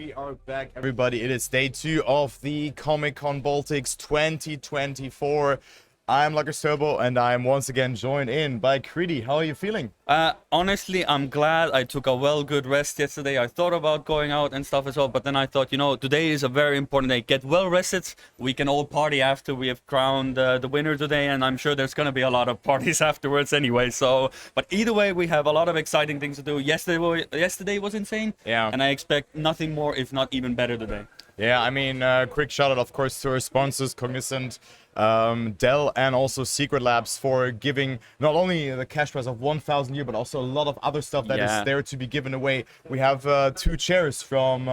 We are back, everybody. It is day 2 of the Comic-Con Baltics 2024. I'm Lucas Turbo, and I'm once again joined in by Creedy. How are you feeling? Honestly, I'm glad I took a good rest yesterday. I thought about going out and stuff as well, but then I thought, today is a very important day. Get well rested. We can all party after we have crowned the winner today, and I'm sure there's going to be a lot of parties afterwards anyway. So, but either way, we have a lot of exciting things to do. Yesterday was insane. Yeah. And I expect nothing more, if not even better today. Yeah, I mean, quick shout out, of course, to our sponsors, Cognizant, Dell, and also Secret Labs for giving not only the cash prize of 1,000 euro, but also a lot of other stuff that is there to be given away. We have 2 chairs from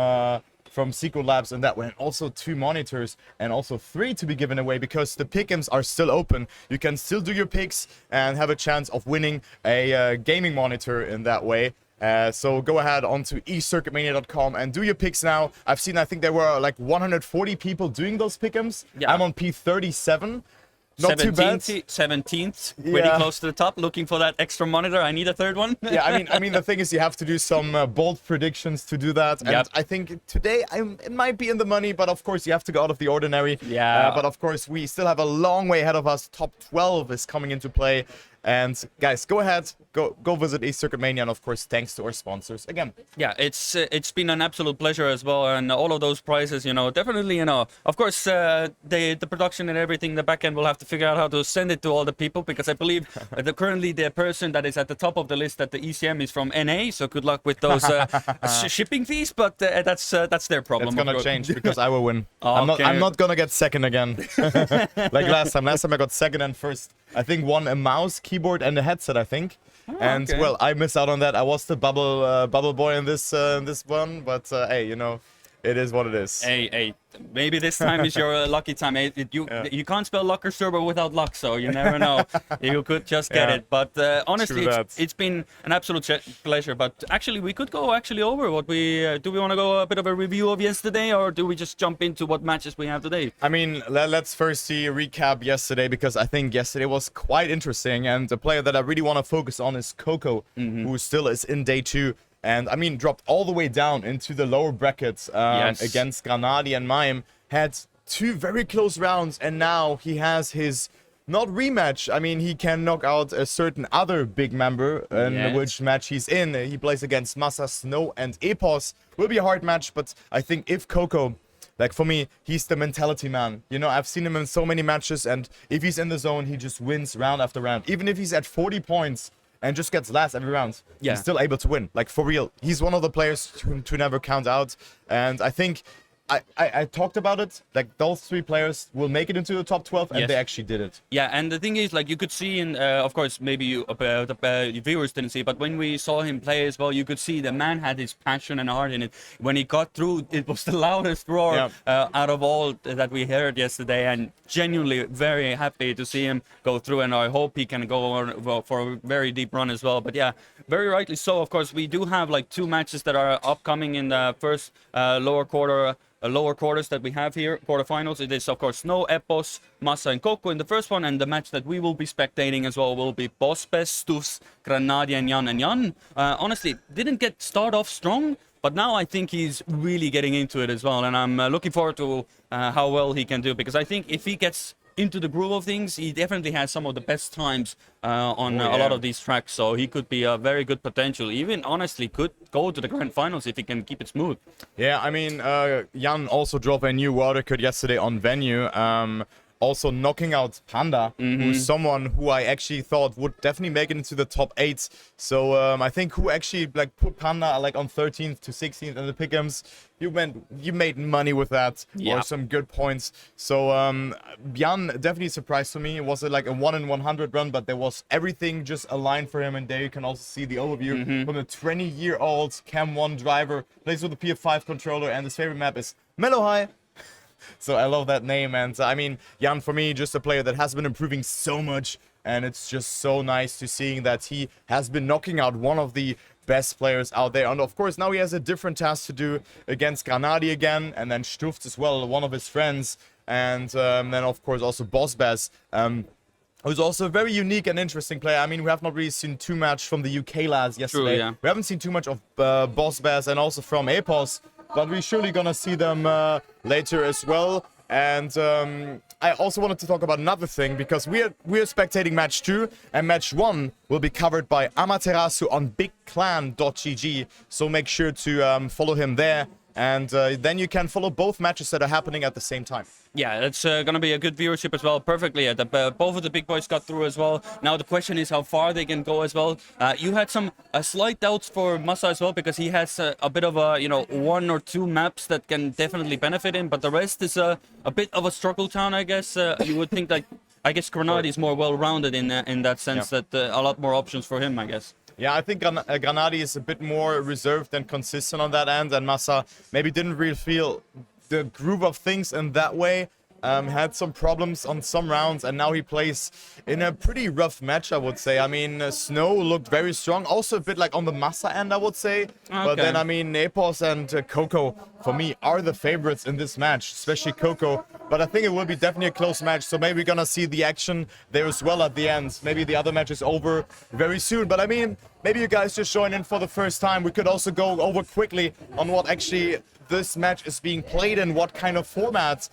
Secret Labs and that way, and also 2 monitors, and also 3 to be given away because the pick'ems are still open. You can still do your picks and have a chance of winning a gaming monitor in that way. So go ahead onto ecircuitmania.com and do your picks now. I think there were like 140 people doing those pick'ems. Yeah. I'm on P37. Not too bad. 17th, pretty close to the top, looking for that extra monitor. I need a third one. Yeah, I mean, the thing is, you have to do some bold predictions to do that. And I think today it might be in the money, but of course you have to go out of the ordinary. Yeah. But of course we still have a long way ahead of us. Top 12 is coming into play. And guys, go ahead, go visit eCircuit Mania, and of course, thanks to our sponsors again. Yeah, it's been an absolute pleasure as well, and all of those prizes, definitely, of course, the production and everything, the back end will have to figure out how to send it to all the people, because I believe currently the person that is at the top of the list at the ECM is from NA, so good luck with those shipping fees, but that's their problem. It's gonna change because I will win. Okay. I'm not gonna get second again, like last time. Last time I got second and first. I think won a mouse, keyboard, and a headset. I think, and okay. well, I missed out on that. I was the bubble boy in this one, but hey, it is what it is. Hey, maybe this time is your lucky time. You can't spell Lucker Server without luck, so you never know. You could just get it. But honestly, it's been an absolute pleasure. But actually, we could go over what we do. We want to go a bit of a review of yesterday, or do we just jump into what matches we have today? I mean, let's first see a recap yesterday, because I think yesterday was quite interesting. And the player that I really want to focus on is Coco, who still is in day 2. And I mean, dropped all the way down into the lower brackets against Granadi and Mime. Had 2 very close rounds, and now he has his not rematch. I mean, he can knock out a certain other big member in which match he's in. He plays against Massa, Snow, and Epos. Will be a hard match, but I think if Coco, like for me, he's the mentality man. I've seen him in so many matches, and if he's in the zone, he just wins round after round. Even if he's at 40 points and just gets last every round, he's still able to win. Like, for real. He's one of the players to never count out. And I think I talked about it. Like, those 3 players will make it into the top 12, and they actually did it. Yeah, and the thing is, like, you could see in, of course, maybe the viewers didn't see, but when we saw him play as well, you could see the man had his passion and heart in it. When he got through, it was the loudest roar out of all that we heard yesterday, and genuinely very happy to see him go through, and I hope he can go on for a very deep run as well. But yeah, very rightly so. Of course, we do have like 2 matches that are upcoming in the first lower quarters that we have here, quarterfinals. It is, of course, Snow, Epos, Massa, and Coco in the first one, and the match that we will be spectating as well will be Bospes, Stufs, Granadi, and Jan. Honestly, didn't start off strong, but now I think he's really getting into it as well, and I'm looking forward to how well he can do, because I think if he gets into the groove of things, he definitely has some of the best times on a lot of these tracks, so he could be a very good potential. Even honestly could go to the grand finals if he can keep it smooth. Yeah, I mean, Jan also drove a new world record yesterday on venue. Also knocking out Panda, who's someone who I actually thought would definitely make it into the top 8. So I think who actually like put Panda like on 13th to 16th in the pick'ems. You made money with that, or some good points. So Jan definitely surprised to me. It was like a 1 in 100 run, but there was everything just aligned for him. And there you can also see the overview from the 20-year-old Cam 1 driver, plays with the PF5 controller, and his favorite map is Mellow High. So I love that name, and I mean, Jan, for me, just a player that has been improving so much, and it's just so nice to seeing that he has been knocking out one of the best players out there. And of course, now he has a different task to do against Granadi again, and then Stuft as well, one of his friends, and then of course also Bospes, who's also a very unique and interesting player. I mean, we have not really seen too much from the UK lads yesterday. True, yeah. We haven't seen too much of Bospes, and also from Epos. but we're surely gonna see them later as well. And I also wanted to talk about another thing, because we're spectating match 2, and match 1 will be covered by Amaterasu on bigclan.gg, so make sure to follow him there, and then you can follow both matches that are happening at the same time. Yeah, it's going to be a good viewership as well. Perfectly. Both of the big boys got through as well. Now the question is how far they can go as well. You had some slight doubts for Massa as well, because he has a bit of a, 1 or 2 maps that can definitely benefit him, but the rest is a bit of a struggle town, I guess. You would think that, I guess Granada is more well-rounded in that sense, that a lot more options for him, I guess. Yeah, I think Granadi is a bit more reserved and consistent on that end, and Massa maybe didn't really feel the groove of things in that way. Had some problems on some rounds, and now he plays in a pretty rough match, I would say. I mean, Snow looked very strong, also a bit like on the Massa end, I would say. Okay. But then, I mean, Nepos and Coco, for me, are the favorites in this match, especially Coco. But I think it will be definitely a close match, so maybe we're gonna see the action there as well at the end. Maybe the other match is over very soon. But I mean, maybe you guys just join in for the first time. We could also go over quickly on what actually this match is being played in, what kind of format,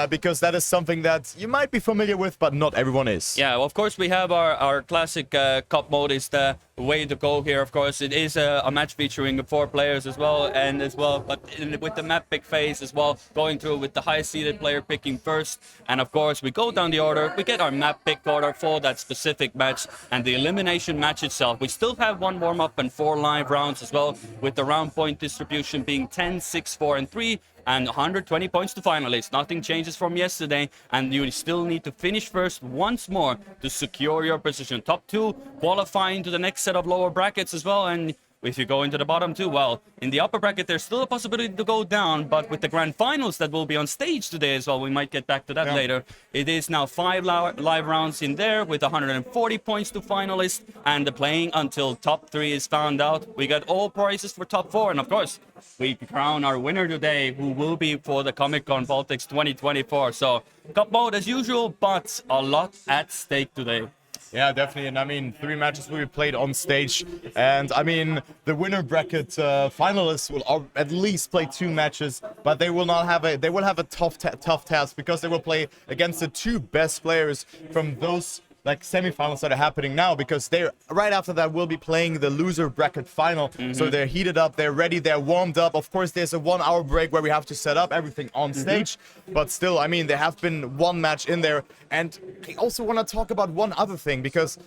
because that is something that you might be familiar with, but not everyone is. Yeah, well, of course, we have our classic cup mode is the way to go here. Of course, it is a match featuring 4 players as well, but with the map pick phase as well, going through with the highest seeded player picking first, and of course we go down the order, we get our map pick order for that specific match, and the elimination match itself. We still have 1 warm-up and 4 live rounds as well, with the round point distribution being 10, 6, 4, and 3, and 120 points to finalists. Nothing changes from yesterday, and you still need to finish first once more to secure your position. Top 2 qualifying to the next set of lower brackets as well, and if you go into the bottom 2, well, in the upper bracket there's still a possibility to go down, but with the grand finals that will be on stage today as well, we might get back to that later. It is now 5 live rounds in there with 140 points to finalists, and the playing until top 3 is found out. We got all prizes for top 4, and of course we crown our winner today, who will be for the Comic-Con Baltics 2024. So cup mode as usual, but a lot at stake today. Yeah, definitely. And I mean, 3 matches will be played on stage. And I mean, the winner bracket finalists will at least play 2 matches, but they will not have a tough task, because they will play against the 2 best players from those like semifinals that are happening now, because they're right after that will be playing the loser bracket final. So they're heated up, they're ready, they're warmed up. Of course, there's a 1-hour break where we have to set up everything on stage, but still, I mean, there have been 1 match in there. And I also want to talk about one other thing, because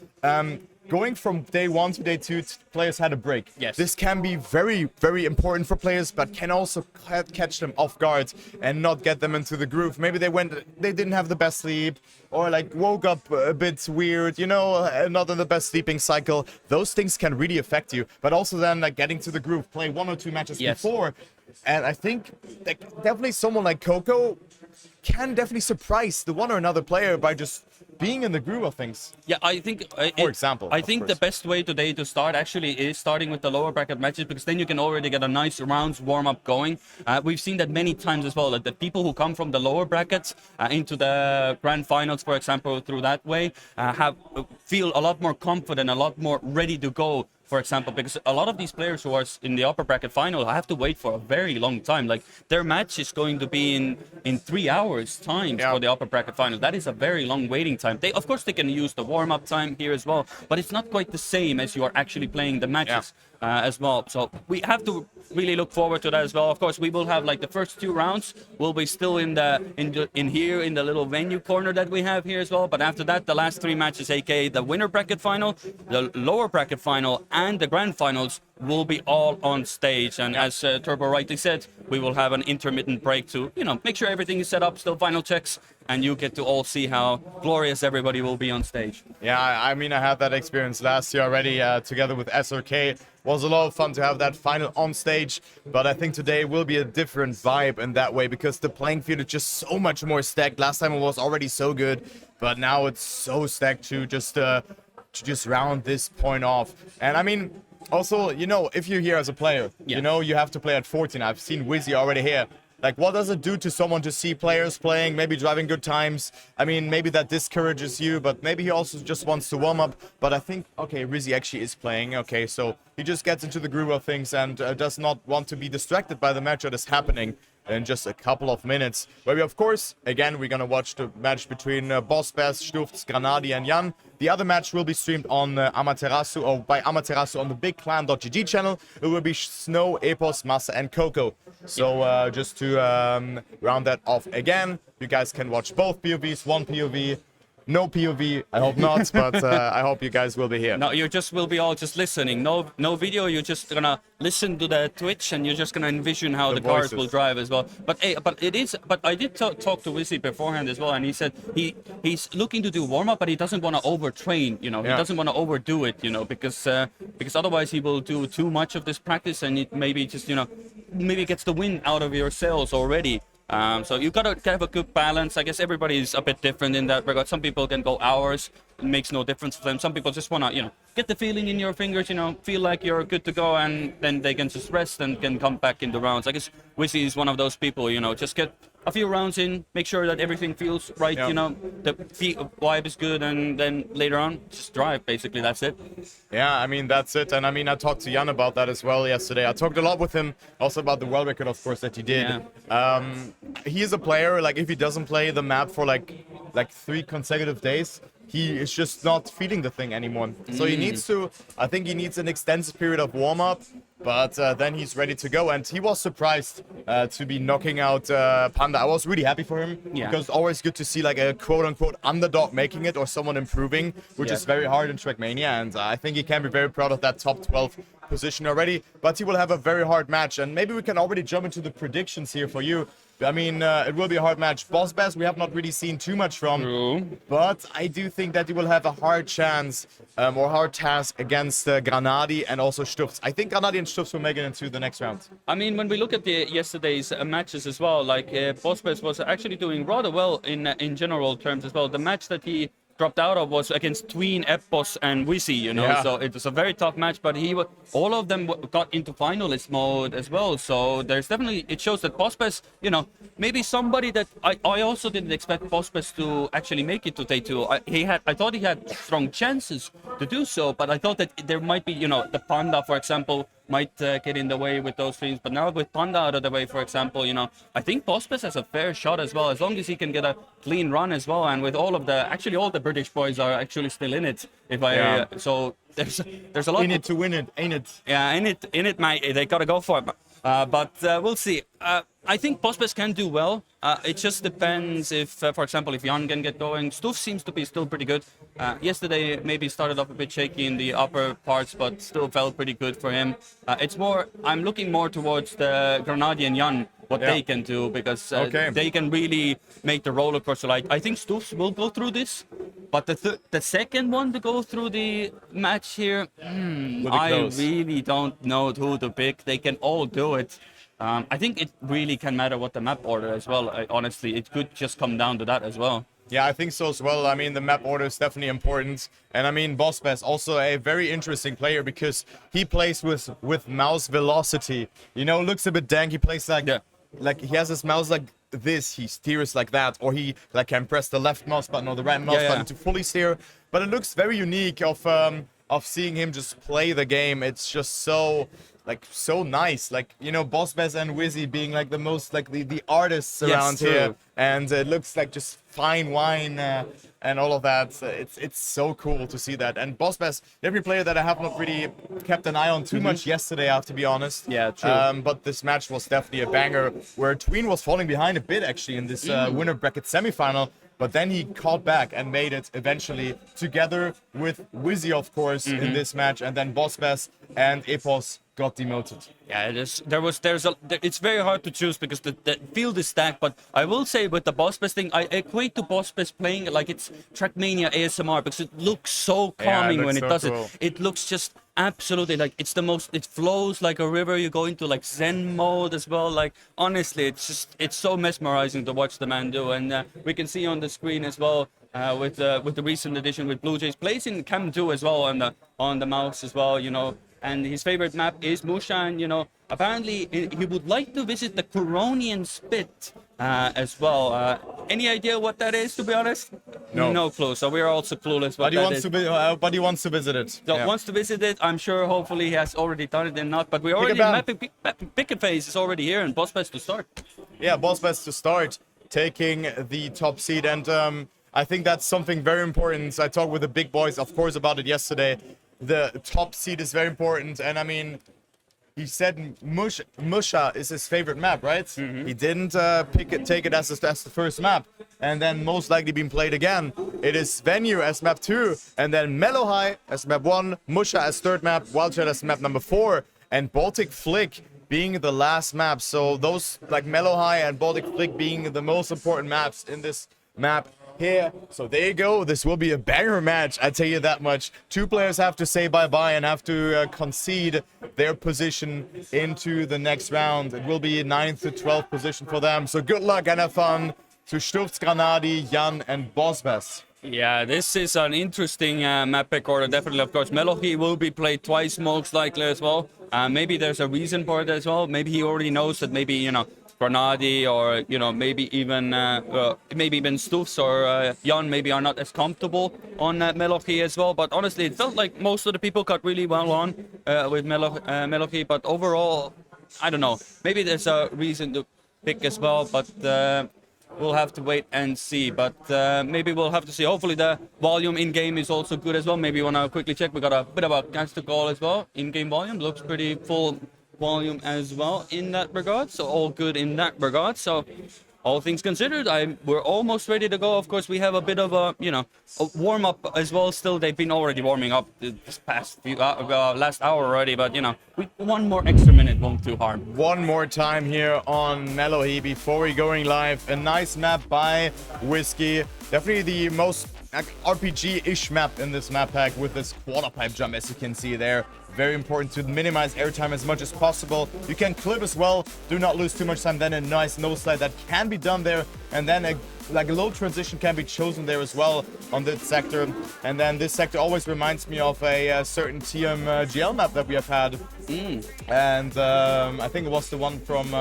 going from day 1 to day 2, players had a break. Yes. This can be very, very important for players, but can also catch them off guard and not get them into the groove. Maybe they didn't have the best sleep, or like woke up a bit weird, not in the best sleeping cycle. Those things can really affect you. But also then like getting to the groove, play 1 or 2 matches before. And I think like, definitely someone like Coco can definitely surprise the one or another player by just being in the groove of things. Yeah, I think, I think the best way today to start actually is starting with the lower bracket matches, because then you can already get a nice rounds warm-up going. We've seen that many times as well, that the people who come from the lower brackets into the grand finals, for example, through that way, feel a lot more confident, a lot more ready to go. For example, because a lot of these players who are in the upper bracket final have to wait for a very long time. Like their match is going to be in 3 hours time for the upper bracket final. That is a very long waiting time. Of course, they can use the warm-up time here as well, but it's not quite the same as you are actually playing the matches as well. So we have to really look forward to that as well. Of course, we will have like the first 2 rounds will be still in here in the little venue corner that we have here as well. But after that, the last 3 matches, aka the winner bracket final, the lower bracket final, and the grand finals will be all on stage. And as Turbo rightly said, we will have an intermittent break to make sure everything is set up, still final checks, and you get to all see how glorious everybody will be on stage. Yeah, I mean, I had that experience last year already together with SRK. Was a lot of fun to have that final on stage, but I think today will be a different vibe in that way, because the playing field is just so much more stacked. Last time it was already so good, but now it's so stacked to just round this point off. And I mean, also, if you're here as a player, you have to play at 14. I've seen Wizzy already here. Like, what does it do to someone to see players playing, maybe driving good times? I mean, maybe that discourages you, but maybe he also just wants to warm up. But I think, okay, Rizzi actually is playing. Okay, so he just gets into the groove of things and does not want to be distracted by the match that is happening in just a couple of minutes. Where we, of course, again, we're going to watch the match between Boss Bass, Stufz, Granadi, and Jan. The other match will be streamed on Amaterasu, or by Amaterasu on the big clan.gg channel. It will be Snow, Epos, Massa, and Coco. So just to round that off again, you guys can watch both POVs, one POV. No POV, I hope not, but I hope you guys will be here. No, you just will be all just listening. No video. You're just gonna listen to the Twitch, and you're just gonna envision how the cars will drive as well. But hey, but it is. But I did talk to Wizzy beforehand as well, and he said he's looking to do warm up, but he doesn't want to overtrain. You know, he doesn't want to overdo it. You know, because otherwise he will do too much of this practice, and it maybe just maybe gets the wind out of your sails already. So you gotta have a good balance. I guess everybody is a bit different in that regard. Some people can go hours; it makes no difference for them. Some people just wanna, get the feeling in your fingers. Feel like you're good to go, and then they can just rest and can come back in the rounds. I guess Wizzy is one of those people. Just get a few rounds in, make sure that everything feels right. The vibe is good, and then later on, just drive. Basically, that's it. Yeah, I mean, that's it. And I mean, I talked to Jan about that as well yesterday. I talked a lot with him also about the world record, of course, that he did. Yeah. He is a player, like, if he doesn't play the map for like 3 consecutive days, he is just not feeling the thing anymore. So he needs to, I think he needs an extensive period of warm-up, but then he's ready to go. And he was surprised to be knocking out Panda. I was really happy for him, because it's always good to see like a quote-unquote underdog making it or someone improving, which is very hard in Trackmania. And I think he can be very proud of that top 12 position already. But he will have a very hard match. And maybe we can already jump into the predictions here for you. I mean, it will be a hard match. Boss Bass, we have not really seen too much from, but I do think that he will have a hard chance or hard task against Granadi and also Stufz. I think Granadi and Stufz will make it into the next round. I mean, when we look at yesterday's matches as well, like Boss Bass was actually doing rather well in general terms as well. The match that he dropped out of was against Tween, Epos, and Wizzy, so it was a very tough match, but all of them got into finalist mode as well, so there's definitely, it shows that Boss Bass, maybe somebody that I also didn't expect Boss Bass to actually make it to day 2. I thought he had strong chances to do so, but I thought that there might be, the Panda, for example, might get in the way with those things. But now with Panda out of the way, for example, I think Boss Bass has a fair shot as well, as long as he can get a clean run as well. And with all the British boys are actually still in it. So there's a lot. In it to win it, ain't it? Yeah, in it, mate. They gotta go for it. But we'll see. I think Boss Bass can do well. It just depends if, for example, if Jan can get going. Stuf seems to be still pretty good. Yesterday maybe started off a bit shaky in the upper parts, but still felt pretty good for him. I'm looking more towards the Granadi and Jan, what they can do, because they can really make the roller coaster. I think Stuf will go through this, but the second one to go through the match here, I really don't know who to pick. They can all do it. I think it really can matter what the map order as well. Honestly, it could just come down to that as well. Yeah, I think so as well. I mean, the map order is definitely important. And I mean, Boss Bass, also a very interesting player because he plays with mouse velocity. Looks a bit dank. He plays like he has his mouse like this. He steers like that. Or he like can press the left mouse button or the right mouse button to fully steer. But it looks very unique of seeing him just play the game. It's just so nice, Boss Bass and Wizzy being like the most the artists around here, and it looks like just fine wine and all of that. It's so cool to see that. And Boss Bass, every player that I have not really kept an eye on too much yesterday, I have to be honest. Yeah, true. But this match was definitely a banger, where Tween was falling behind a bit actually in this winner bracket semifinal. But then he caught back and made it eventually, together with Wizzy, of course, in this match. And then Boss Bass and Epos got demoted. Yeah, it is. It's very hard to choose because the field is stacked. But I will say with the Boss Bass thing, I equate to Boss Bass playing like it's Trackmania ASMR because it looks so calming when it does it. It looks just absolutely like it flows like a river. You go into like Zen mode as well. Like honestly, it's so mesmerizing to watch the man do. And we can see on the screen as well with the recent edition with Blue Jays plays in Cam 2 as well on the mouse as well. and his favorite map is Musha, and apparently he would like to visit the Coronian Spit as well. Any idea what that is, to be honest? No. No clue. So we're also clueless what But he that wants is. but he wants to visit it. So Yeah. wants to visit it. I'm sure. Hopefully, he has already done it and not. But we already ban. Pick a phase is already here, and boss best to start. Yeah, boss best to start, taking the top seed, and I think that's something very important. I talked with the big boys, of course, about it yesterday. The top seed is very important, and I mean, he said Musha is his favorite map, right? He didn't take it as the first map, and then most likely being played again. It is Venue as map 2, and then Mellow High as map 1, Musha as third map, Wildchat as map number 4, and Baltic Flick being the last map. So those like Mellow High and Baltic Flick being the most important maps in this map here. So there you go. This will be a banger match, I tell you that much. Two players have to say bye-bye and have to concede their position into the next round. It will be a 9th to 12th position for them. So good luck and have fun to Stufz, Granadi, Jan and Bossbest. Yeah, this is an interesting map pick order, definitely. Of course, Melohi will be played twice most likely as well. Maybe there's a reason for it as well. Maybe he already knows that maybe, Granadi or, maybe even Stufz or Jan maybe are not as comfortable on Melohi as well. But honestly, it felt like most of the people got really well on with Melohi. But overall, I don't know. Maybe there's a reason to pick as well, but we'll have to wait and see. But maybe we'll have to see. Hopefully the volume in-game is also good as well. Maybe you want to quickly check. We got a bit of a catch to call as well. In-game volume looks pretty full volume as well in that regard. So all good in that regard. So all things considered, we're almost ready to go. Of course, we have a bit of a warm-up as well. Still, they've been already warming up this past last hour already. But, one more extra minute won't too hard. One more time here on Melohi before we going live. A nice map by Whiskey. Definitely the most RPG-ish map in this map pack with this quarter pipe jump, as you can see there. Very important to minimize airtime as much as possible. You can clip as well. Do not lose too much time. Then a nice nose slide that can be done there. And then a low transition can be chosen there as well on this sector. And then this sector always reminds me of a certain TM GL map that we have had. And I think it was the one from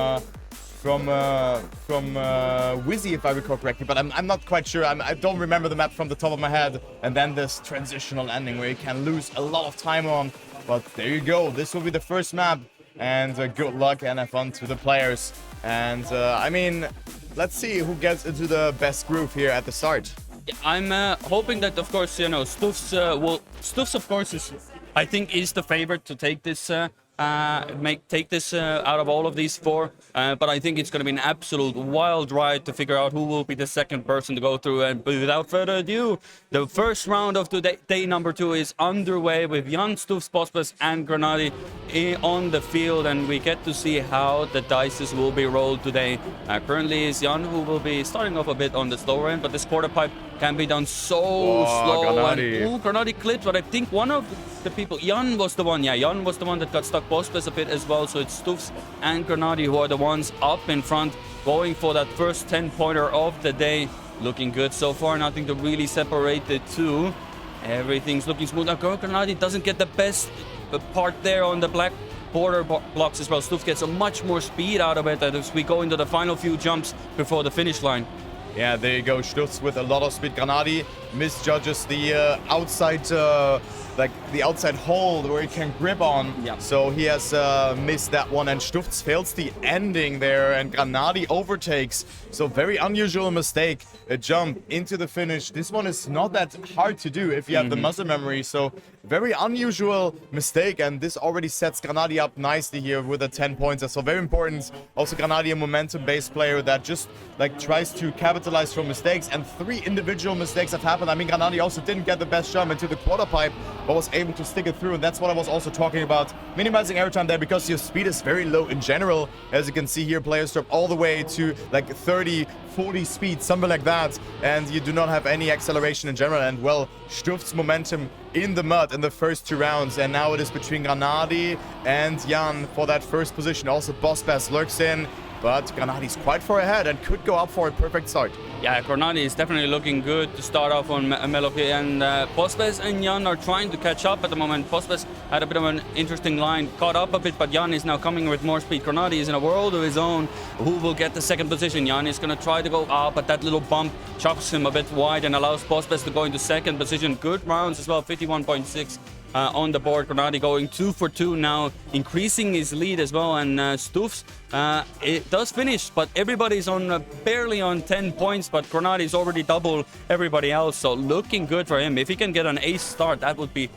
Wizzy, if I recall correctly, but I'm not quite sure. I don't remember the map from the top of my head. And then this transitional ending where you can lose a lot of time on. But there you go. This will be the first map, and good luck and have fun to the players. And I mean, let's see who gets into the best groove here at the start. Yeah, I'm hoping that, of course, Stufz, of course, I think is the favorite to take this. Take this out of all of these four, but I think it's going to be an absolute wild ride to figure out who will be the second person to go through. And without further ado, the first round of day number 2 is underway with Jan, Stufz, Bospes and Granadi on the field, and we get to see how the dices will be rolled today. Currently is Jan, who will be starting off a bit on the slower end, but this quarter pipe can be done so slow. Granadi. And Granadi clips, but I think one of the people, Jan was the one that got stuck Bospes a bit as well. So it's Stufz and Granadi who are the ones up in front, going for that first 10-pointer of the day. Looking good so far, nothing to really separate the two. Everything's looking smooth. Now Granadi doesn't get the best part there on the black border blocks as well. Stufz gets a much more speed out of it as we go into the final few jumps before the finish line. Yeah, there you go. Stufz with a lot of speed. Granadi misjudges the outside, the outside hole where he can grip on. Yeah. So he has missed that one, and Stufz fails the ending there, and Granadi overtakes. So very unusual mistake. A jump into the finish. This one is not that hard to do if you have the muscle memory. So very unusual mistake, and this already sets Granadi up nicely here with a 10 points. So very important. Also Granadi, a momentum-based player that just tries to capitalize from mistakes, and 3 individual mistakes have happened. I mean, Granadi also didn't get the best jump into the quarter pipe, but was able to stick it through, and that's what I was also talking about. Minimizing airtime there because your speed is very low in general. As you can see here, players drop all the way to 30, 40 speed, something like that, and you do not have any acceleration in general. And well, Stufz momentum in the mud in the first 2 rounds, and now it is between Granadi and Jan for that first position. Also Bospes lurks in, but Granadi's quite far ahead and could go up for a perfect start. Yeah, Granadi is definitely looking good to start off on Meloki, and Pospes and Jan are trying to catch up at the moment. Pospes had a bit of an interesting line, caught up a bit, but Jan is now coming with more speed. Granadi is in a world of his own. Who will get the second position? Jan is going to try to go up, but that little bump chops him a bit wide and allows Pospes to go into second position. Good rounds as well, 51.6. On the board. Granadi going 2 for 2 now, increasing his lead as well. And Stufs, it does finish, but everybody's on barely on 10 points. But Granadi is already double everybody else, so looking good for him. If he can get an ace start, that would be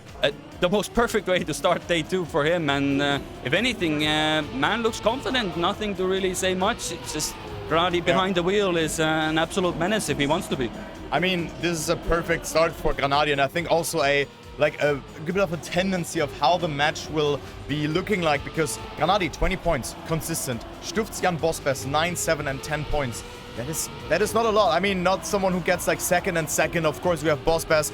the most perfect way to start day 2 for him. And if anything, man looks confident. Nothing to really say much. It's just Granadi behind the wheel is an absolute menace if he wants to be. I mean, this is a perfect start for Granadi, and I think also a bit of a tendency of how the match will be looking like, because Granadi 20 points consistent, Stufs, Jan, Pospes 9, 7 and 10 points. That is not a lot. I mean, not someone who gets like second and second. Of course we have Pospes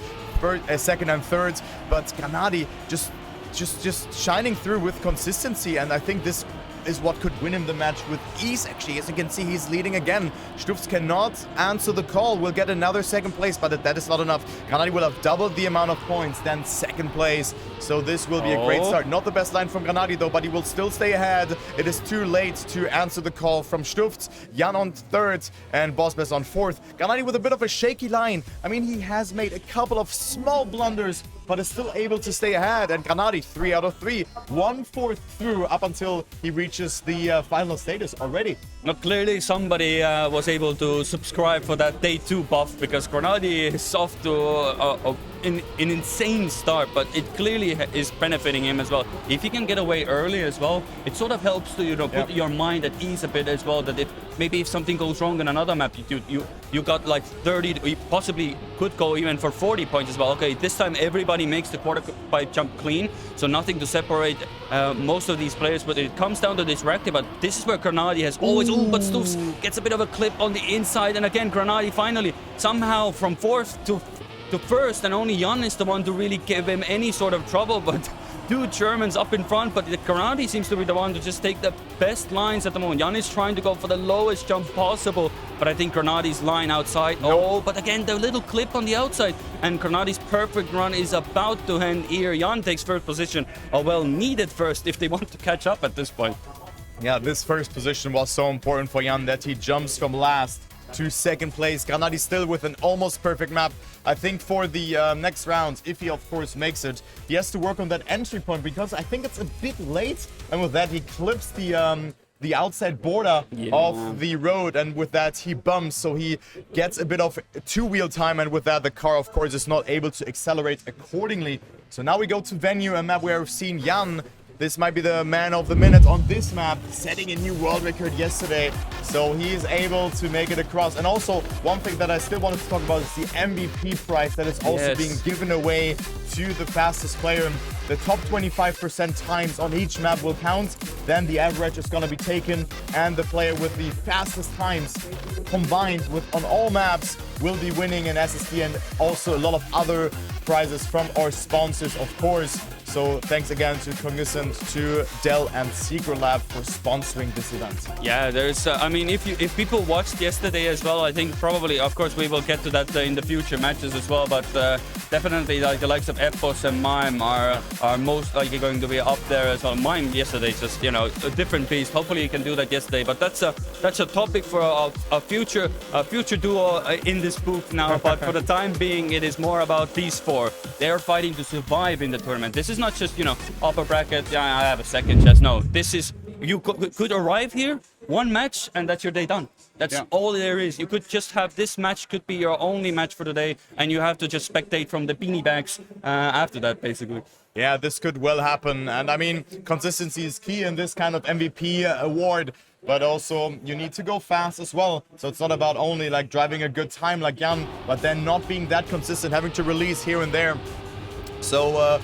second and third, but Granadi just shining through with consistency, and I think this is what could win him the match with ease. Actually, as you can see, he's leading again. Stufs cannot answer the call, will get another second place, but that is not enough. Granadi will have doubled the amount of points than second place, so this will be a great start. Not the best line from Granadi though, but he will still stay ahead. It is too late to answer the call from Stufs. Jan on third and Pospes on fourth. Granadi with a bit of a shaky line. I mean, he has made a couple of small blunders, but is still able to stay ahead. And Granadi 3 out of 3, 1/4 through up until he reaches the final status already. Now, clearly somebody was able to subscribe for that day 2 buff, because Granadi is off to an insane start, but it clearly is benefiting him as well. If he can get away early as well, it sort of helps to put your mind at ease a bit as well, that if something goes wrong in another map, you got like 30, you possibly could go even for 40 points as well. Okay, this time everybody makes the quarter pipe jump clean, so nothing to separate most of these players, but it comes down to this reactive. But this is where Granadi has always, but Stufs gets a bit of a clip on the inside, and again Granadi finally somehow from fourth to first, and only Jan is the one to really give him any sort of trouble. But two Germans up in front, but Granadi seems to be the one to just take the best lines at the moment. Jan is trying to go for the lowest jump possible, but I think Granadi's line outside. Oh, but again, the little clip on the outside, and Granadi's perfect run is about to end here. Jan takes first position, a well-needed first if they want to catch up at this point. Yeah, this first position was so important for Jan that he jumps from last to second place. Granadi still with an almost perfect map. I think for the next round, if he of course makes it, he has to work on that entry point, because I think it's a bit late, and with that he clips the outside border of the road, and with that he bumps, so he gets a bit of two-wheel time, and with that the car of course is not able to accelerate accordingly. So now we go to Venue, a map where we've seen Jan. This might be the man of the minute on this map, setting a new world record yesterday. So he is able to make it across. And also, one thing that I still wanted to talk about is the MVP prize that is also being given away to the fastest player. The top 25% times on each map will count. Then the average is going to be taken, and the player with the fastest times combined with on all maps will be winning an SSD, and also a lot of other prizes from our sponsors, of course. So thanks again to Cognizant, to Dell and Secret Lab for sponsoring this event. Yeah, there's, I mean, if people watched yesterday as well, I think probably, of course, we will get to that in the future matches as well, but definitely like the likes of Epos and Mime are most likely going to be up there as well. Mime yesterday just, you know, a different beast. Hopefully he can do that yesterday, but that's a topic for a future duo in this booth now. But for the time being, it is more about these four. They are fighting to survive in the tournament. This is not just, you know, upper bracket, yeah, I have a second chance. No, this is, you could arrive here, one match, and that's your day done. That's all there is. You could just have this match, could be your only match for the day, and you have to just spectate from the beanie bags after that, basically. Yeah, this could well happen. And I mean, consistency is key in this kind of MVP award, but also you need to go fast as well. So it's not about only like driving a good time like Jan, but then not being that consistent, having to release here and there. So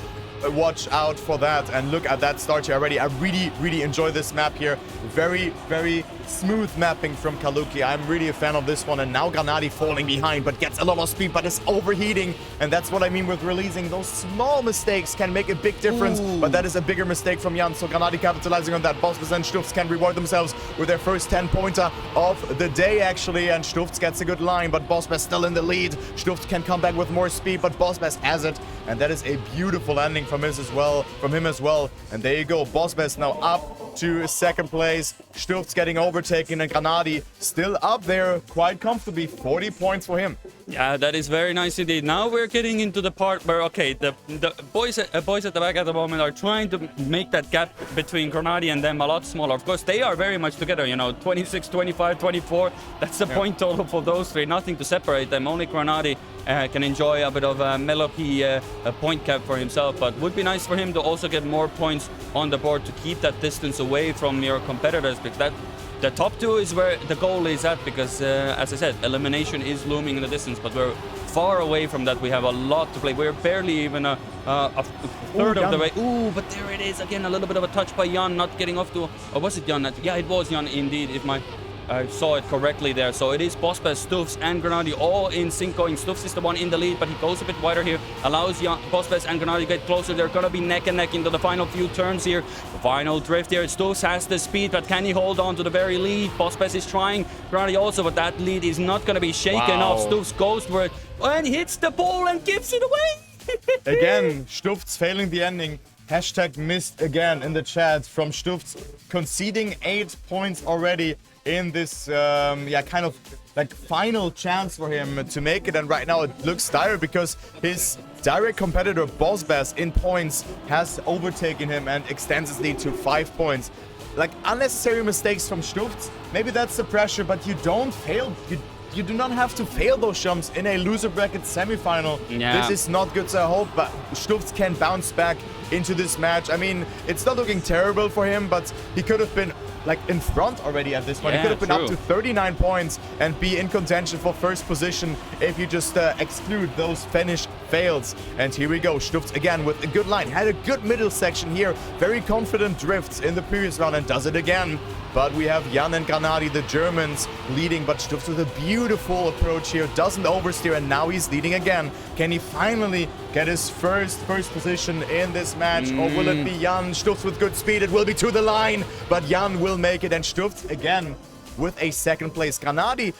watch out for that. And look at that start here already. I really enjoy this map here. Very smooth mapping from Kaluki. I'm really a fan of this one. And now Granadi falling behind, but gets a lot of speed, but is overheating. And that's what I mean with releasing. Those small mistakes can make a big difference, but that is a bigger mistake from Jan. So Granadi capitalizing on that. Bosbes and Stufts can reward themselves with their first 10-pointer of the day, actually. And Stufts gets a good line, but Bosbes still in the lead. Stufts can come back with more speed, but Bosbes has it. And that is a beautiful ending from him as well. And there you go. Bosbes now up to second place. Stufts getting overtaken, and Granadi still up there quite comfortably. 40 points for him. Yeah, that is very nice indeed. Now we're getting into the part where, okay, the boys at the back at the moment are trying to make that gap between Granadi and them a lot smaller. Of course, they are very much together, you know, 26, 25, 24. That's the point total for those three. Nothing to separate them. Only Granadi can enjoy a bit of a Meloki point cap for himself, but would be nice for him to also get more points on the board to keep that distance away from your competitors, because that the top two is where the goal is at, because as I said, elimination is looming in the distance, but we're far away from that. We have a lot to play. We're barely even a third of the way. Ooh, but there it is again, a little bit of a touch by Jan, not getting off to, or was it Jan? Yeah, it was Jan indeed, if I saw it correctly there. So it is Bosbes, Stufts and Granadi all in sync going. Stufts is the one in the lead, but he goes a bit wider here. Allows Bosbes and Granadi to get closer. They're going to be neck and neck into the final few turns here. The final drift here. Stufts has the speed, but can he hold on to the very lead? Bosbes is trying. Granadi also, but that lead is not going to be shaken off. Stufts goes for it and hits the ball and gives it away. Again, Stufts failing the ending. Hashtag missed again in the chat from Stufts, conceding 8 points already in this kind of like final chance for him to make it. And right now it looks dire because his direct competitor Bosbes in points has overtaken him and extends his lead to 5 points. Like unnecessary mistakes from Stufts. Maybe that's the pressure, but you don't fail. You do not have to fail those jumps in a loser bracket semifinal. Yeah. This is not good, so I hope but Stufts can bounce back into this match. I mean, it's not looking terrible for him, but he could have been like in front already at this point. Yeah, he could have been up to 39 points and be in contention for first position if you just exclude those finished fails. And here we go. Stufts again with a good line. Had a good middle section here. Very confident drifts in the previous round and does it again. But we have Jan and Granadi, the Germans, leading, but Stufts with a beautiful approach here. Doesn't oversteer, and now he's leading again. Can he finally get his first position in this match? Or will it be Jan? Stufts with good speed. It will be to the line, but Jan will make it. And Stufts again with a second place. Granadi,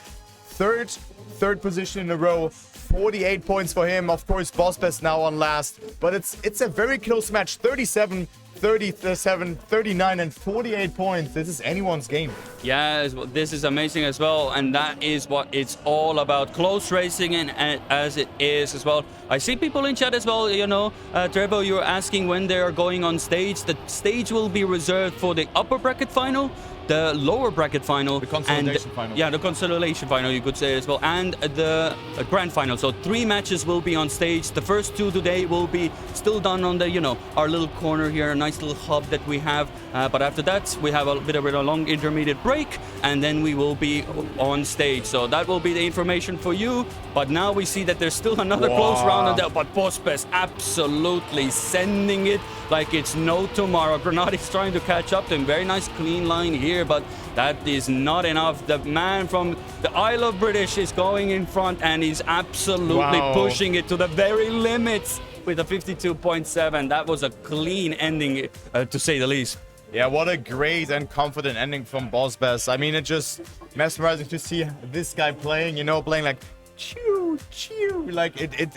third position in a row. 48 points for him. Of course, Bosbes now on last. But it's a very close match. 37, 37, 39 and 48 points. This is anyone's game. Yeah, this is amazing as well, and that is what it's all about. Close racing, and as it is as well. I see people in chat as well, you know, Trevor, you're asking when they are going on stage. The stage will be reserved for the upper bracket final, the lower bracket final, the consolidation final. Yeah, the consolidation final, you could say as well, and the grand final. So 3 matches will be on stage. The first 2 today will be still done on the, you know, our little corner here, a nice little hub that we have. But after that, we have a bit of a long intermediate break, and then we will be on stage. So that will be the information for you. But now we see that there's still another close round on there. But Bosbes absolutely sending it like it's no tomorrow. Granadi's trying to catch up to him. Very nice clean line here, but that is not enough. The man from the Isle of British is going in front, and he's absolutely pushing it to the very limits with a 52.7. That was a clean ending, to say the least. Yeah, what a great and confident ending from Bosbes. I mean, it's just mesmerizing to see this guy playing, you know, playing like choo choo, like it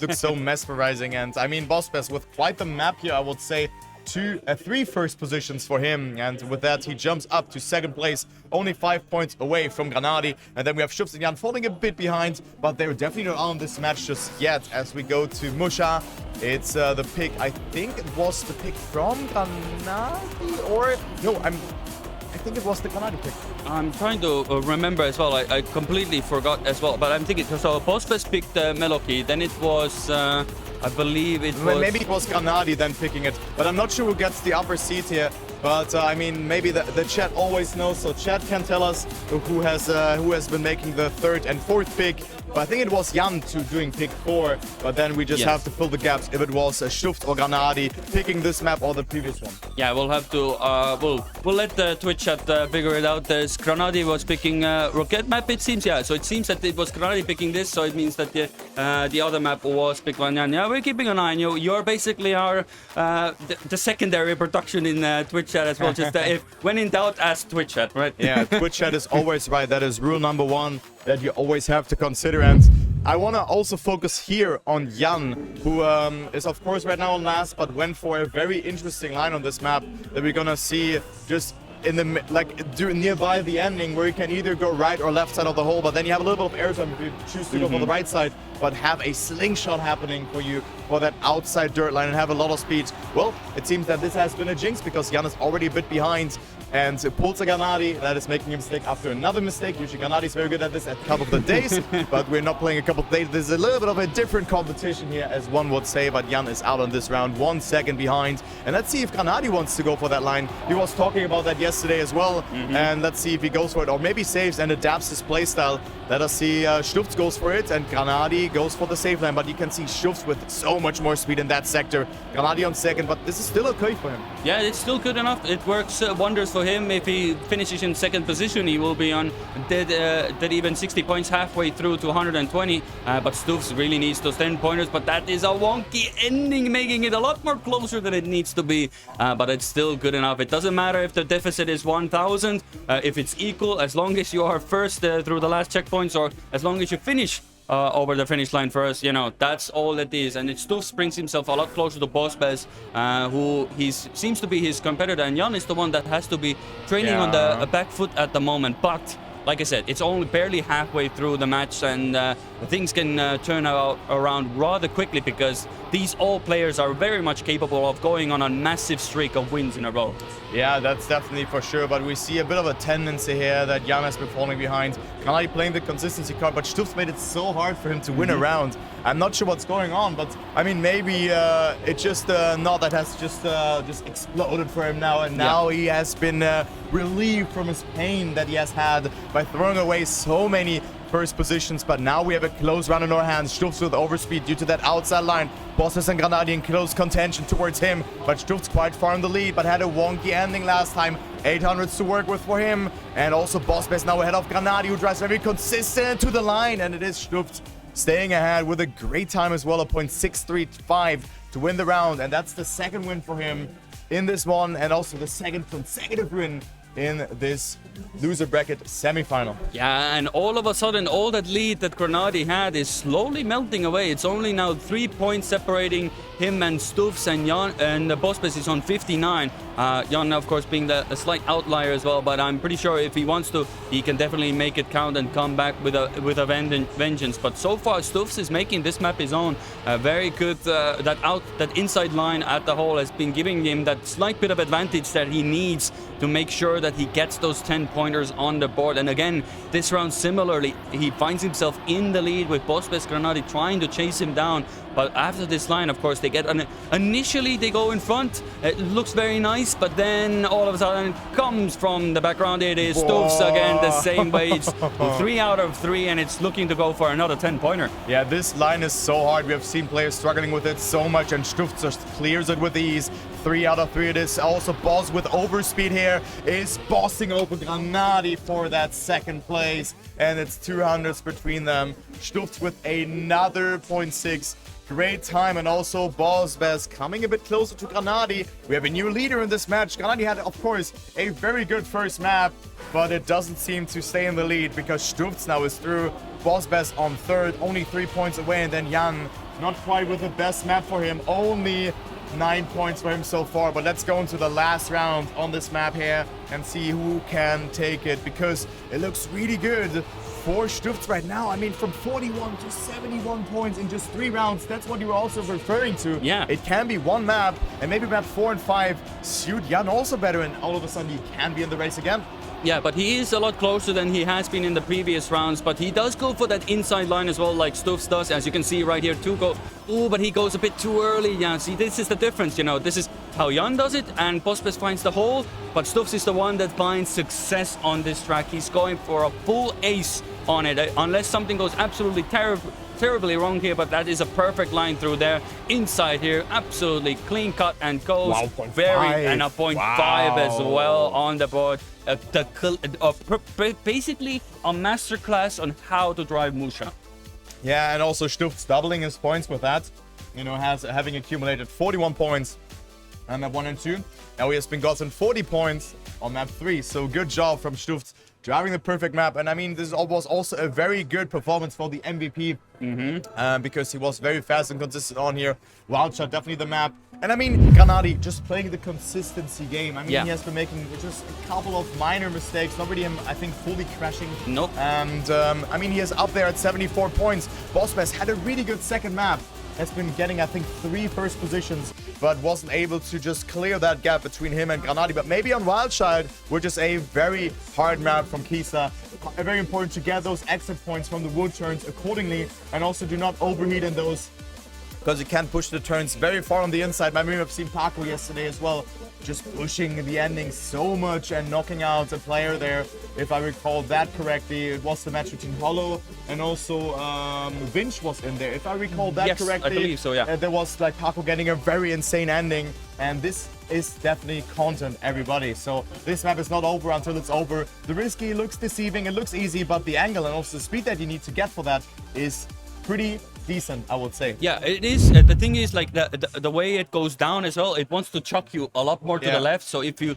looks so mesmerizing. And I mean, Bosbes with quite the map here, I would say. 3 first positions for him, and with that he jumps up to second place, only 5 points away from Granadi. And then we have Stufts and Jan falling a bit behind, but they're definitely not on this match just yet. As we go to Musha, it's the pick, I think it was the pick from Granadi, or no, I think it was the Granadi pick. I'm trying to remember as well. I completely forgot as well, but I'm thinking, so Bosbes picked Meloki, then it was I believe it was... Maybe it was Granadi then picking it, but I'm not sure who gets the upper seat here. But I mean, maybe the chat always knows, so chat can tell us who has been making the 3rd and 4th pick. but I think it was Jan doing pick 4, but then we just have to fill the gaps if it was Stuft or Granadi picking this map or the previous one. Yeah, we'll have to, we'll let the Twitch chat figure it out. Granadi was picking Rocket map, it seems, yeah, so it seems that it was Granadi picking this, so it means that the other map was picked by Jan. Yeah, we're keeping an eye on you. You're basically our, the secondary production in Twitch chat as well, just if when in doubt, ask Twitch chat, right? Yeah, Twitch chat is always right. That is rule number 1 that you always have to consider. And I want to also focus here on Jan, who is of course right now on last, but went for a very interesting line on this map that we're gonna see just in the nearby the ending, where you can either go right or left side of the hole, but then you have a little bit of airtime if you choose to go for the right side, but have a slingshot happening for you for that outside dirt line and have a lot of speed. Well, it seems that this has been a jinx because Jan is already a bit behind and pulls a Granadi. That is making a mistake after another mistake. Usually Granadi is very good at this at a couple of the days, but we're not playing a couple of days. There's a little bit of a different competition here, as one would say, but Jan is out on this round, 1 second behind. And let's see if Granadi wants to go for that line. He was talking about that yesterday as well, and let's see if he goes for it, or maybe saves and adapts his playstyle. Let us see, Stuft goes for it, and Granadi goes for the safe line, but you can see Stuft with so much more speed in that sector. Granadi on second, but this is still okay for him. Yeah, it's still good enough. It works wonders for him. If he finishes in second position, he will be on dead even 60 points halfway through to 120. But Stuft really needs those 10 pointers, but that is a wonky ending, making it a lot more closer than it needs to be. But it's still good enough. It doesn't matter if the deficit is 1,000, if it's equal, as long as you are first through the last checkpoints, or as long as you finish over the finish line first, you know, that's all it is. And it still brings himself a lot closer to Bossbez, who seems to be his competitor, and Jan is the one that has to be training on the back foot at the moment. But like I said, it's only barely halfway through the match, and things can turn out around rather quickly, because these all players are very much capable of going on a massive streak of wins in a row. Yeah, that's definitely for sure, but we see a bit of a tendency here that Jan has been falling behind. Granadi playing the consistency card, but Stuft made it so hard for him to win a round. I'm not sure what's going on, but I mean, maybe it's just that has just exploded for him now, and now he has been relieved from his pain that he has had by throwing away so many first positions. But now we have a close round in our hands. Stuft with overspeed due to that outside line. Bossbez and Granadi in close contention towards him, but Stuft's quite far in the lead, but had a wonky ending last time. 800s to work with for him, and also Bossbez now ahead of Granadi, who drives very consistent to the line, and it is Stuft staying ahead with a great time as well, a .635 to win the round, and that's the second win for him in this one, and also the second consecutive win in this loser bracket semi-final. Yeah, and all of a sudden, all that lead that Granadi had is slowly melting away. It's only now 3 points separating him and Stuft, and Jan, and Bossbez is on 59. Jan, of course, being a slight outlier as well, but I'm pretty sure if he wants to, he can definitely make it count and come back with a vengeance. But so far, Stuft is making this map his own. Very good. That inside line at the hole has been giving him that slight bit of advantage that he needs to make sure that he gets those 10 pointers on the board. And again, this round similarly, he finds himself in the lead with Bossbez Granadi trying to chase him down. But after this line, of course, they get initially they go in front. It looks very nice, but then all of a sudden it comes from the background. It is Stuft again, the same way. It's 3 out of 3, and it's looking to go for another 10-pointer. Yeah, this line is so hard. We have seen players struggling with it so much, and Stuft just clears it with ease. 3 out of 3 it is. Also, Boss with overspeed here is bossing open Granadi for that second place, and it's 200s between them. Stuft with another .6. Great time, and also Bossbez coming a bit closer to Granadi. We have a new leader in this match. Granadi had, of course, a very good first map, but it doesn't seem to stay in the lead because Stuft now is through. Bossbez on third, only 3 points away, and then Jan, not quite with the best map for him, only 9 points for him so far. But let's go into the last round on this map here and see who can take it, because it looks really good for Stuft right now. I mean, from 41 to 71 points in just 3 rounds. That's what you were also referring to. Yeah. It can be one map, and maybe map 4 and 5 suit Jan also better, and all of a sudden he can be in the race again. Yeah, but he is a lot closer than he has been in the previous rounds, but he does go for that inside line as well, like Stuft does, as you can see right here, but he goes a bit too early. Yeah, see, this is the difference, you know, this is how Jan does it, and Bossbez finds the hole, but Stuft is the one that finds success on this track. He's going for a full ace on it, unless something goes absolutely terribly wrong here, but that is a perfect line through there. Inside here, absolutely clean cut and goes. Wow, very, and a 0.5 as well on the board. Basically a masterclass on how to drive Musha. Yeah, and also Stuft's doubling his points with that. You know, having accumulated 41 points on map 1 and 2. Now he has been gotten 40 points on map 3. So good job from Stuft driving the perfect map. And I mean, this was also a very good performance for the MVP. Because he was very fast and consistent on here. Wildshot, definitely the map. And I mean, Granati just playing the consistency game. I mean, he has been making just a couple of minor mistakes. Not really, I think, fully crashing. Nope. And I mean, he is up there at 74 points. Bossbest had a really good second map. Has been getting, I think, 3 first positions, but wasn't able to just clear that gap between him and Granati. But maybe on Wildchild, which is a very hard map from Kisa, very important to get those exit points from the wood turns accordingly, and also do not overheat in those, because you can't push the turns very far on the inside. I mean, I've seen Paco yesterday as well, just pushing the ending so much and knocking out a player there. If I recall that correctly, it was the match between Hollow and also Vinch was in there. If I recall that correctly, I believe so, yeah. There was like Paco getting a very insane ending, and this is definitely content, everybody. So this map is not over until it's over. The risky looks deceiving, it looks easy, but the angle and also the speed that you need to get for that is pretty decent, I would say. Yeah, it is. The thing is, like the way it goes down as well, it wants to chuck you a lot more to the left. So if you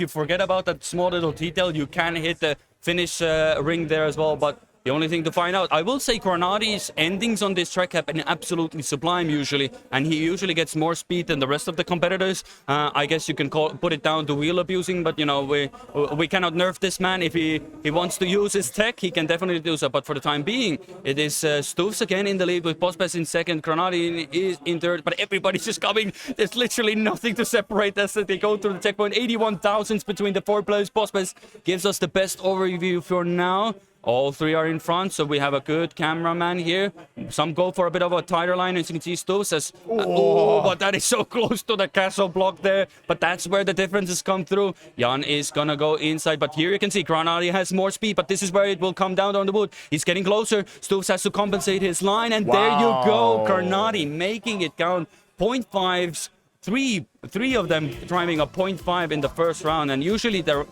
forget about that small little detail, you can hit the finish ring there as well. But the only thing to find out, I will say Granati's endings on this track have been absolutely sublime usually, and he usually gets more speed than the rest of the competitors. I guess you can put it down to wheel abusing, but you know, we cannot nerf this man. If he wants to use his tech, he can definitely do so. But for the time being, it is Stufs again in the lead with Bossbest in second, Granati is in third, but everybody's just coming. There's literally nothing to separate us as they go through the checkpoint. 81 thousandths between the 4 players. Bossbest gives us the best overview for now. All 3 are in front, so we have a good cameraman here. Some go for a bit of a tighter line, as you can see, Stu says, but that is so close to the castle block there. But that's where the differences come through. Jan is gonna go inside, but here you can see Granati has more speed, but this is where it will come down on the wood. He's getting closer. Stu has to compensate his line, and there you go. Granati making it count. 0.5s. Three of them driving a 0.5 in the first round, and usually the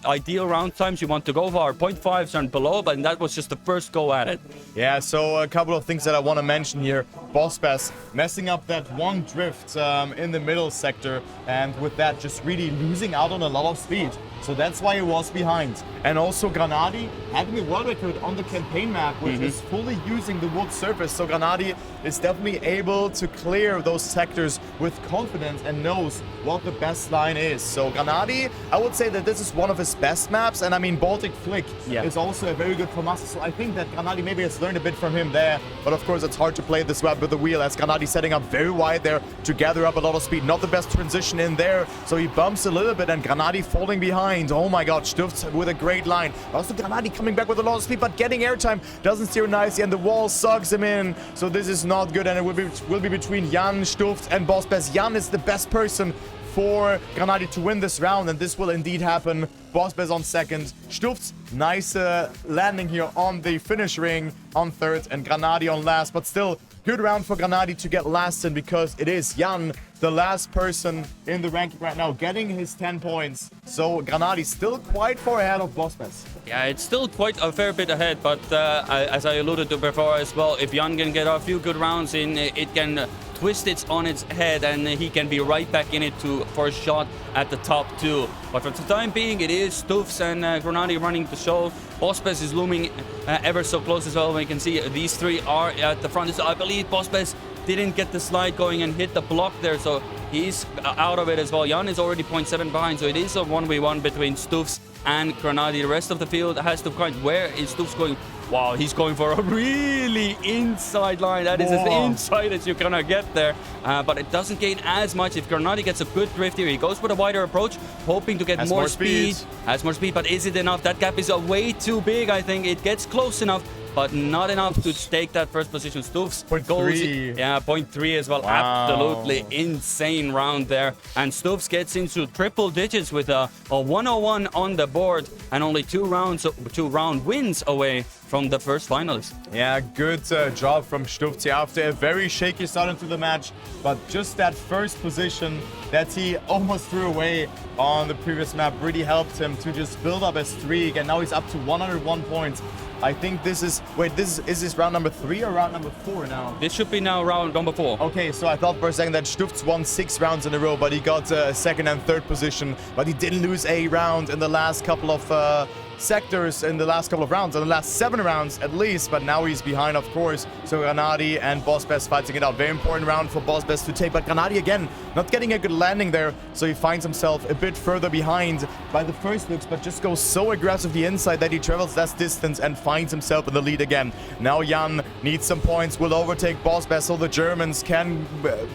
ideal round times you want to go for are 0.5s and below, but that was just the first go at it. Yeah, so a couple of things that I want to mention here. Bossbest messing up that one drift in the middle sector, and with that just really losing out on a lot of speed. So that's why he was behind. And also Granati having a world record on the campaign map, which is fully using the wood surface. So Granati is definitely able to clear those sectors with confidence and knows what the best line is. So Granati, I would say that this is one of his best maps. And I mean, Baltic Flick is also a very good FAMAS. So I think that Granati maybe has learned a bit from him there. But of course, it's hard to play this map with the wheel, as Granati setting up very wide there to gather up a lot of speed. Not the best transition in there. So he bumps a little bit, and Granati falling behind. Oh my god, Stuft with a great line. Also Granati coming back with a lot of speed, but getting airtime doesn't steer nicely, and the wall sucks him in. So this is not good, and it will be between Jan, Stuft, and Bossbest. Jan is the best person for Granati to win this round, and this will indeed happen. Bossbest on second. Stuft, nice landing here on the finish ring on third, and Granati on last, but still good round for Granati to get last in, because it is Jan, the last person in the ranking right now, getting his 10 points. So Granati still quite far ahead of Bossbest. Yeah, it's still quite a fair bit ahead, but as I alluded to before as well, if Jan can get a few good rounds in, it can twist it on its head, and he can be right back in it for a shot at the top 2. But for the time being, it is Stufs and Granati running the show. Bossbest is looming ever so close as well. We can see these 3 are at the front. So I believe Bossbest didn't get the slide going and hit the block there, so he's out of it as well. Jan is already 0.7 behind, so it is a 1v1 between Stufs and Granati. The rest of the field has to find where is Stufs going. Wow, he's going for a really inside line. That is as inside as you're gonna get there. But it doesn't gain as much. If Granati gets a good drift here, he goes for the wider approach, hoping to get more speed. Has more speed, but is it enough? That gap is way too big, I think. It gets close enough. but not enough to take that first position. Stufs Point goes, three. yeah, 0.3 as well. Wow. Absolutely insane round there. And Stufs gets into triple digits with a 101 on the board and only 2 round wins away from the first finalist. Yeah, good job from Stufz after a very shaky start into the match, but just that first position that he almost threw away on the previous map really helped him to just build up a streak, and now he's up to 101 points. I think this is, wait, is this round number 3 or round number 4 now? This should be now round number 4. Okay, so I thought for a second that Stufz won 6 rounds in a row, but he got second and third position, but he didn't lose a round in the last couple of sectors, in the last couple of rounds, in the last 7 rounds at least, but now he's behind, of course. So Granadi and BossBest fighting it out. Very important round for BossBest to take, but Granadi again not getting a good landing there, so he finds himself a bit further behind by the first looks, but just goes so aggressively inside that he travels that distance and finds himself in the lead again. Now Jan needs some points, will overtake BossBest, so the Germans can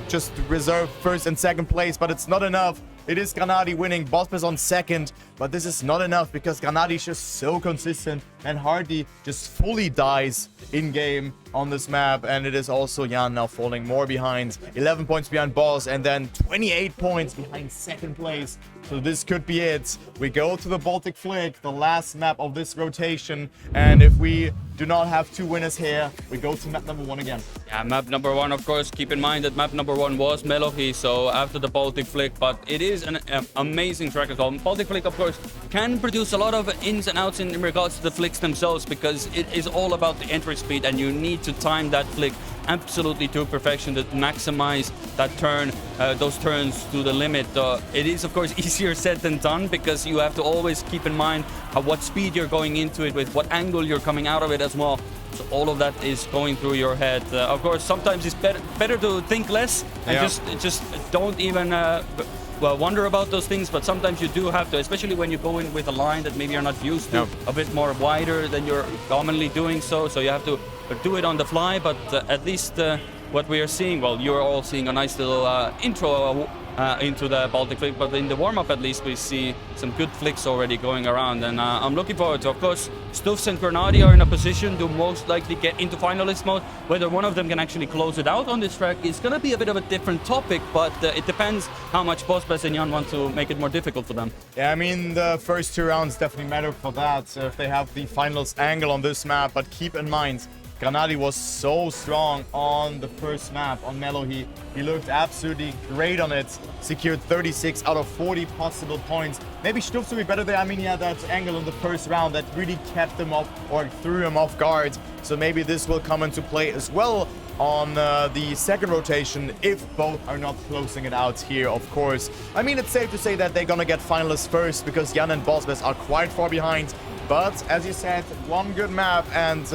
just reserve first and second place, but it's not enough. It is Granadi winning, BossBest on second, but this is not enough because Granadi is just so consistent and Hardy just fully dies in-game on this map, and it is also Jan now falling more behind. 11 points behind Boss and then 28 points behind second place. So this could be it. We go to the Baltic Flick, the last map of this rotation, and if we do not have 2 winners here, we go to map number 1 again. Yeah, map number 1, of course. Keep in mind that map number 1 was Melohi, so after the Baltic Flick, but it is an amazing track as well. Baltic Flick, of course, can produce a lot of ins and outs in regards to the flicks themselves, because it is all about the entry speed, and you need to time that flick absolutely to perfection to maximize that turn, those turns to the limit. It is, of course, easier said than done, because you have to always keep in mind what speed you're going into it with, what angle you're coming out of it as well. So all of that is going through your head. Of course, sometimes it's better to think less and just don't even wonder about those things, but sometimes you do have to, especially when you go in with a line that maybe you're not used to, a bit more wider than you're commonly doing so you have to do it on the fly, but at least what we are seeing, well, you're all seeing a nice little intro into the Baltic Flick, but in the warm-up at least we see some good flicks already going around, and I'm looking forward to, of course, Stufs and Granadi are in a position to most likely get into finalist mode. Whether one of them can actually close it out on this track is going to be a bit of a different topic, but it depends how much BossBest and Jan want to make it more difficult for them. Yeah, I mean, the first 2 rounds definitely matter for that, if they have the finals angle on this map, but keep in mind, Granadi was so strong on the first map on Melohi. He looked absolutely great on it. Secured 36 out of 40 possible points. Maybe Stufz will be better there. I mean, he had that angle in the first round that really kept him off or threw him off guard. So maybe this will come into play as well on the second rotation if both are not closing it out here, of course. I mean, it's safe to say that they're gonna get finalists first because Jan and BossBest are quite far behind. But as you said, one good map and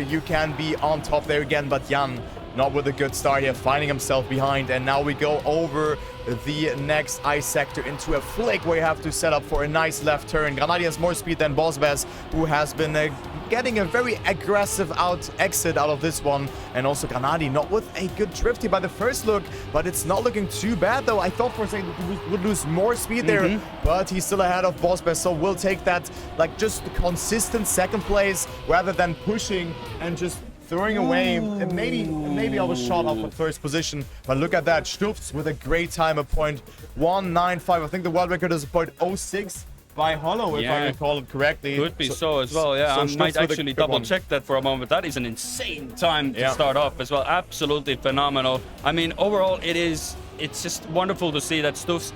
you can be on top there again. But Jan, not with a good start here, finding himself behind. And now we go over the next ice sector into a flick where you have to set up for a nice left turn. Granadi has more speed than BossBest, who has been getting a very aggressive exit out of this one. And also Granadi not with a good drifty by the first look, but it's not looking too bad though. I thought for a second he would lose more speed there, but he's still ahead of BossBest, so we'll take that like just consistent second place rather than pushing and just throwing away, and maybe I was shot off at first position, but look at that, Stufz with a great time at 0.195. I think the world record is 0.06 by Hollow, if I recall it correctly. Could be so as well, yeah. I might actually double check that for a moment. That is an insane time to start off as well. Absolutely phenomenal. I mean, overall, it's just wonderful to see that Stufz,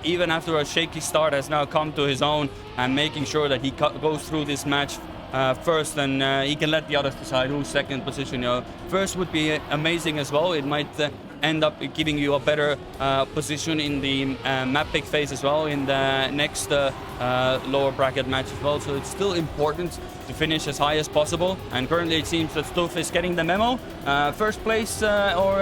even after a shaky start, has now come to his own and making sure that he goes through this match first, and he can let the others decide who's second position. First would be amazing as well. It might end up giving you a better position in the map pick phase as well in the next lower bracket match as well. So it's still important to finish as high as possible, and currently it seems that Stufz is getting the memo. First place or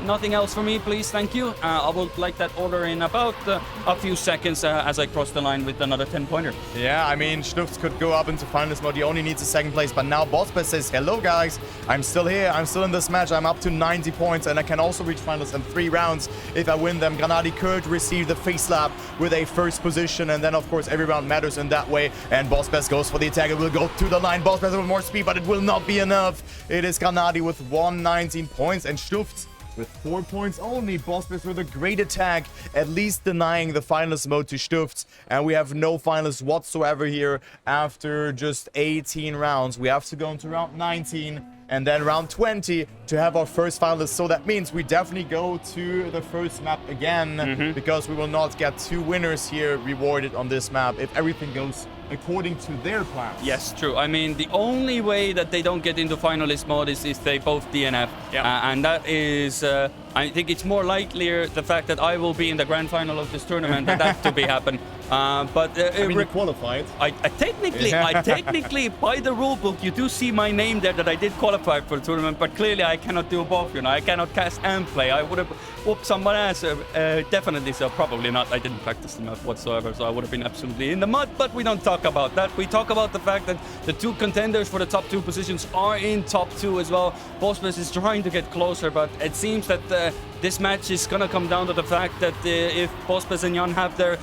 nothing else for me, please, thank you. I would like that order in about a few seconds as I cross the line with another 10-pointer. Yeah, I mean, Stufz could go up into finalist mode. He only needs a second place, but now BossBest says, hello guys, I'm still here, I'm still in this match, I'm up to 90 points, and I can also reach finalists in 3 rounds if I win them. Granadi could receive the face slap with a first position, and then of course every round matters in that way, and BossBest goes for the attack. It will go to the the line. Bossbest with more speed, but it will not be enough. It is Granadi with 119 points and Stuft with 4 points only. Bossbest with a great attack, at least denying the finalist mode to Stuft. And we have no finalists whatsoever here after just 18 rounds. We have to go into round 19 and then round 20 to have our first finalist. So that means we definitely go to the first map again, because we will not get 2 winners here rewarded on this map if everything goes according to their plans. Yes, true. I mean, the only way that they don't get into finalist mode is if they both DNF. And that is, I think it's more likelier the fact that I will be in the grand final of this tournament than that to be happen. But I mean, you qualified. I technically, by the rule book, you do see my name there that I did qualify for the tournament, but clearly I cannot do both, you know. I cannot cast and play. I would have whooped someone else, definitely, so probably not. I didn't practice the map whatsoever, so I would have been absolutely in the mud, but we don't talk about that. We talk about the fact that the 2 contenders for the top 2 positions are in top 2 as well. Bossbest is trying to get closer, but it seems that this match is gonna come down to the fact that if Bossbest and Jan have their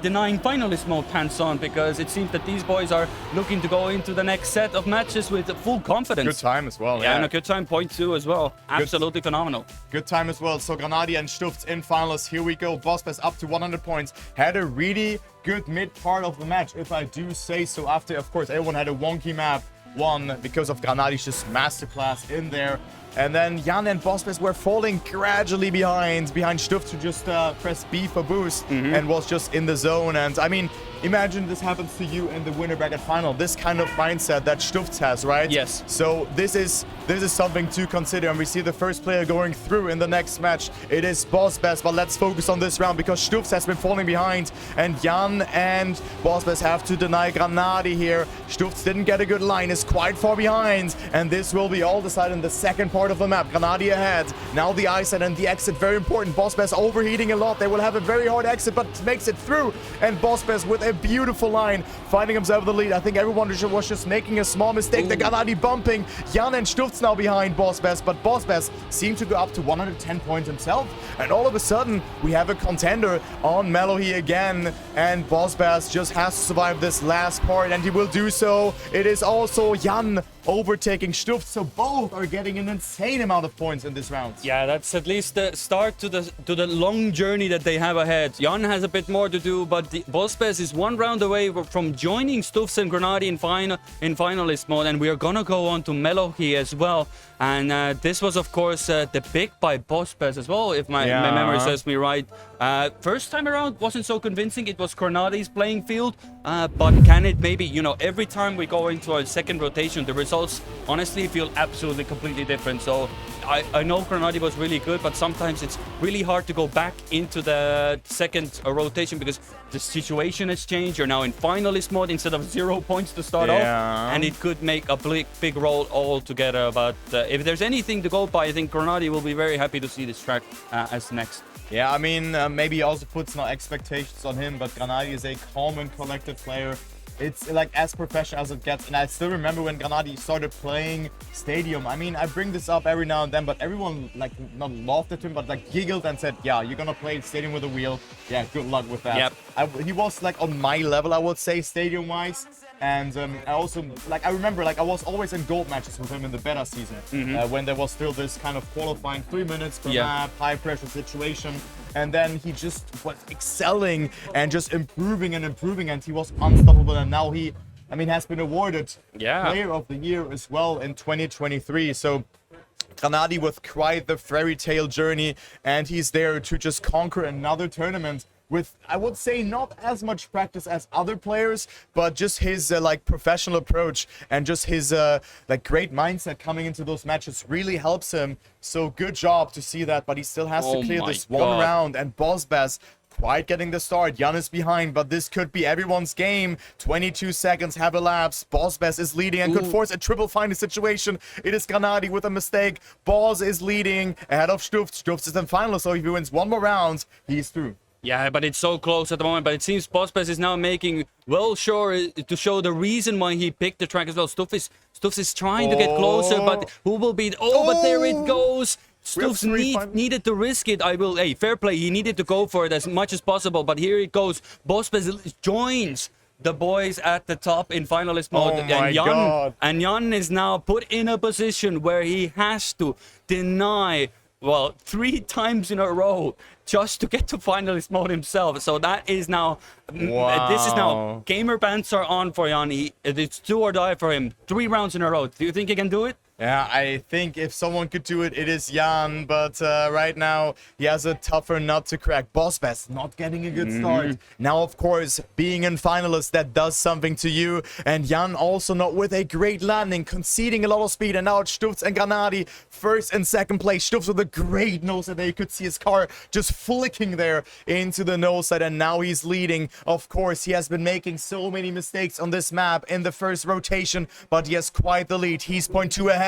denying finalist mode pants on, because it seems that these boys are looking to go into the next set of matches with full confidence. Good time as well. Yeah, and a good time, point 2 as well. Absolutely phenomenal. Good time as well. So Granadi and Stuft in finals. Here we go. Bossbest up to 100 points. Had a really good mid part of the match, if I do say so. After, of course, everyone had a wonky map. Won because of Granadi's just masterclass in there. And then Jan and Bossbest were falling gradually behind Stuft, who just pressed B for boost and was just in the zone. And I mean, imagine this happens to you in the winner bracket final. This kind of mindset that Stuft has, right? Yes. So this is something to consider. And we see the first player going through in the next match. It is Bossbest, but let's focus on this round because Stuft has been falling behind. And Jan and Bossbest have to deny Granadi here. Stuft didn't get a good line, is quite far behind. And this will be all decided in the second part of the map. Granadi ahead. Now the eyesight and the exit, very important. Bossbest overheating a lot. They will have a very hard exit, but makes it through. And Bossbest with a beautiful line, finding himself the lead. I think everyone was just making a small mistake. The Granadi bumping. Jan and Stuft's now behind Bossbest, but Bossbest seemed to go up to 110 points himself. And all of a sudden, we have a contender on Melohi again. And Bossbest just has to survive this last part, and he will do so. It is also Jan overtaking Stuft, so both are getting an insane amount of points in this round. Yeah, that's at least the start to the long journey that they have ahead. Jan has a bit more to do, but Bossbest is 1 round away from joining Stuft and Granadi in finalist mode, and we are gonna go on to Melohi as well. And this was, of course, the pick by Bossbest as well, if my memory serves me right. First time around wasn't so convincing. It was Granadi's playing field, but can it maybe, you know, every time we go into our second rotation, the results honestly feel absolutely completely different. So I know Granadi was really good, but sometimes it's really hard to go back into the second rotation because the situation has changed. You're now in finalist mode instead of 0 points to start off, and it could make a big role altogether. But if there's anything to go by, I think Granadi will be very happy to see this track as next. Yeah, I mean, maybe also puts no expectations on him, but Granadi is a calm and collected player. It's like as professional as it gets. And I still remember when Granadi started playing Stadium. I mean, I bring this up every now and then, but everyone like not laughed at him, but like giggled and said, yeah, you're gonna play Stadium with a wheel. Yeah, good luck with that. Yep. He was like on my level, I would say, Stadium-wise. And I also, like, I remember, like, I was always in gold matches with him in the beta season. When there was still this kind of qualifying 3 minutes per map, high pressure situation. And then he just was excelling and just improving, and he was unstoppable. And now he, I mean, has been awarded Player of the Year as well in 2023. So Granadi with quite the fairy tale journey, and he's there to just conquer another tournament with, I would say, not as much practice as other players, but just his like professional approach and just his like great mindset coming into those matches really helps him. So good job to see that, but he still has to clear this one round. And Bossbest quite getting the start. Jan is behind, but this could be everyone's game. 22 seconds have elapsed. Bossbest is leading and could force a triple final situation. It is Granadi with a mistake. Boss is leading ahead of Stuft. Stuft is in final, so if he wins one more round, he's through. Yeah, but it's so close at the moment. But it seems Bossbest is now making sure to show the reason why he picked the track as well. Stuft is trying to get closer, but who will be? But there it goes. Stuft needed to risk it. Hey, fair play. He needed to go for it as much as possible. But here it goes. Bossbest joins the boys at the top in finalist mode. Oh my God. And Jan is now put in a position where he has to deny, well, 3 times in a row just to get to finalist mode himself. So that is now, this is now, gamer bands are on for Jan. It's do or die for him. 3 rounds in a row. Do you think he can do it? Yeah, I think if someone could do it, it is Jan, but right now he has a tougher nut to crack. Bossbest not getting a good start. Now, of course, being in finalists, that does something to you. And Jan also not with a great landing, conceding a lot of speed. And now it's Stufz and Granadi, first and second place. Stufz with a great nose side there. You could see his car just flicking there into the nose side, and now he's leading. Of course, he has been making so many mistakes on this map in the first rotation, but he has quite the lead. He's 0.2 ahead.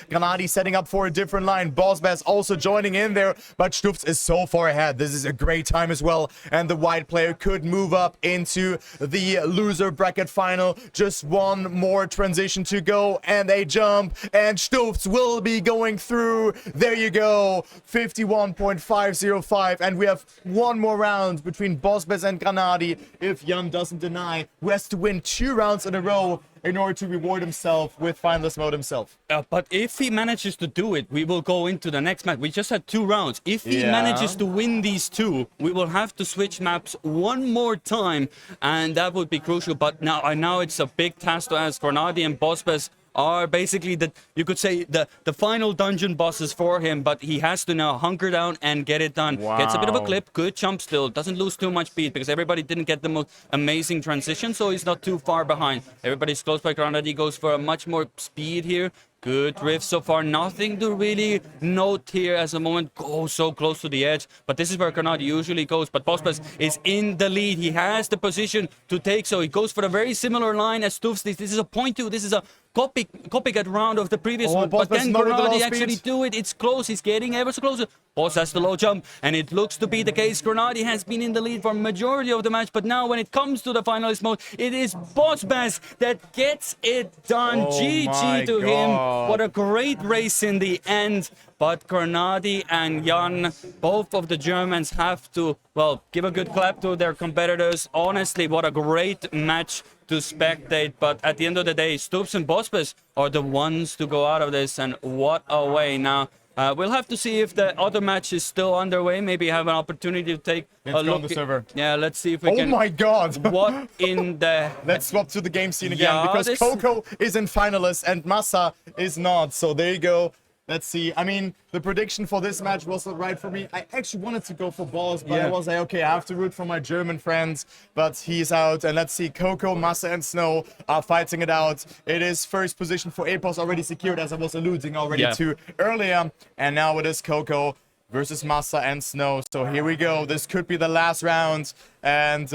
Granadi setting up for a different line. Bossbest also joining in there, but Stufz is so far ahead. This is a great time as well, and the white player could move up into the loser bracket final. Just one more transition to go, and a jump, and Stufz will be going through. There you go, 51.505, and we have one more round between Bossbest and Granadi. If Jan doesn't deny, who has to win 2 rounds in a row in order to reward himself with finalist mode himself. But if he manages to do it, we will go into the next match. We just had 2 rounds. If he manages to win these 2, we will have to switch maps one more time, and that would be crucial. But now it's a big task to ask. Granadi and Bossbest are basically you could say the final dungeon bosses for him, but he has to now hunker down and get it done. Gets a bit of a clip, good jump still, doesn't lose too much speed because everybody didn't get the most amazing transition, so he's not too far behind. Everybody's close by. Granadi goes for a much more speed here. Good drift so far. Nothing to really note here as a moment. Go so close to the edge. But this is where Granadi usually goes. But Bossbest is in the lead. He has the position to take. So he goes for a very similar line as Stufz. This is a 0.2. This is a copycat round of the previous one. But then Granadi actually do it. It's close. He's getting ever so closer. Boss has the low jump. And it looks to be the case. Granadi has been in the lead for majority of the match. But now when it comes to the finalist mode, it is Bossbest that gets it done. GG to him. What a great race in the end. But Granadi and Jan, both of the Germans, have to, well, give a good clap to their competitors. Honestly, what a great match to spectate. But at the end of the day, Stufz and Bossbest are the ones to go out of this. And what a way. Now, we'll have to see if the other match is still underway. Maybe have an opportunity to take a look. On the server. Yeah, let's see if we can. Oh my God! What in the? Let's swap to the game scene again, because Coco is in finalists and Massa is not. So there you go. Let's see. I mean, the prediction for this match wasn't right for me. I actually wanted to go for Balls, but I was like, okay, I have to root for my German friends. But he's out. And let's see. Coco, Massa, and Snow are fighting it out. It is first position for Epos already secured, as I was alluding already to earlier. And now it is Coco versus Massa and Snow. So here we go. This could be the last round. And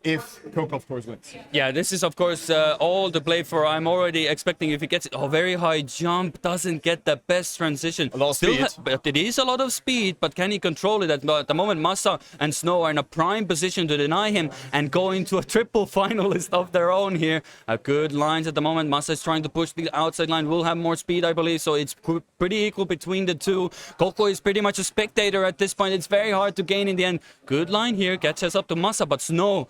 if Coco, of course, wins. Yeah, this is, of course, all to play for. I'm already expecting if he gets it. Oh, very high jump. Doesn't get the best transition. A lot of speed. But it is a lot of speed, but can he control it? At the moment, Massa and Snow are in a prime position to deny him and go into a triple finalist of their own here. Good lines at the moment. Massa is trying to push the outside line. Will have more speed, I believe, so it's pretty equal between the two. Coco is pretty much a spectator at this point. It's very hard to gain in the end. Good line here. Gets us up to Massa, but Snow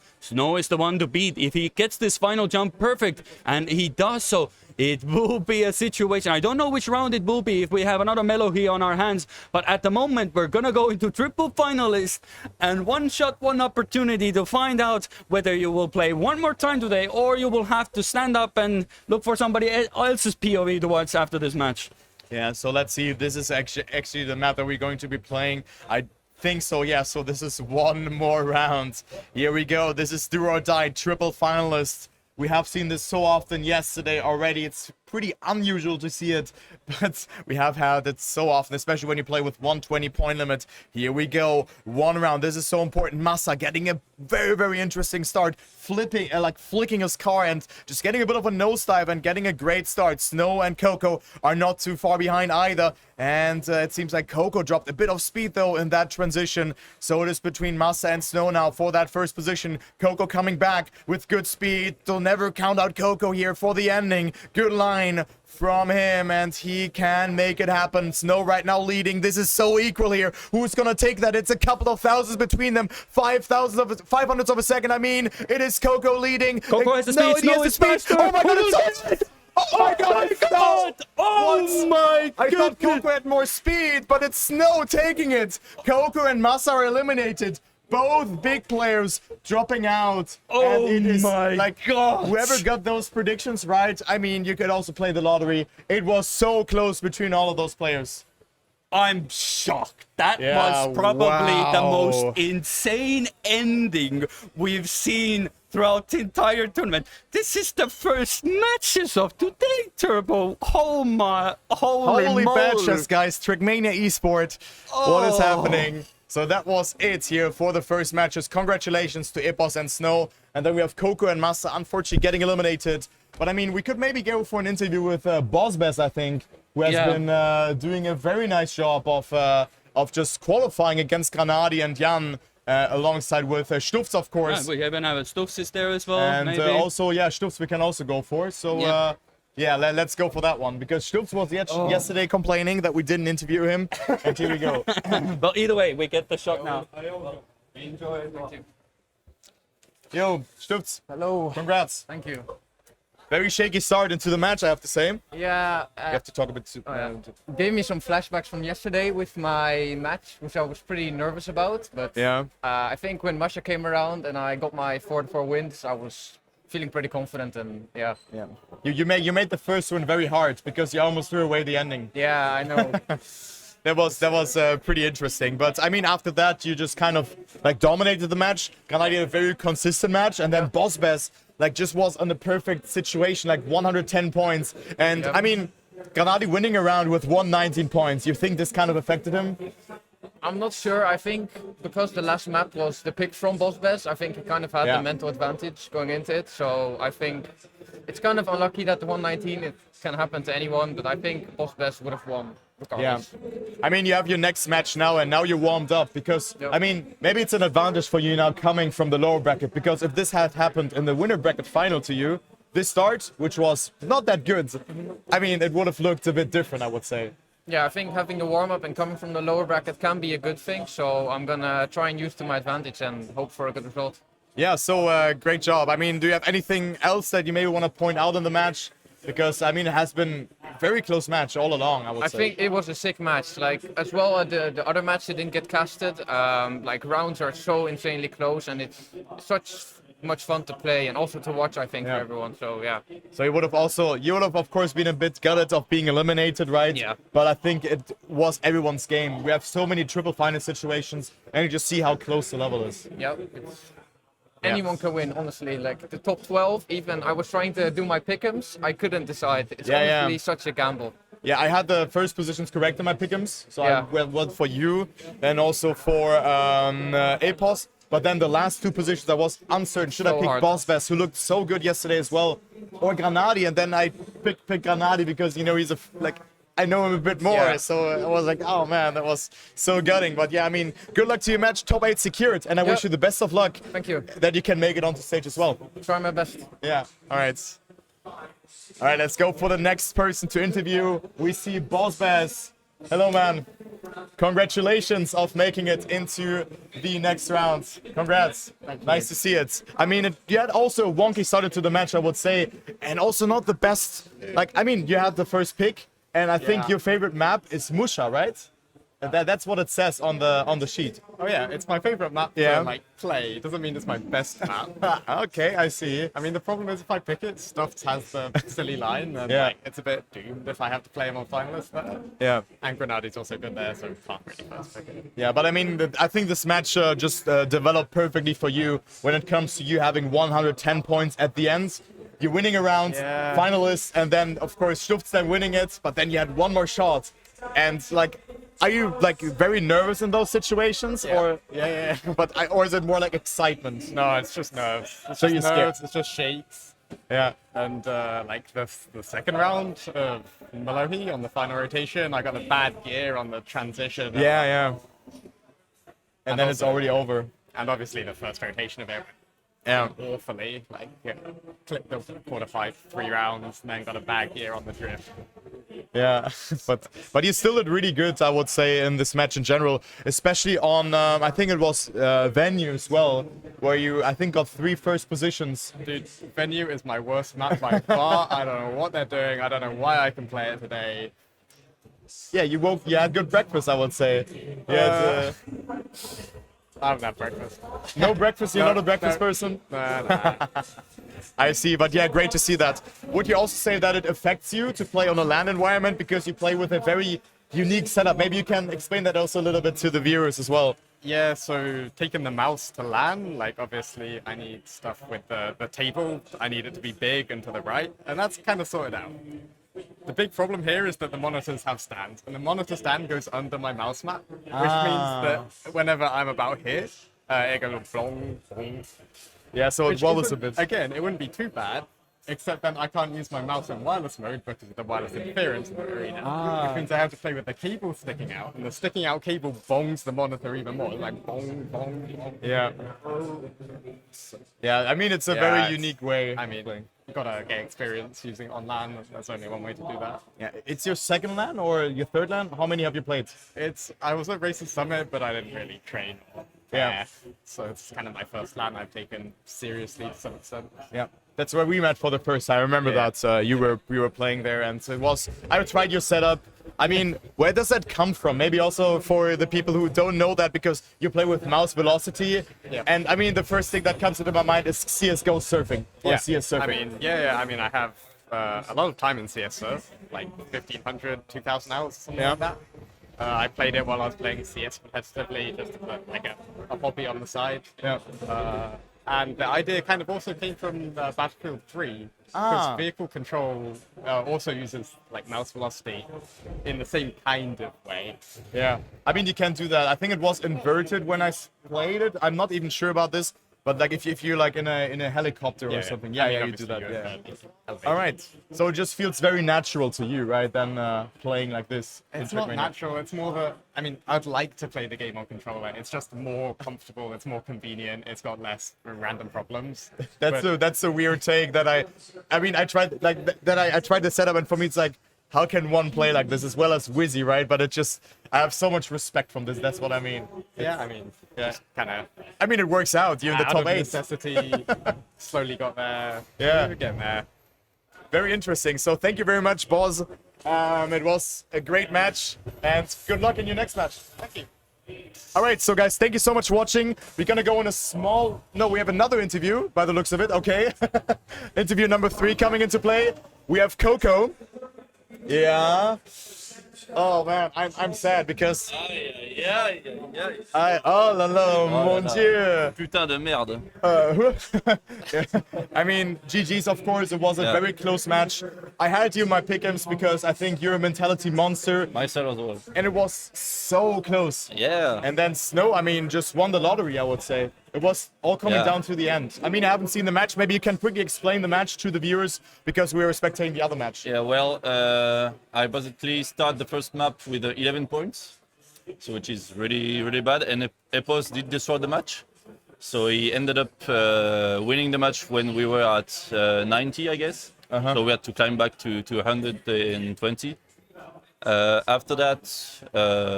is the one to beat. If he gets this final jump perfect, and he does so, it will be a situation. I don't know which round it will be if we have another Melo here on our hands, but at the moment we're gonna go into triple finalist and one shot, one opportunity to find out whether you will play one more time today or you will have to stand up and look for somebody else's POV to watch after this match. Yeah, so let's see. This is actually the map that we're going to be playing. I think so, yeah. So this is one more round. Here we go. This is do or die, triple finalist. We have seen this so often yesterday already. It's pretty unusual to see it, but we have had it so often, especially when you play with 120 point limit. Here we go. One round. This is so important. Massa getting a very, very interesting start. Flicking his car and just getting a bit of a nosedive and getting a great start. Snow and Coco are not too far behind either. And it seems like Coco dropped a bit of speed, though, in that transition. So it is between Massa and Snow now for that first position. Coco coming back with good speed. never count out Coco here for the ending. Good line from him, and he can make it happen. Snow right now leading. This is so equal here. Who's gonna take that? It's a couple of thousands between them. 500ths of a second. I mean, it is Coco leading. Coco has the speed. No, he has the speed. Faster. Oh my god, it's oh my god! God! Oh my I thought goodness! Coco had more speed, but it's Snow taking it. Coco and Massa are eliminated. Both big players dropping out. Oh and it is my god! Whoever got those predictions right, I mean, you could also play the lottery. It was so close between all of those players. I'm shocked. That Yeah, was probably the wow. most insane ending we've seen throughout the entire tournament. This is the first matches of today, Turbo. Oh my, holy moly. Badgers, guys. Trickmania Esport. What is happening? So that was it here for the first matches. Congratulations to Epos and Snow. And then we have Coco and Massa, unfortunately, getting eliminated. But I mean, we could maybe go for an interview with Bossbest, I think, who has been doing a very nice job of just qualifying against Granadi and Jan, alongside with Stufz, of course. Yeah, we even have Stufz is there as well. And maybe. also, yeah, Stufz we can also go for. So, yeah, let's go for that one. Because Stufz was yesterday complaining that we didn't interview him. And here we go. But either way, we get the shot now. Enjoy it. Yo, Stufz. Hello. Congrats. Thank you. Very shaky start into the match, I have to say. Yeah, You have to talk a bit too. gave me some flashbacks from yesterday with my match, which I was pretty nervous about. But Yeah. I think when Masha came around and I got my 4-4 wins, I was feeling pretty confident and yeah. Yeah. You made the first one very hard because you almost threw away the ending. Yeah, I know. That was pretty interesting. But I mean, after that, you just kind of like dominated the match. Granadi had a very consistent match, and then Bossbest like just was on the perfect situation, like 110 points. And I mean, Granadi winning around with 119 points. You think this kind of affected him? I'm not sure. I think because the last map was the pick from Bossbest, I think he kind of had the mental advantage going into it. So I think it's kind of unlucky that the 119, it can happen to anyone, but I think Bossbest would have won regardless. Yeah. I mean, you have your next match now, and now you're warmed up because, I mean, maybe it's an advantage for you now coming from the lower bracket, because if this had happened in the winner bracket final to you, this start, which was not that good, I mean, it would have looked a bit different, I would say. Yeah, I think having the warm-up and coming from the lower bracket can be a good thing, so I'm gonna try and use to my advantage and hope for a good result. Yeah, so great job. I mean, do you have anything else that you maybe want to point out in the match? Because, I mean, it has been a very close match all along, I would say. I think it was a sick match. Like, as well, the other match that didn't get casted. Like, rounds are so insanely close, and it's such much fun to play and also to watch, I think, for everyone. So, yeah. So you would have of course, been a bit gutted of being eliminated, right? Yeah. But I think it was everyone's game. We have so many triple final situations, and you just see how close the level is. Yeah, anyone can win, honestly. Like, the top 12, even, I was trying to do my pick'ems. I couldn't decide. It's honestly such a gamble. Yeah, I had the first positions correct in my pick'ems, so I went for you and also for Epos. But then the last two positions, I was uncertain. Should I pick Bossbest, who looked so good yesterday as well, or Granadi? And then I picked Granadi because, you know, he's I know him a bit more. So I was like, oh man, that was so gutting. But yeah, I mean, good luck to your match. Top 8 secured. And I wish you the best of luck. Thank you. That you can make it onto stage as well. Try my best. Yeah, all right. All right, let's go for the next person to interview. We see Bossbest. Hello, man. Congratulations of making it into the next round. Congrats. Nice to see it. I mean, you had also a wonky start to the match, I would say, and also not the best. Like, I mean, you had the first pick, and I think your favorite map is Musha, right? That's what it says on the sheet. Oh yeah, it's my favorite map to like play. It doesn't mean it's my best map. Okay, I see. I mean, the problem is if I pick it, Stuffed has the silly line, and like, it's a bit doomed if I have to play him on finalist there. Yeah. And Granadi's also good there, so can't really first pick it. Yeah, but I mean, I think this match just developed perfectly for you when it comes to you having 110 points at the end. You're winning around, finalists, and then, of course, Stuft's then winning it, but then you had one more shot. And, like, are you, like, very nervous in those situations? Or or is it more like excitement? No, it's just nerves. It's So just you're scared. nerves, it's just shakes. Yeah. And like the second round of Malohi on the final rotation, I got a bad gear on the transition. Yeah. And then it's also- already over. And obviously the first rotation of it awfully. Like, clipped the quarter 5 3 rounds, and then got a bad gear on the drift. Yeah, but you still did really good, I would say, in this match in general, especially on I think it was venue as well, where you I think got 3 first positions. Dude, venue is my worst map by far. I don't know what they're doing. I don't know why I can play it today. Yeah, you had good breakfast, I would say. Yeah, I haven't had breakfast. no breakfast. You're No, not a breakfast no. person. Nah. I see, but yeah, great to see that. Would you also say that it affects you to play on a LAN environment because you play with a very unique setup? Maybe you can explain that also a little bit to the viewers as well. Yeah, so taking the mouse to LAN, like obviously I need stuff with the table. I need it to be big and to the right, and that's kind of sorted out. The big problem here is that the monitors have stands, and the monitor stand goes under my mouse mat, which means that whenever I'm about here, it goes blong, blong. Yeah, so it Which wobbles a isn't- bit. Again, it wouldn't be too bad, except then I can't use my mouse in wireless mode because of the wireless interference in the arena. Which means I have to play with the cable sticking out, and the sticking out cable bongs the monitor even more. It's like bong, bong, bong. Yeah. Yeah, I mean, it's a Yeah, very it's- unique way I of mean, playing. you gotta get experience using it on LAN. There's only one way to do that. Yeah, it's your second LAN or your third LAN? How many have you played? I was at Racer Summit, but I didn't really train. Yeah. So it's kind of my first LAN I've taken seriously to some extent. Yeah, that's where we met for the first time. I remember Yeah. that we were playing there, and so it was. I tried your setup. I mean, where does that come from? Maybe also for the people who don't know that, because you play with mouse velocity. Yeah. And I mean, the first thing that comes into my mind is CS:GO surfing or CS surfing. I mean, I mean, I have a lot of time in CS Surf, like 1,500, 2,000 hours, something Yeah. like that. I played it while I was playing CS competitively, just as like a hobby on the side. Yeah. And the idea kind of also came from Battlefield 3, Ah. because vehicle control also uses like mouse velocity in the same kind of way. Yeah. I mean, you can do that. I think it was inverted when I played it. I'm not even sure about this, but like if you're like in a helicopter or something, I mean, you do obviously that. you're Yeah. elevated. All right. So it just feels very natural to you, right? Than playing like this. in It's not Trackmania. natural. It's more the. I mean, I'd like to play the game on controller. It's just more comfortable. It's more convenient. It's got less random problems. That's a weird take that I mean I tried like I tried the setup, and for me it's like, how can one play like this as well as Wizzy, right? But it just, I have so much respect from this. That's what I mean. Yeah, I mean, Yeah. kind of. I mean, it works out. You're in the Out top of 8. necessity, slowly got there. Yeah. We're getting there. Very interesting. So thank you very much, Boz. It was a great match, and good luck in your next match. Thank you. All right, so guys, thank you so much for watching. We're gonna go on a small. No, we have another interview by the looks of it. Okay, interview number 3 coming into play. We have Coco. Yeah. Oh man, I'm sad because oh là là, mon Dieu. Putain de merde. I mean, GG's, of course. It was a Yeah. very close match. I had you in my pick'ems because I think you're a mentality monster, Myself as well. and it was so close. Yeah. And then Snow, I mean, just won the lottery, I would say. It was all coming Yeah. down to the end. I mean, I haven't seen the match. Maybe you can quickly explain the match to the viewers, because we were spectating the other match. Yeah, well, I basically start the first map with 11 points, so which is really, really bad. And Epos did destroy the match. So he ended up winning the match when we were at 90, I guess. So we had to climb back to 120. After that,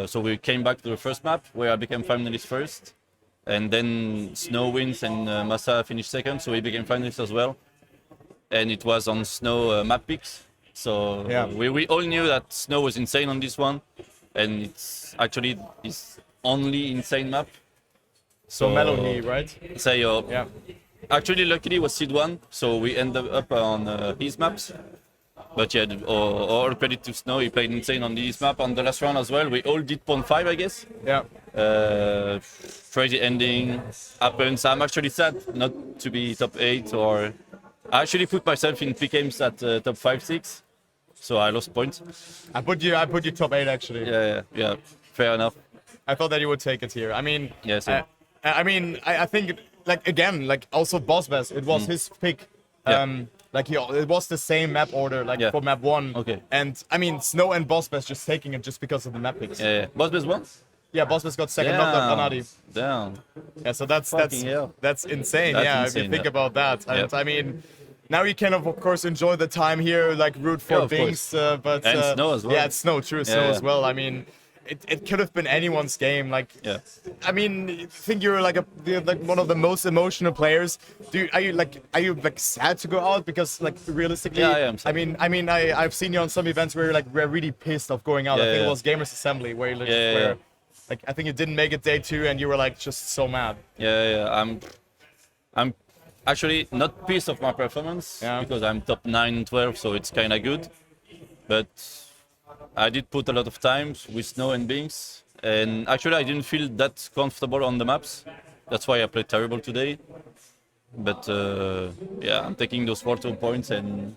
so we came back to the first map where I became finalist first. And then Snow wins and Massa finished second, so he became finalist as well. And it was on Snow map picks. So Yeah. we all knew that Snow was insane on this one. And it's actually his only insane map. So Melody, right? Say, Yeah. actually, luckily, it was Seed 1, so we ended up on his maps. But yeah, all credit to Snow, he played insane on this map. On the last round as well, we all did point 5, I guess. Yeah. Crazy ending happens. I'm actually sad not to be top 8, or I actually put myself in PKMs at top 5, 6. So I lost points. I put you top 8 actually. Yeah, fair enough. I thought that you would take it here. I mean, Yeah, same. I think like again, like also Bossbass, it was his pick. Yeah. Like it was the same map order, like Yeah. for map 1. Okay. And I mean, Snow and Bossbass just taking it just because of the map picks. Boss best one? Yeah, Bosbes got second, knocked out Granadi. Damn. Yeah, so that's Fucking hell. that's insane. That's yeah, if insane, you think yeah. about that. And Yep. I mean, now you can of course enjoy the time here, like root for Yeah, of Binks, course. but And snow as well. Yeah, it's snow, true, snow Yeah, as yeah. well. I mean, it could have been anyone's game. Like, Yeah. I mean, I think you're like one of the most emotional players. Are you like sad to go out because like realistically? Yeah, I am sad. I've seen you on some events where we're really pissed of going out. I Yeah, think it yeah. was Gamers Assembly where you Yeah, yeah, yeah. like I think you didn't make it day 2 and you were like just so mad. Yeah. I'm actually not pissed of my performance because I'm top 9, 12, so it's kind of good. But I did put a lot of time with snow and Binks, and actually I didn't feel that comfortable on the maps. That's why I played terrible today. But yeah, I'm taking those 4-2 points, and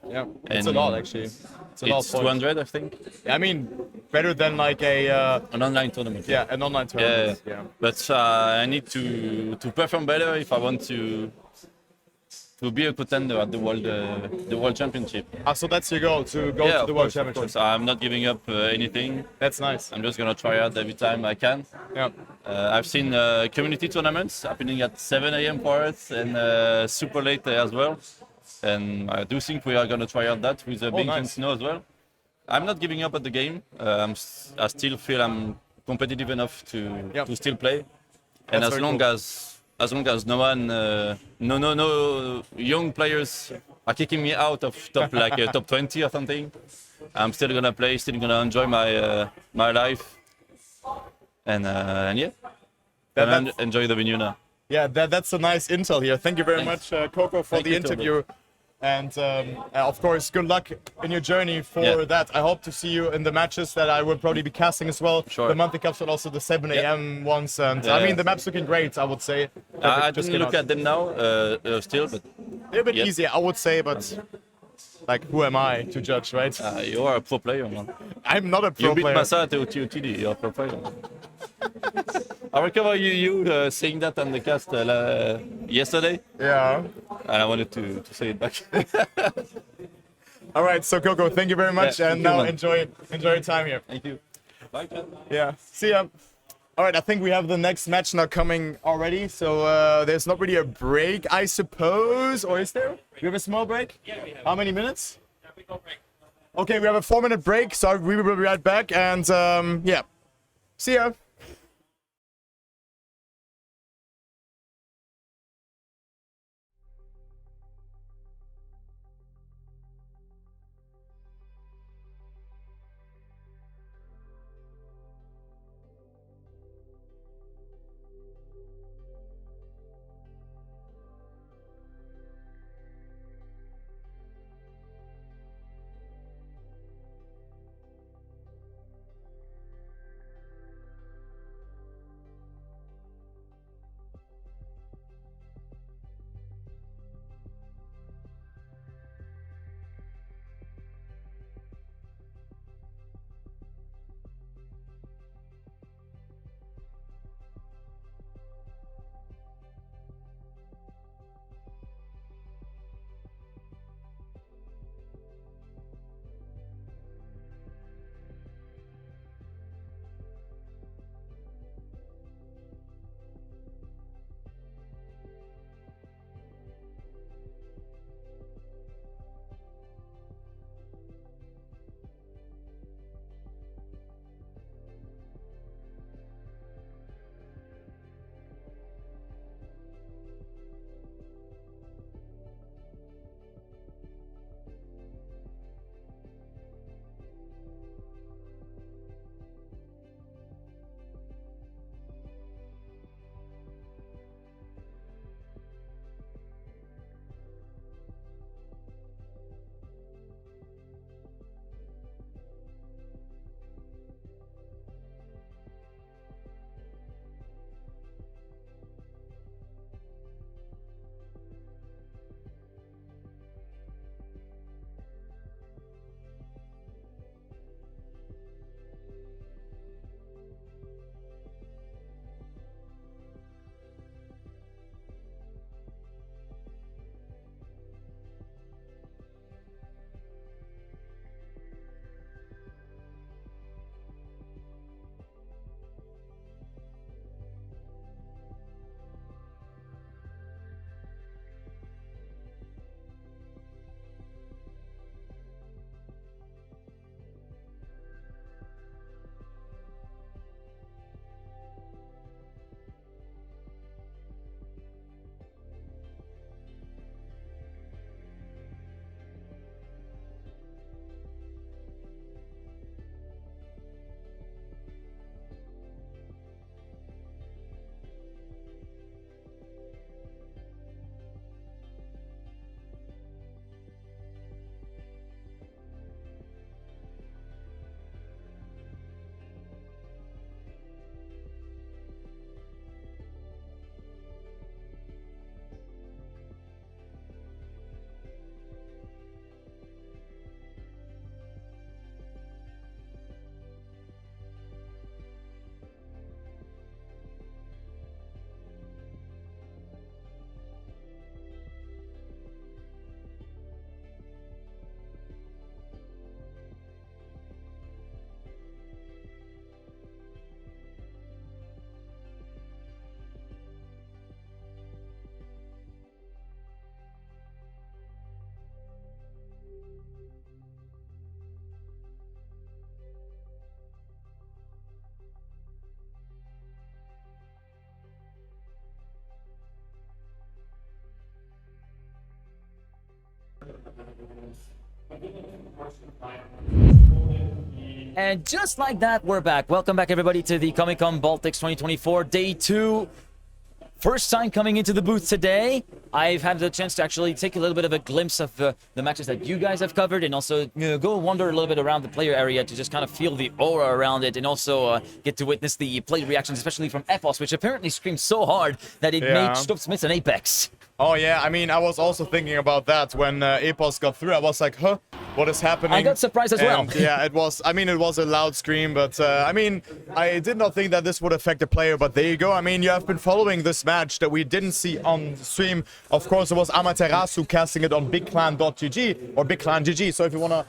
Yeah, it's a And lot actually. It's a lot it's of points. 200, I think, I mean, better than like a an online tournament. an online Yeah, tournament. yeah. But I need to perform better if I want to be a contender at the world championship. So that's your goal, to go Yeah, to of the World course, of Championship. course. I'm not giving up anything. That's nice. I'm just gonna try out every time I can. Yeah. I've seen community tournaments happening at 7 a.m. for us and super late as well. And I do think we are gonna try out that with Bing and nice. Snow as well. I'm not giving up at the game. I still feel I'm competitive enough to still play. And That's as very long cool. as long as no one, no young players are kicking me out of top top 20 or something, I'm still gonna play, still gonna enjoy my life, and yeah, That's- enjoy the venue now. Yeah, that's a nice intel here. Thank you very Thanks. much, Coco, for Thank the you, Toby. interview. And of course, good luck in your journey for Yeah. that. I hope to see you in the matches that I will probably be casting as well. Sure. The monthly cups, but also the 7 a.m. ones. And I Yeah. mean, the map's looking great, I would say. I Just didn't came look out. at them now still, but A little bit Yep. easier, I would say, but like, who am I to judge, right? you are a pro player, man. I'm not a pro You beat player. Masa at OTD, you're a pro player. I remember you saying that on the cast yesterday, Yeah. and I wanted to say it back. All right, so Coco, thank you very much, Yeah, and thank you, now man. enjoy your time here. Thank you. Bye, Ken. Yeah. See ya. All right, I think we have the next match now coming already. So there's not really a break, I suppose, or is there? We have a small break. Yeah, we have. How many minutes? Yeah, we got break. Okay, we have a 4-minute break, so we will be right back, and yeah. See ya. And just like that, we're back. Welcome back, everybody, to the Comic-Con Baltics 2024 Day 2. First time coming into the booth today. I've had the chance to actually take a little bit of a glimpse of the matches that you guys have covered, and also go wander a little bit around the player area to just kind of feel the aura around it, and also get to witness the player reactions, especially from Epos, which apparently screamed so hard that it made Stubbs miss an Apex. Oh yeah, I mean, I was also thinking about that when Epos got through. I was like, huh, what is happening? I got surprised as well. Yeah, it was a loud scream, but I mean, I did not think that this would affect the player, but there you go. I mean, you have been following this match that we didn't see on stream. Of course, it was Amaterasu casting it on BigClan.gg or BigClan.gg, so if you want to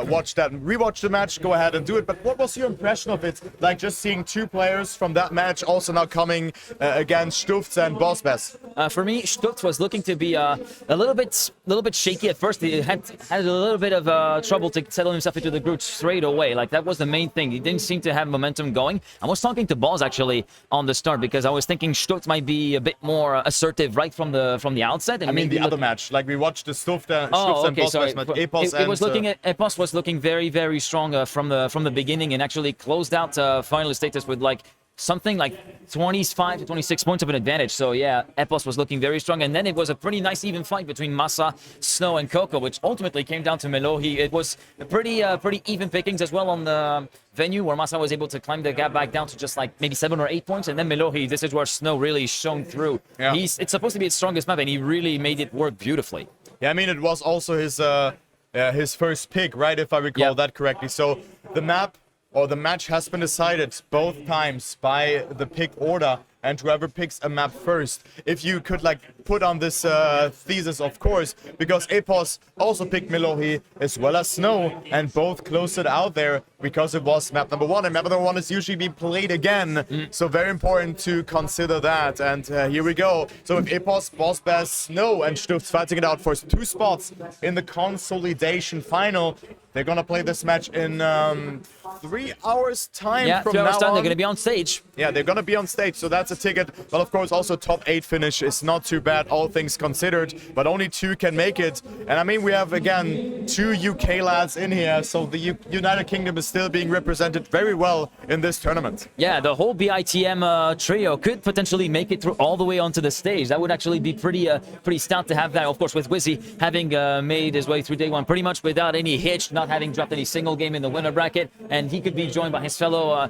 watch that and rewatch the match, go ahead and do it. But what was your impression of it? Like, just seeing two players from that match also now coming against Stufts and Bossbess. For me, Stutz was looking to be a little bit shaky at first. He had a little bit of trouble to settle himself into the group straight away. Like, that was the main thing. He didn't seem to have momentum going. I was talking to Balls actually on the start because I was thinking Stutz might be a bit more assertive right from the outset. And I mean, the other match, like we watched the Stufts and Bossbess match. Epos was looking very, very strong from the beginning, and actually closed out finalist status with like something like 25 to 26 points of an advantage. So yeah, Epos was looking very strong, and then it was a pretty nice even fight between Massa, Snow, and Coco, which ultimately came down to Melohi. It was pretty even pickings as well on the venue, where Massa was able to climb the gap back down to just like maybe 7 or 8 points, and then Melohi, this is where Snow really shone through. Yeah. It's supposed to be his strongest map, and he really made it work beautifully. Yeah, I mean, it was also his first pick, right, if I recall that correctly. So the map or the match has been decided both times by the pick order, and whoever picks a map first. If you could like put on this thesis, of course, because Epos also picked Melohi as well as Snow, and both closed it out there because it was map number 1, and map number 1 is usually being played again. So very important to consider that. And here we go. So with Epos, Bossbess, Snow, and Stufts fighting it out for 2 spots in the consolidation final. They're gonna play this match in 3 hours time. Yeah, from 3 hours now time. on. They're gonna be on stage. Yeah, they're gonna be on stage, so that's a ticket. But of course, also top 8 finish is not too bad, all things considered. But only 2 can make it. And I mean, we have again 2 UK lads in here, so the United Kingdom is still being represented very well in this tournament. Yeah, the whole BITM trio could potentially make it through all the way onto the stage. That would actually be pretty stout to have that. Of course, with Wizzy having made his way through day 1 pretty much without any hitch, not having dropped any single game in the winner bracket, and he could be joined by his fellow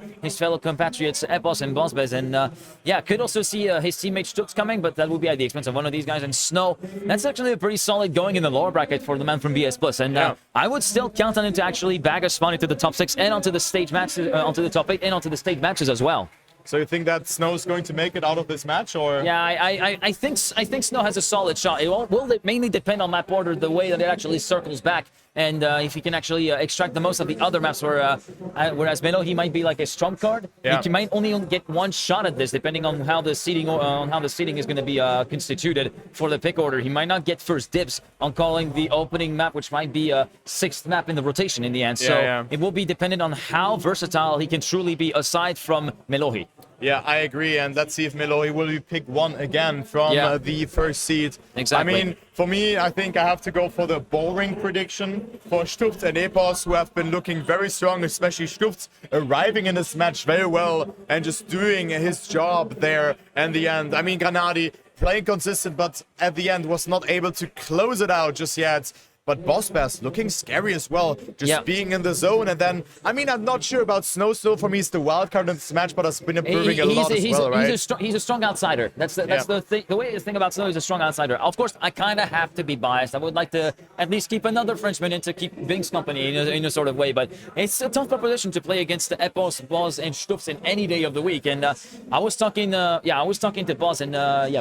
compatriots Epos and Bossbez, and yeah, could also see his teammate Stutz coming, but that would be at the expense of one of these guys. And Snow, that's actually a pretty solid going in the lower bracket for the man from BS Plus, and I would still count on him to actually bag a spot into the top 6 and onto the stage matches, onto the top 8 and onto the stage matches as well. So you think that Snow's going to make it out of this match, or? Yeah, I think Snow has a solid shot. It will mainly depend on map order, the way that it actually circles back, and if he can actually extract the most of the other maps, whereas Melo, he might be like a trump card. Yeah. He might only get 1 shot at this, depending on how the seating is going to be constituted for the pick order. He might not get first dibs on calling the opening map, which might be a 6th map in the rotation in the end. So it will be dependent on how versatile he can truly be aside from Melohi. Yeah, I agree, and let's see if Melohi will be picked 1 again from the first seed. Exactly. I mean, for me, I think I have to go for the boring prediction for Stufts and Epos, who have been looking very strong, especially Stufts arriving in this match very well and just doing his job there in the end. I mean, Granadi playing consistent, but at the end was not able to close it out just yet. But Bossbess looking scary as well, just being in the zone. And then, I mean, I'm not sure about Snow. Still, for me, he's the wild card in this match, but has been improving a lot as well, right? He's a strong outsider. That's the thing. The way to think about Snow is a strong outsider. Of course, I kind of have to be biased. I would like to at least keep another Frenchman in to keep Bing's company in a sort of way. But it's a tough proposition to play against the Epos, Boz, and Stufts in any day of the week. And I was talking to Boz, and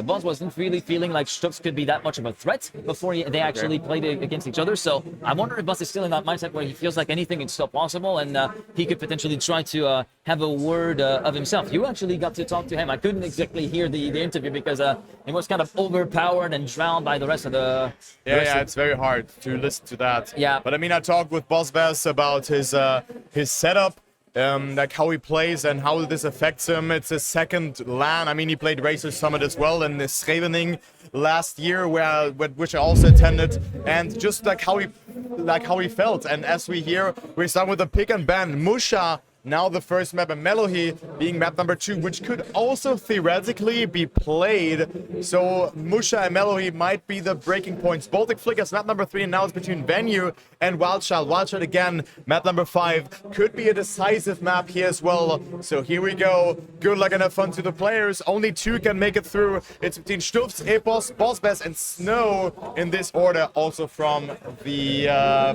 Boz wasn't really feeling like Stufts could be that much of a threat before they actually played against each other. So I wonder if Buzz is still in that mindset where he feels like anything is still possible, and he could potentially try to have a word of himself. You actually got to talk to him. I couldn't exactly hear the interview because it was kind of overpowered and drowned by the rest of the... Yeah, it's very hard to listen to that. Yeah. But I mean, I talked with Bossbess about his setup. Like how he plays and how this affects him. It's his 2nd LAN. I mean, he played Racer Summit as well in Scheveningen last year, which I also attended. And just like how he like how he felt. And as we hear, we're starting with a pick and ban. Musha, now the first map, and Melohi being map number 2, which could also theoretically be played. So Musha and Melohi might be the breaking points. Baltic Flickers map number 3, and now it's between Venue and Wildchild. Wildchild again, map number 5. Could be a decisive map here as well. So here we go. Good luck and have fun to the players. Only 2 can make it through. It's between Stufts, Epos, Bossbest, and Snow in this order, also from the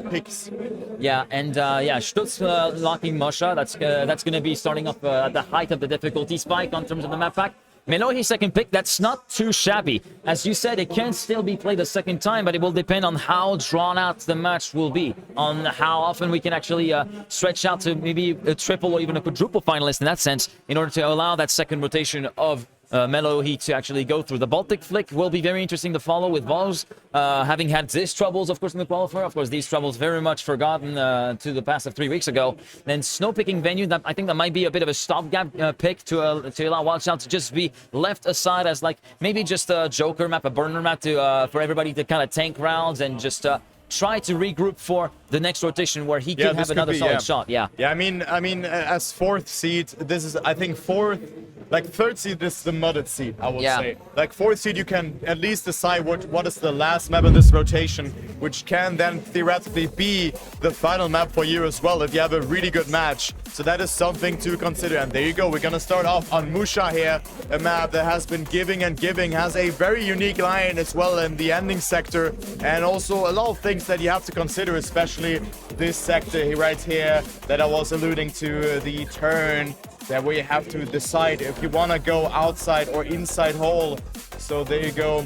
picks. Yeah, and Stutz locking Mosha. That's going to be starting off at the height of the difficulty spike on terms of the map pack. Melohi second pick, that's not too shabby. As you said, it can still be played a second time, but it will depend on how drawn out the match will be, on how often we can actually stretch out to maybe a triple or even a quadruple finalist in that sense, in order to allow that second rotation of Melohi to actually go through. The Baltic Flick will be very interesting to follow with Voz having had these troubles, of course, in the qualifier. Of course, these troubles very much forgotten to the past of 3 weeks ago. Then Snow picking Venue, that I think that might be a bit of a stopgap pick to allow Wildchild to just be left aside as like maybe just a joker map, a burner map to for everybody to kind of tank rounds and just try to regroup for the next rotation where he could have another solid shot. Yeah. I mean, as 4th seed, this is, I think, 4th. Like 3rd seed is the mudded seed, I would say. Like 4th seed, you can at least decide what is the last map in this rotation, which can then theoretically be the final map for you as well if you have a really good match. So that is something to consider. And there you go. We're gonna start off on Musha here, a map that has been giving and giving, has a very unique line as well in the ending sector, and also a lot of things that you have to consider, especially this sector right here that I was alluding to, the turn, that we have to decide if you want to go outside or inside hole. So there you go.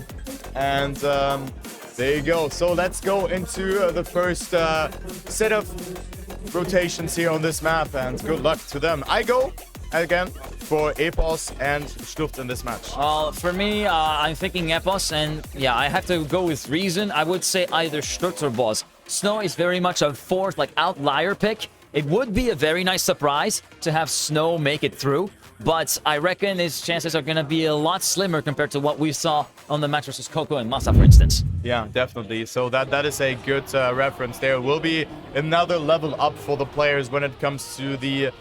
And there you go. So let's go into the first set of rotations here on this map, and good luck to them. I go again for Epos and Stuft in this match. For me, I'm thinking Epos, and yeah, I have to go with reason. I would say either Stutz or Boss. Snow is very much a 4th, like, outlier pick. It would be a very nice surprise to have Snow make it through, but I reckon his chances are going to be a lot slimmer compared to what we saw on the match versus Coco and Masa, for instance. Yeah, definitely. So that is a good reference. There will be another level up for the players when it comes to the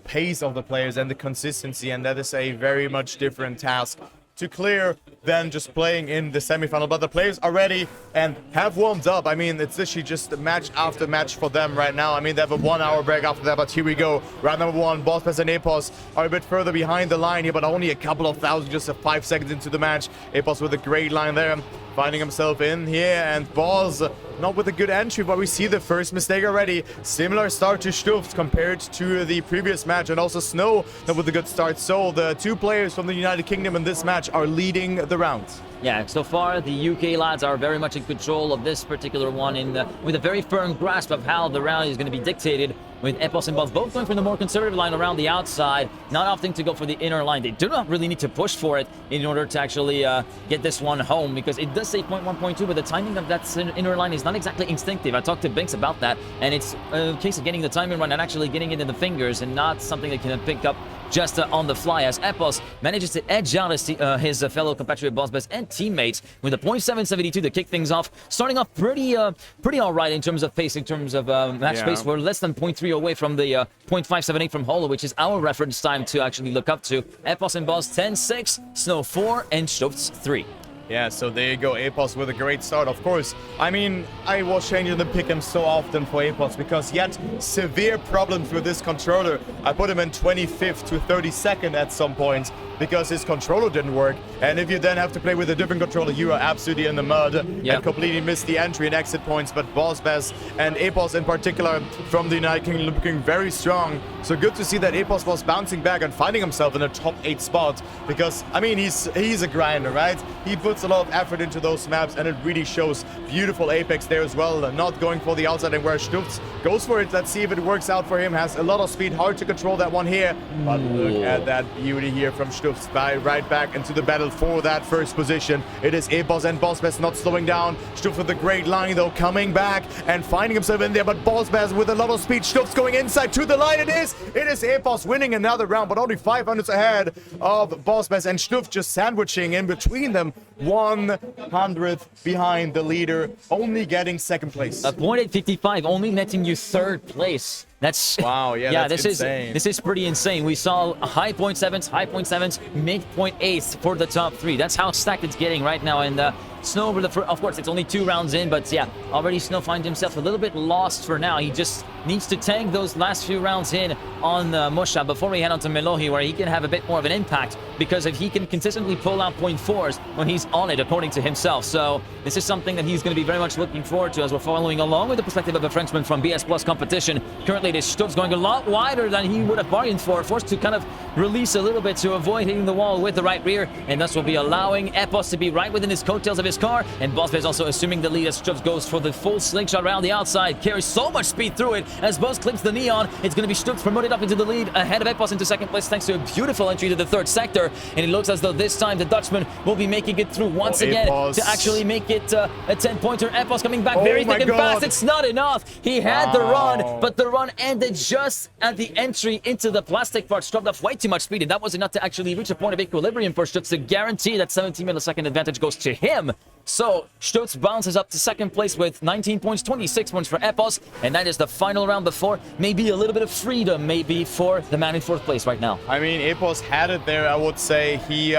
pace of the players and the consistency, and that is a very much different task to clear than just playing in the semifinal. But the players are ready and have warmed up. I mean, it's literally just match after match for them right now. I mean, they have a 1 hour break after that, but here we go. Round number 1, Bossbest and Epos are a bit further behind the line here, but only a couple of thousand, just 5 seconds into the match. Epos with a great line there, finding himself in here, and Boss not with a good entry, but we see the first mistake already. Similar start to Stuft compared to the previous match, and also Snow not with a good start. So the 2 players from the United Kingdom in this match are leading the rounds. Yeah, so far the UK lads are very much in control of this particular one, with a very firm grasp of how the rally is going to be dictated, with Epos and Boss both going for the more conservative line around the outside, not opting to go for the inner line. They do not really need to push for it in order to actually get this one home, because it does say 0.1.2, but the timing of that inner line is not exactly instinctive. I talked to Binks about that, and it's a case of getting the timing right and actually getting it in the fingers, and not something that can pick up just on the fly, as Epos manages to edge out his fellow compatriot Bossbest and teammates with a 0.772 to kick things off. Starting off pretty all right in terms of pace, in terms of match pace. We're less than 0.3 away from the 0.578 from Holo, which is our reference time to actually look up to. Epos and Boss 10-6, Snow 4, and Stufts 3. Yeah, so there you go, Epos with a great start. Of course, I mean, I was changing the pick'em so often for Epos because he had severe problems with this controller. I put him in 25th to 32nd at some points because his controller didn't work. And if you then have to play with a different controller, you are absolutely in the mud and completely miss the entry and exit points. But Bossbest and Epos in particular from the United Kingdom looking very strong. So good to see that Epos was bouncing back and finding himself in a top 8 spot, because, I mean, he's a grinder, right? He puts a lot of effort into those maps, and it really shows. Beautiful apex there as well, not going for the outside, and where Stufts goes for it. Let's see if it works out for him. Has a lot of speed, hard to control that one here, but look at that beauty here from Stufts. Stuff's right back into the battle for that first position. It is Epos and Bossbest not slowing down. Stuff with a great line though, coming back and finding himself in there, but Bossbest with a lot of speed. Stuff's going inside to the line. It is Epos winning another round, but only 500 ahead of Bossbest, and Stuff just sandwiching in between them. 100th behind the leader, only getting second place. A point at 55, only netting you third place. That's wow. Yeah, that's insane. This is pretty insane. We saw high point sevens, mid point eights for the top three. That's how stacked it's getting right now. And Snow over the first, of course, it's only 2 rounds in, but yeah, already Snow finds himself a little bit lost for now. He just needs to tank those last few rounds in on Musha before we head on to Melohi, where he can have a bit more of an impact, because if he can consistently pull out point 4s when he's on it, according to himself. So this is something that he's going to be very much looking forward to as we're following along with the perspective of a Frenchman from BS Plus competition. Currently, this Stubb's going a lot wider than he would have bargained for, forced to kind of release a little bit to avoid hitting the wall with the right rear, and thus will be allowing Epos to be right within his coattails of his car. And Bossbest is also assuming the lead as Stubbs goes for the full slingshot around the outside, carries so much speed through it as Boss clicks the neon. It's going to be Stubbs promoted up into the lead ahead of Epos into second place thanks to a beautiful entry to the third sector, and it looks as though this time the Dutchman will be making it through once again to actually make it a 10-pointer. Epos coming back very thick and fast. It's not enough. He had the run, but the run ended just at the entry into the plastic part, struck off way too much speed, and that was enough to actually reach a point of equilibrium for Stutz to guarantee that 17-millisecond advantage goes to him. So Stutz bounces up to second place with 19 points, 26 points for Epos, and that is the final round before maybe a little bit of freedom maybe for the man in fourth place right now. I mean, Epos had it there, I would say. He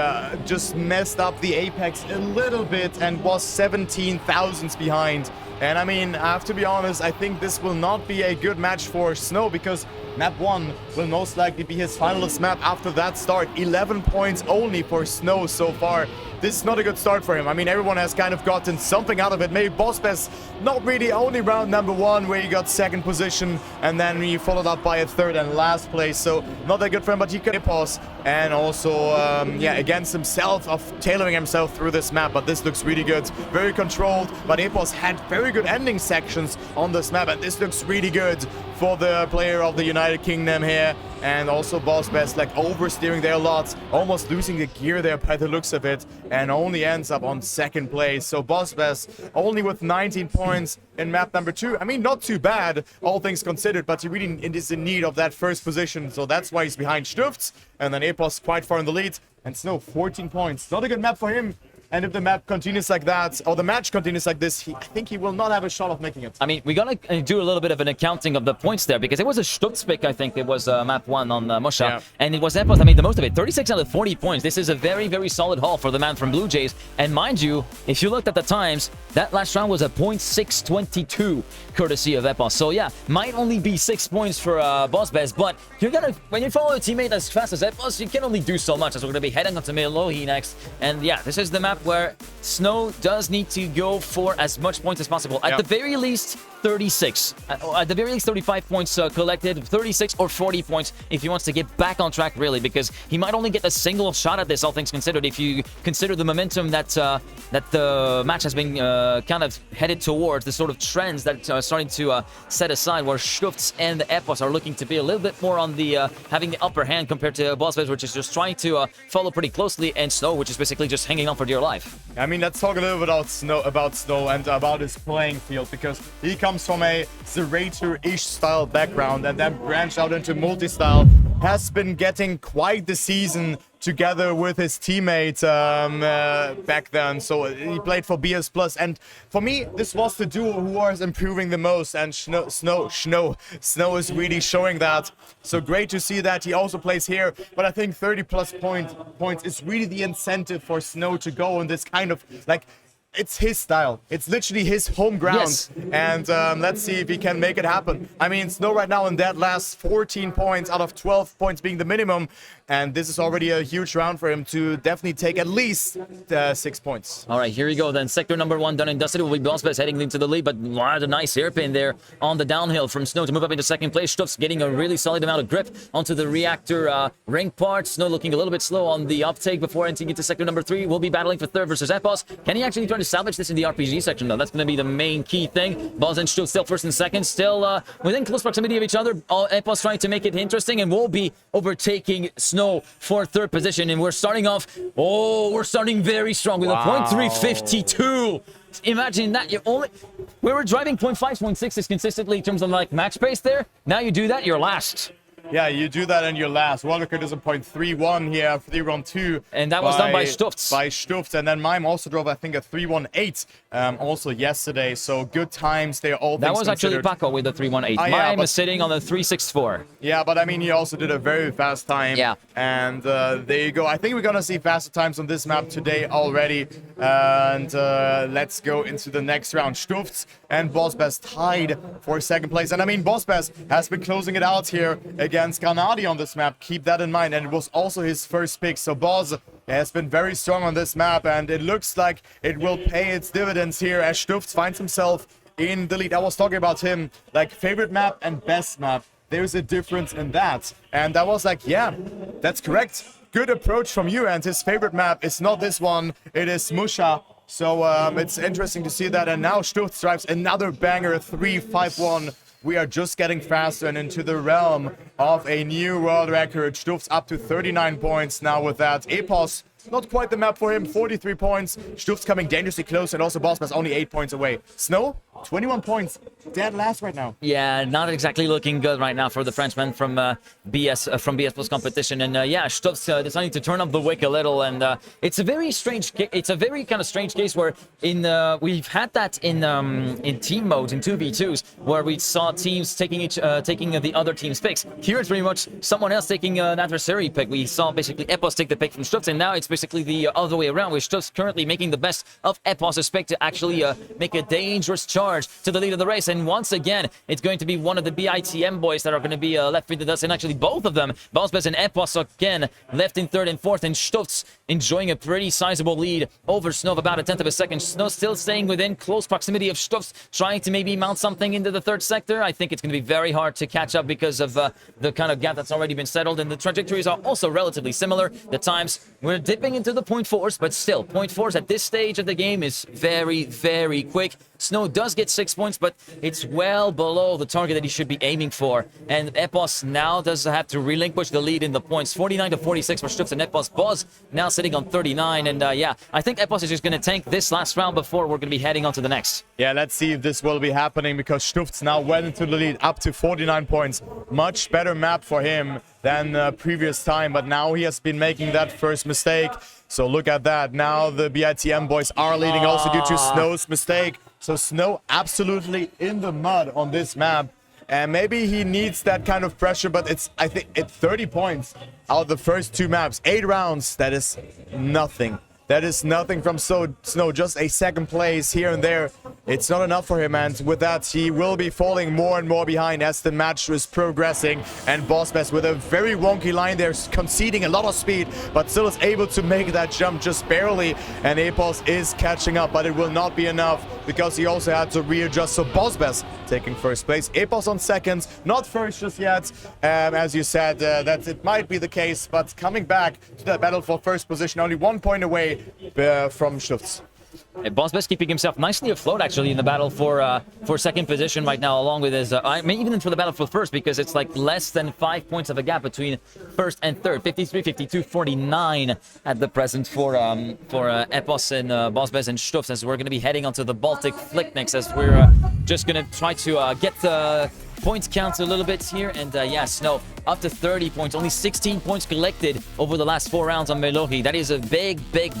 just messed up the apex a little bit and was 17 thousandths behind. And I mean, I have to be honest, I think this will not be a good match for Snow, because map 1 will most likely be his finalist map after that start. 11 points only for Snow so far. This is not a good start for him. I mean, everyone has kind of gotten something out of it. Maybe Bossbest, not really, only round number 1 where he got second position, and then he followed up by a third and last place. So not that good for him, but he can pause and also, yeah, against himself of tailoring himself through this map. But this looks really good, very controlled. But Epos had very good ending sections on this map, and this looks really good for the player of the United Kingdom here. And also Bossbest like oversteering there a lot, almost losing the gear there by the looks of it, and only ends up on second place. So Bossbest only with 19 points in map number 2. I mean, not too bad, all things considered, but he really is in need of that first position, so that's why he's behind Stutz. And then Epos quite far in the lead, and Snow 14 points. Not a good map for him. And if the map continues like that, or the match continues like this, I think he will not have a shot of making it. I mean, we gotta do a little bit of an accounting of the points there, because it was a Stutz pick, I think it was map 1 on Musha, yeah. And it was Epos that made the most of it. 36 out of 40 points. This is a very, very solid haul for the man from Blue Jays. And mind you, if you looked at the times, that last round was a .622, courtesy of Epos. So yeah, might only be 6 points for Bossbest, but you're gonna, when you follow a teammate as fast as Epos, you can only do so much, as we're gonna be heading onto Melohi next. And yeah, this is the map where Snow does need to go for as much points as possible. At the very least, 36. At the very least, 35 points collected, 36 or 40 points if he wants to get back on track, really, because he might only get a single shot at this, all things considered, if you consider the momentum that that the match has been kind of headed towards, the sort of trends that are starting to set aside, where Stutz and Epos are looking to be a little bit more on the having the upper hand compared to Bossbest, which is just trying to follow pretty closely, and Snow, which is basically just hanging on for dear life. I mean, let's talk a little bit about Snow and about his playing field, because he comes from a Zerator-ish style background and then branched out into multi-style. Has been getting quite the season together with his teammate back then. So he played for BS Plus, and for me, this was the duo who was improving the most, and Snow is really showing that. So great to see that he also plays here, but I think 30 plus points is really the incentive for Snow to go in this kind of, like, it's his style. It's literally his home ground. Yes. And let's see if he can make it happen. I mean, Snow right now in that last 14 points out of 12 points being the minimum. And this is already a huge round for him to definitely take at least 6 points. All right, here we go then. Sector number 1 done and dusted. Will be Bossbest heading into the lead, but a nice hairpin there on the downhill from Snow to move up into second place. Stutz getting a really solid amount of grip onto the reactor ring part. Snow looking a little bit slow on the uptake before entering into sector number 3. Will be battling for third versus Epos. Can he actually turn trying to salvage this in the RPG section, though. That's going to be the main key thing. Balls and Stuff still first and second, still within close proximity of each other. Epos trying to make it interesting, and we'll be overtaking Snow for third position. And we're starting off, we're starting very strong with a .352. Imagine that. We were driving 0.5, 0.6 consistently in terms of like match pace there. Now you do that, you're last. Yeah, you do that and you're last. World record is a .31 here, 312. And that was done by Stufts. By Stufts. And then Mime also drove, I think, a 318 also yesterday. So good times there, all That things was actually considered. Paco with the 318. Yeah, Mime is sitting on the 364. Yeah, but I mean, he also did a very fast time. Yeah. And there you go. I think we're going to see faster times on this map today already. And let's go into the next round. Stufts and Bossbest tied for second place. And I mean, Bossbest has been closing it out here against Granadi on this map. Keep that in mind. And it was also his first pick. So Boss has been very strong on this map. And it looks like it will pay its dividends here as Stufts finds himself in the lead. I was talking about him, like favorite map and best map. There's a difference in that. And I was like, yeah, that's correct. Good approach from you. And his favorite map is not this one. It is Musha. So it's interesting to see that. And now Stufts drives another banger, 3-5-1. We are just getting faster and into the realm of a new world record. Stufts up to 39 points now with that. Epos, not quite the map for him, 43 points. Stufts coming dangerously close, and also Bossbest only 8 points away. Snow, 21 points, dead last right now. Yeah, not exactly looking good right now for the Frenchman from BS Plus competition. And yeah, Stufts deciding to turn up the wick a little, and it's a very strange. It's a very kind of strange case where we've had that in team modes in 2v2s where we saw teams taking the other team's picks. Here it's pretty much someone else taking an adversary pick. We saw basically Epos take the pick from Stufts, and now it's basically the other way around, with Stufts currently making the best of Epos's pick to actually make a dangerous charge to the lead of the race. And once again, it's going to be one of the BITM boys that are going to be left with the dust, and actually both of them, Bossbest and Epos, again left in third and fourth, and Stufts enjoying a pretty sizable lead over Snow of about a tenth of a second. Snow still staying within close proximity of Stufts, trying to maybe mount something into the third sector. I think it's going to be very hard to catch up because of the kind of gap that's already been settled, and the trajectories are also relatively similar. The times, we're dipping into the 0.4s, but still, 0.4s at this stage of the game is very, very quick. Snow does get 6 points, but it's well below the target that he should be aiming for. And Epos now does have to relinquish the lead in the points. 49 to 46 for Stufts and Epos. Boz now sitting on 39. And yeah, I think Epos is just going to tank this last round before we're going to be heading on to the next. Yeah, let's see if this will be happening, because Stufts now went into the lead up to 49 points. Much better map for him than previous time, but now he has been making that first mistake. So look at that. Now the BITM boys are leading also due to Snow's mistake. So Snow absolutely in the mud on this map. And maybe he needs that kind of pressure, but I think it's 30 points out of the first 2 maps. 8 rounds, that is nothing. That is nothing from Snow, just a second place here and there. It's not enough for him, and with that, he will be falling more and more behind as the match is progressing. And Bossbest with a very wonky line there, conceding a lot of speed, but still is able to make that jump just barely. And Epos is catching up, but it will not be enough because he also had to readjust. So Bossbest taking first place, Epos on second, not first just yet. As you said, that it might be the case, but coming back to that battle for first position, only 1 point away from Stufts. Bossbest keeping himself nicely afloat, actually, in the battle for second position right now, along with his, I mean, even for the battle for first, because it's like less than 5 points of a gap between first and third. 53, 52, 49 at the present for Epos and Bossbest and Stufts, as we're going to be heading onto the Baltic Flick next, as we're just going to try to get the points count a little bit here. And yeah, Snow up to 30 points, only 16 points collected over the last 4 rounds on Melohi. That is a big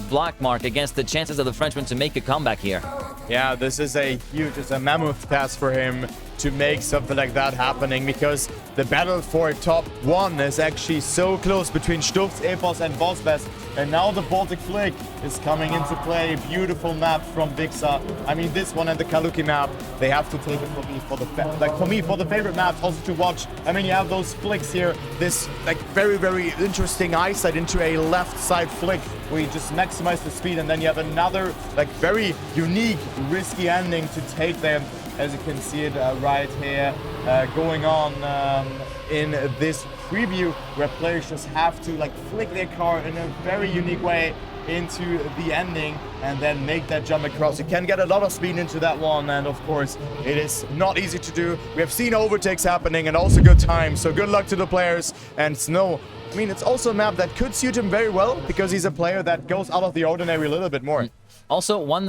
black mark against the chances of the Frenchman to make a comeback here. Yeah, this is a huge, it's a mammoth task for him to make something like that happening, because the battle for top 1 is actually so close between Stufts, Epos and Bossbest. And now the Baltic Flick is coming into play. Beautiful map from Vixa. I mean, this one and the Kaluki map, they have to take it for me for the favorite maps also to watch. I mean, you have those flicks here, this like very interesting eyesight into a left side flick where you just maximize the speed, and then you have another like very unique risky ending to take them, as you can see it right here going on in this preview, where players just have to like flick their car in a very unique way into the ending and then make that jump across. You can get a lot of speed into that one, and of course, it is not easy to do. We have seen overtakes happening and also good times, so good luck to the players. And Snow, I mean, it's also a map that could suit him very well because he's a player that goes out of the ordinary a little bit more. Also, one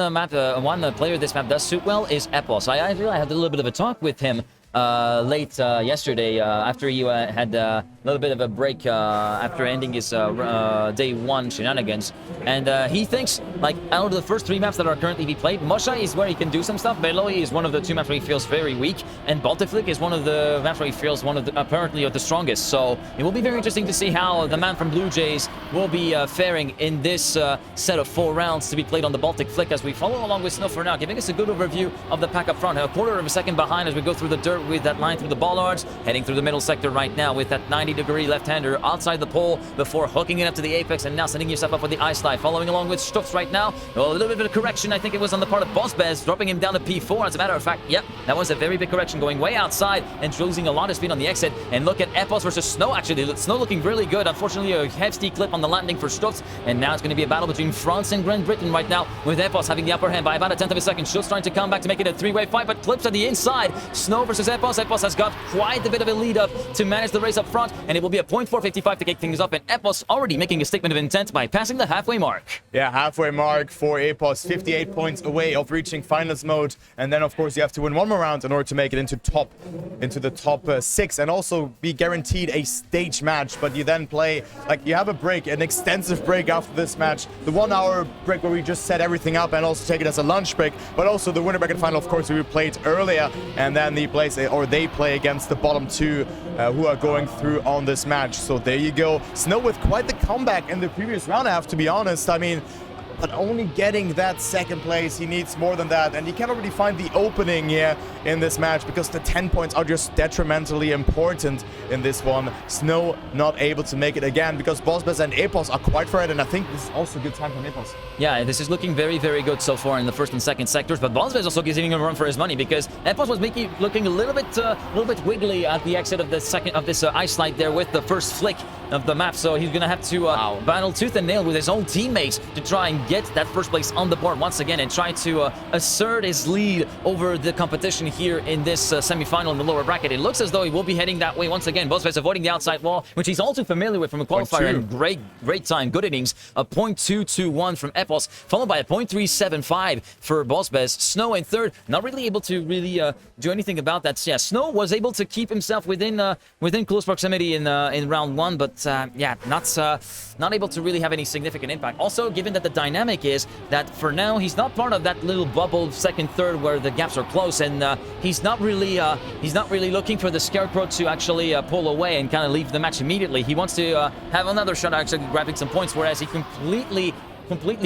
player this map does suit well is Epos. I had a little bit of a talk with him late yesterday after he had a little bit of a break after ending his day 1 shenanigans, and he thinks, like, out of the first 3 maps that are currently being played, Mosha is where he can do some stuff. Beloi is one of the 2 maps where he feels very weak, and Baltics is one of the maps where he feels apparently the strongest. So it will be very interesting to see how the man from Blue Jays will be faring in this set of 4 rounds to be played on the Baltic Flick, as we follow along with Snow for now, giving us a good overview of the pack up front. A quarter of a second behind as we go through the dirt with that line through the bollards, heading through the middle sector right now with that 90-degree left-hander outside the pole before hooking it up to the apex and now setting yourself up for the ice slide. Following along with Stuffs right now. A little bit of a correction, I think it was on the part of Bossbez, dropping him down to P4. As a matter of fact, yep, that was a very big correction, going way outside and losing a lot of speed on the exit. And look at Epos versus Snow, actually. Snow looking really good. Unfortunately, a hefty clip on the landing for Stuffs, and now it's going to be a battle between France and Great Britain right now, with Epos having the upper hand by about a 10th of a second. Stuffs trying to come back to make it a 3-way fight, but clips at the inside. Snow versus Epos. Epos has got quite a bit of a lead up to manage the race up front, and it will be a 0.455 to kick things off, and Epos already making a statement of intent by passing the halfway mark. Yeah, halfway mark for Epos, 58 points away of reaching finals mode, and then of course you have to win 1 more round in order to make it into the top 6 and also be guaranteed a stage match. But you then play, like, you have a break, an extensive break after this match, the 1-hour break where we just set everything up and also take it as a lunch break, but also the winner bracket final, of course, we played earlier, and then they play against the bottom 2 who are going through on this match. So there you go. Snow with quite the comeback in the previous round, I have to be honest. I mean, but only getting that 2nd place, he needs more than that, and he can't really find the opening here in this match because the 10 points are just detrimentally important in this one. Snow not able to make it again because Bossbez and Epos are quite for it, and I think this is also a good time for Epos. Yeah, this is looking very, very good so far in the 1st and 2nd sectors, but Bossbez also gives him a run for his money because Epos was looking a little bit wiggly at the exit of this ice slide there with the first flick of the map, so he's gonna have to battle tooth and nail with his own teammates to try and get that 1st place on the board once again and try to assert his lead over the competition here in this semi-final in the lower bracket. It looks as though he will be heading that way once again. Bossbez avoiding the outside wall, which he's all too familiar with from a qualifier, and great time, good innings. A 0.221 from Epos, followed by a 0.375 for Bossbez. Snow in 3rd, not really able to do anything about that. Yeah, Snow was able to keep himself within close proximity in round 1, but yeah, not able to really have any significant impact. Also, given that the dynamic is that for now he's not part of that little bubble 2nd, 3rd where the gaps are close, and he's not really looking for the Scarecrow to actually pull away and kind of leave the match immediately. He wants to have another shot at actually grabbing some points, whereas he completely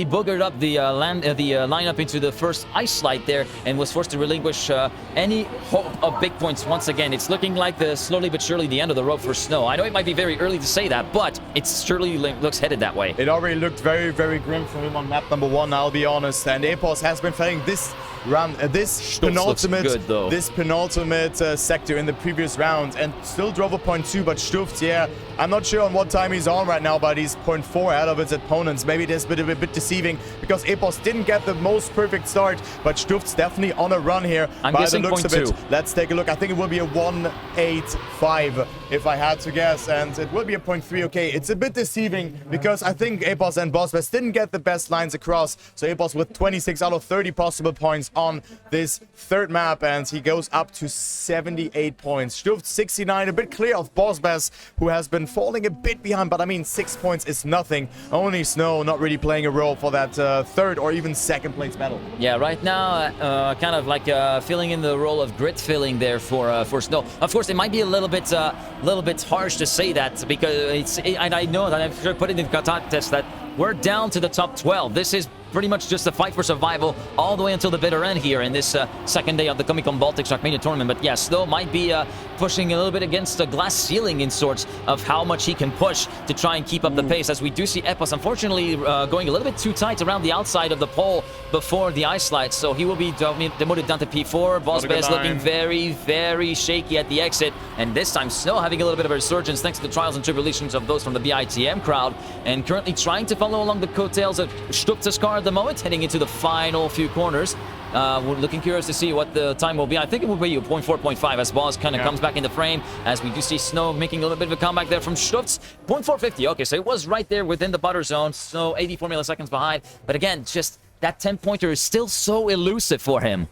boogered up the lineup into the first ice slide there and was forced to relinquish any hope of big points once again. It's looking like slowly but surely the end of the road for Snow. I know it might be very early to say that, but it surely looks headed that way. It already looked very, very grim for him on map number 1, I'll be honest, and Epos has been fighting this round, this penultimate sector in the previous round and still drove a 0.2, but Stuft, yeah, I'm not sure on what time he's on right now, but he's 0.4 out of his opponents. Maybe this bit of a bit deceiving because Epos didn't get the most perfect start, but Stuft's definitely on a run here. I'm by guessing the looks 0.2. of it. Let's take a look. I think it will be a 1.85 if I had to guess, and it will be a 0.3. Okay, it's a bit deceiving because I think Epos and Bossbez didn't get the best lines across. So Epos with 26 out of 30 possible points on this 3rd map, and he goes up to 78 points. Stuft 69, a bit clear of Bossbez, who has been falling a bit behind, but I mean 6 points is nothing. Only Snow not really playing a role for that 3rd or even 2nd place battle. Yeah, right now kind of like filling in the role of grit filling there for Snow. Of course, it might be a little bit harsh to say that because and I know that I've put it in context that we're down to the top 12. This is pretty much just a fight for survival all the way until the bitter end here in this second day of the Comic-Con Baltics Trackmania tournament. But yeah, Snow might be pushing a little bit against a glass ceiling in sorts of how much he can push to try and keep up the pace, as we do see Epos unfortunately going a little bit too tight around the outside of the pole before the ice slide, so he will be demoted down to P4. Bosbez looking very, very shaky at the exit, and this time Snow having a little bit of a resurgence thanks to the trials and tribulations of those from the BITM crowd, and currently trying to follow along the coattails of Stutz's car at the moment, heading into the final few corners. We're looking curious to see what the time will be. I think it will be 0.4, 0.5 as Boss kind of comes back in the frame, as we do see Snow making a little bit of a comeback there from Stutz. 0.450, okay, so it was right there within the butter zone, so 84 milliseconds behind. But again, just that 10-pointer is still so elusive for him.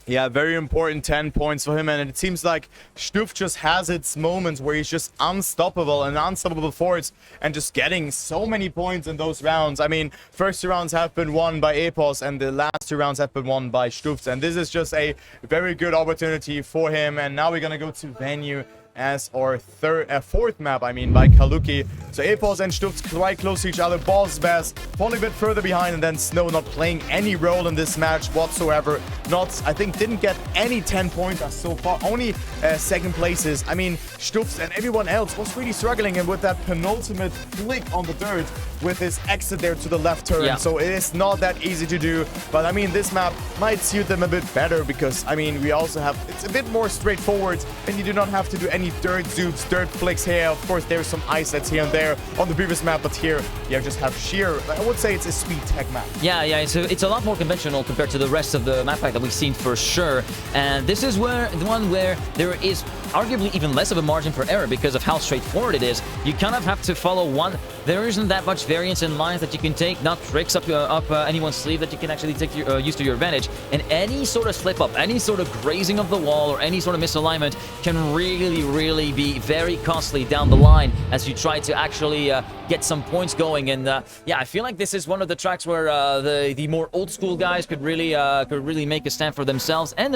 Yeah, very important 10 points for him, and it seems like Stuff just has its moments where he's just unstoppable and unstoppable forwards and just getting so many points in those rounds. I mean, first 2 rounds have been won by Epos and the last 2 rounds have been won by Stuff, and this is just a very good opportunity for him. And now we're gonna go to Venue as our fourth map, by Kaluki. So Epos and Stutz quite close to each other. Bosbez falling a bit further behind, and then Snow not playing any role in this match whatsoever. I think didn't get any 10 pointers so far, only second places. I mean, Stutz and everyone else was really struggling, and with that penultimate flick on the dirt with his exit there to the left turn. Yeah. So it is not that easy to do, but I mean, this map might suit them a bit better because, I mean, we also have, it's a bit more straightforward, and you do not have to do any dirt zoops, dirt flicks here. Of course, there's some ice that's here and there on the previous map, but here you just have sheer, I would say it's a speed tech map. Yeah, it's a lot more conventional compared to the rest of the map pack that we've seen for sure. And this is where the one where there is arguably even less of a margin for error because of how straightforward it is. You kind of have to follow one. There isn't that much variance in lines that you can take, not tricks up anyone's sleeve that you can actually take use to your advantage. And any sort of slip up, any sort of grazing of the wall, or any sort of misalignment can really be very costly down the line as you try to actually get some points going. And yeah, I feel like this is one of the tracks where the more old school guys could really make a stand for themselves. And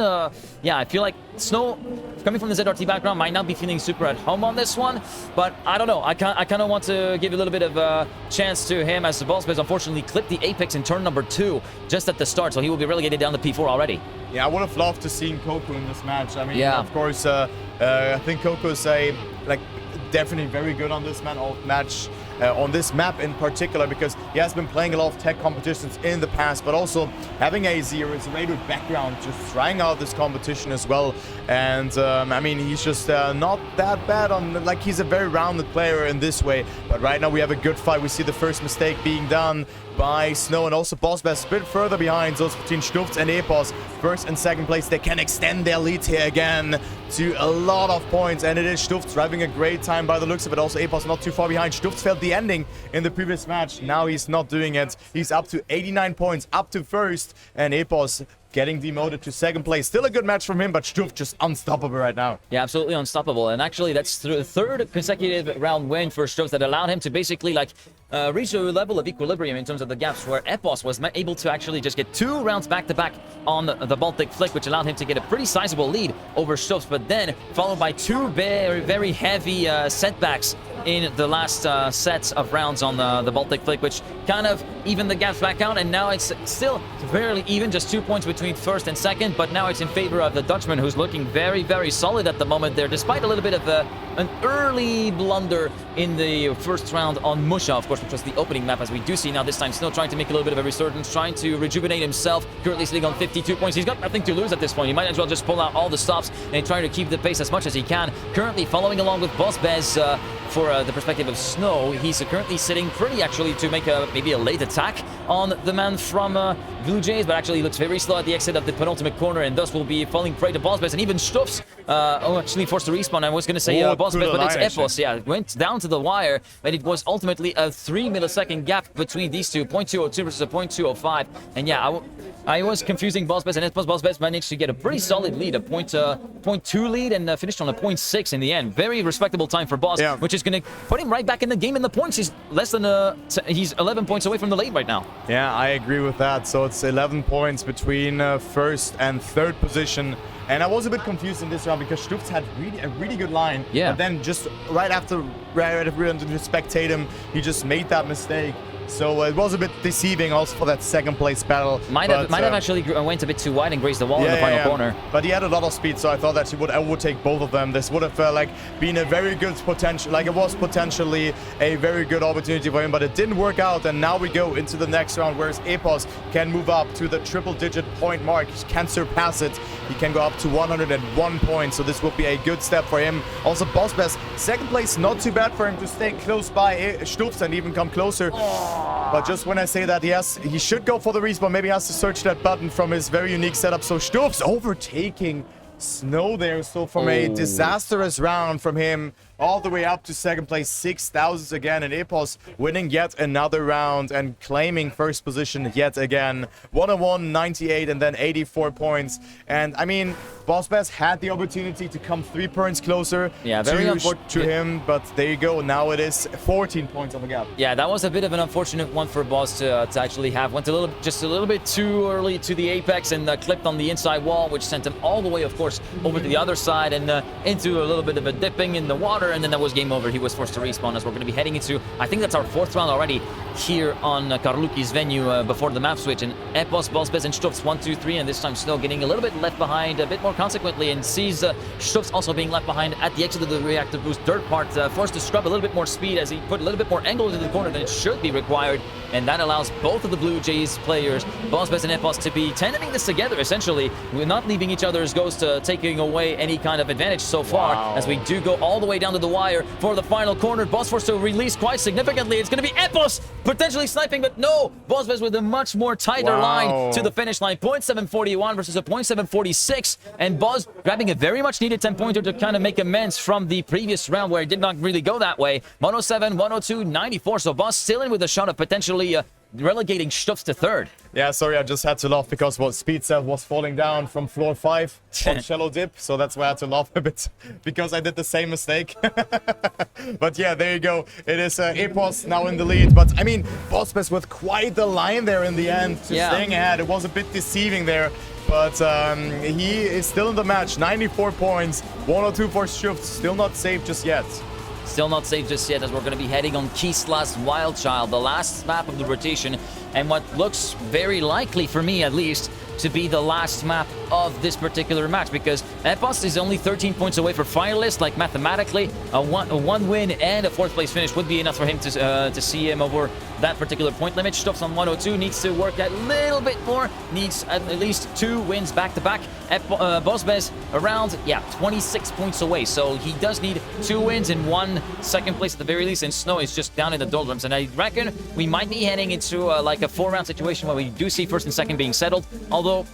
yeah, I feel like Snow, coming from the ZRT background, might not be feeling super at home on this one, but I don't know. I kind of want to give a little bit of a chance to him, as the Ballspace unfortunately clipped the apex in turn number 2 just at the start, so he will be relegated down to P4 already. Yeah, I would have loved to see Coco in this match. I mean, yeah, of course, I think Coco's definitely very good on this match. On this map in particular, because he has been playing a lot of tech competitions in the past, but also having a zero-rated background, just trying out this competition as well. And I mean, he's just not that bad on, like, he's a very rounded player in this way. But right now we have a good fight. We see the first mistake being done by Snow, and also Bosbez a bit further behind. So it's between Stutz and Epos, first and second place. They can extend their lead here again to a lot of points, and it is Stutz driving a great time by the looks of it. Also Epos not too far behind. Stutz failed the ending in the previous match. Now he's not doing it. He's up to 89 points, up to first, and Epos getting demoted to second place. Still a good match from him, but Stutz just unstoppable right now. Yeah, absolutely unstoppable. And actually, that's the third consecutive round win for Stutz that allowed him to basically reach a level of equilibrium in terms of the gaps, where Epos was able to actually just get 2 rounds back-to-back on the Baltic Flick, which allowed him to get a pretty sizable lead over Stutz, but then followed by 2 very heavy setbacks in the last sets of rounds on the Baltic Flick, which kind of evened the gaps back out, and now it's still fairly even, just 2 points between first and second, but now it's in favor of the Dutchman, who's looking very solid at the moment there, despite a little bit of an early blunder in the first round on Musha, of course, which was the opening map, as we do see now this time Snow trying to make a little bit of a resurgence, trying to rejuvenate himself, currently sitting on 52 points. He's got nothing to lose at this point. He might as well just pull out all the stops and try to keep the pace as much as he can. Currently following along with Bosbez for the perspective of Snow. He's currently sitting pretty actually to make maybe a late attack on the man from Blue Jays, but actually looks very slow at the exit of the penultimate corner, and thus will be falling prey to Bosbez, and even Stuffs actually forced to respawn. I was going to say Bosbez, but it's Epos. Yeah, went down to the wire, but it was ultimately a 3 millisecond gap between these two, 0.202 versus a 0.205. And yeah, I was confusing Bosbez and Epos. Bosbez managed to get a pretty solid lead, a 0.2 lead, and finished on a 0.6 in the end. Very respectable time for Boss, which is going to put him right back in the game in the points. He's less than he's 11 points away from the lead right now. Yeah, I agree with that. So it's 11 points between first and third position And I was a bit confused in this round because Stutz had a really good line. Yeah. But then just right after we went to spectate him, he just made that mistake. So it was a bit deceiving also for that second place battle. Might have actually went a bit too wide and grazed the wall in the final corner. But he had a lot of speed, so I thought that he would overtake both of them. This would have like been a very good potential, like it was potentially a very good opportunity for him, but it didn't work out. And now we go into the next round, whereas Epos can move up to the triple-digit point mark. He can surpass it. He can go up to 101 points, so this will be a good step for him. Also, Bossbest, second place, not too bad for him to stay close by Stutz and even come closer. But just when I say that, yes, he should go for the respawn. Maybe he has to search that button from his very unique setup. So Stutz overtaking Snow there. So from a disastrous round from him all the way up to second place, 6,000s again. And Epos winning yet another round and claiming first position yet again. 101, 98, and then 84 points. And I mean, Bossbest had the opportunity to come 3 points closer to him, but there you go. Now it is 14 points on the gap. Yeah, that was a bit of an unfortunate one for Boss to actually have. Went just a little bit too early to the apex and clipped on the inside wall, which sent him all the way, of course, over to the other side and into a little bit of a dipping in the water, and then that was game over. He was forced to respawn as we're going to be heading into, I think that's our 4th round already here on Karluki's venue before the map switch. And Epos, Bossbest, and Stutz 1, 2, 3, and this time Snow getting a little bit left behind, a bit more consequently, and sees Stutz also being left behind at the exit of the reactor boost dirt part, forced to scrub a little bit more speed as he put a little bit more angle into the corner than it should be required, and that allows both of the Blue Jays players, Bossbest and Epos, to be tending this together essentially. We're not leaving each other's ghost taking away any kind of advantage so far, as we do go all the way down to the wire for the final corner. Boss forced to release quite significantly. It's going to be Epos potentially sniping, but no, Bossbest with a much more tighter line to the finish line. 0.741 versus a 0.746, and Boss grabbing a very much needed 10-pointer to kind of make amends from the previous round where it did not really go that way. 107, 102, 94, so Boss still in with a shot of potentially relegating Stutz to 3rd. Yeah, sorry, I just had to laugh because what Speed said was falling down from floor 5 on shallow dip, so that's why I had to laugh a bit because I did the same mistake. But yeah, there you go. It is Epos now in the lead, but I mean, Bossbest with quite the line there in the end to staying ahead. It was a bit deceiving there, but he is still in the match. 94 points, 102 for Stutz, still not safe just yet. Still not safe just yet, as we're going to be heading on Kislas Wildchild, the last map of the rotation, and what looks very likely, for me at least, to be the last map of this particular match, because Epos is only 13 points away for finalist. Like mathematically, a one win and a 4th place finish would be enough for him to see him over that particular point limit. Stutz on 102 needs to work a little bit more, needs at least 2 wins back to back. Bossbest around 26 points away, so he does need 2 wins and 1 second place at the very least, and Snow is just down in the doldrums. And I reckon we might be heading into like a 4-round situation where we do see 1st and 2nd being settled, although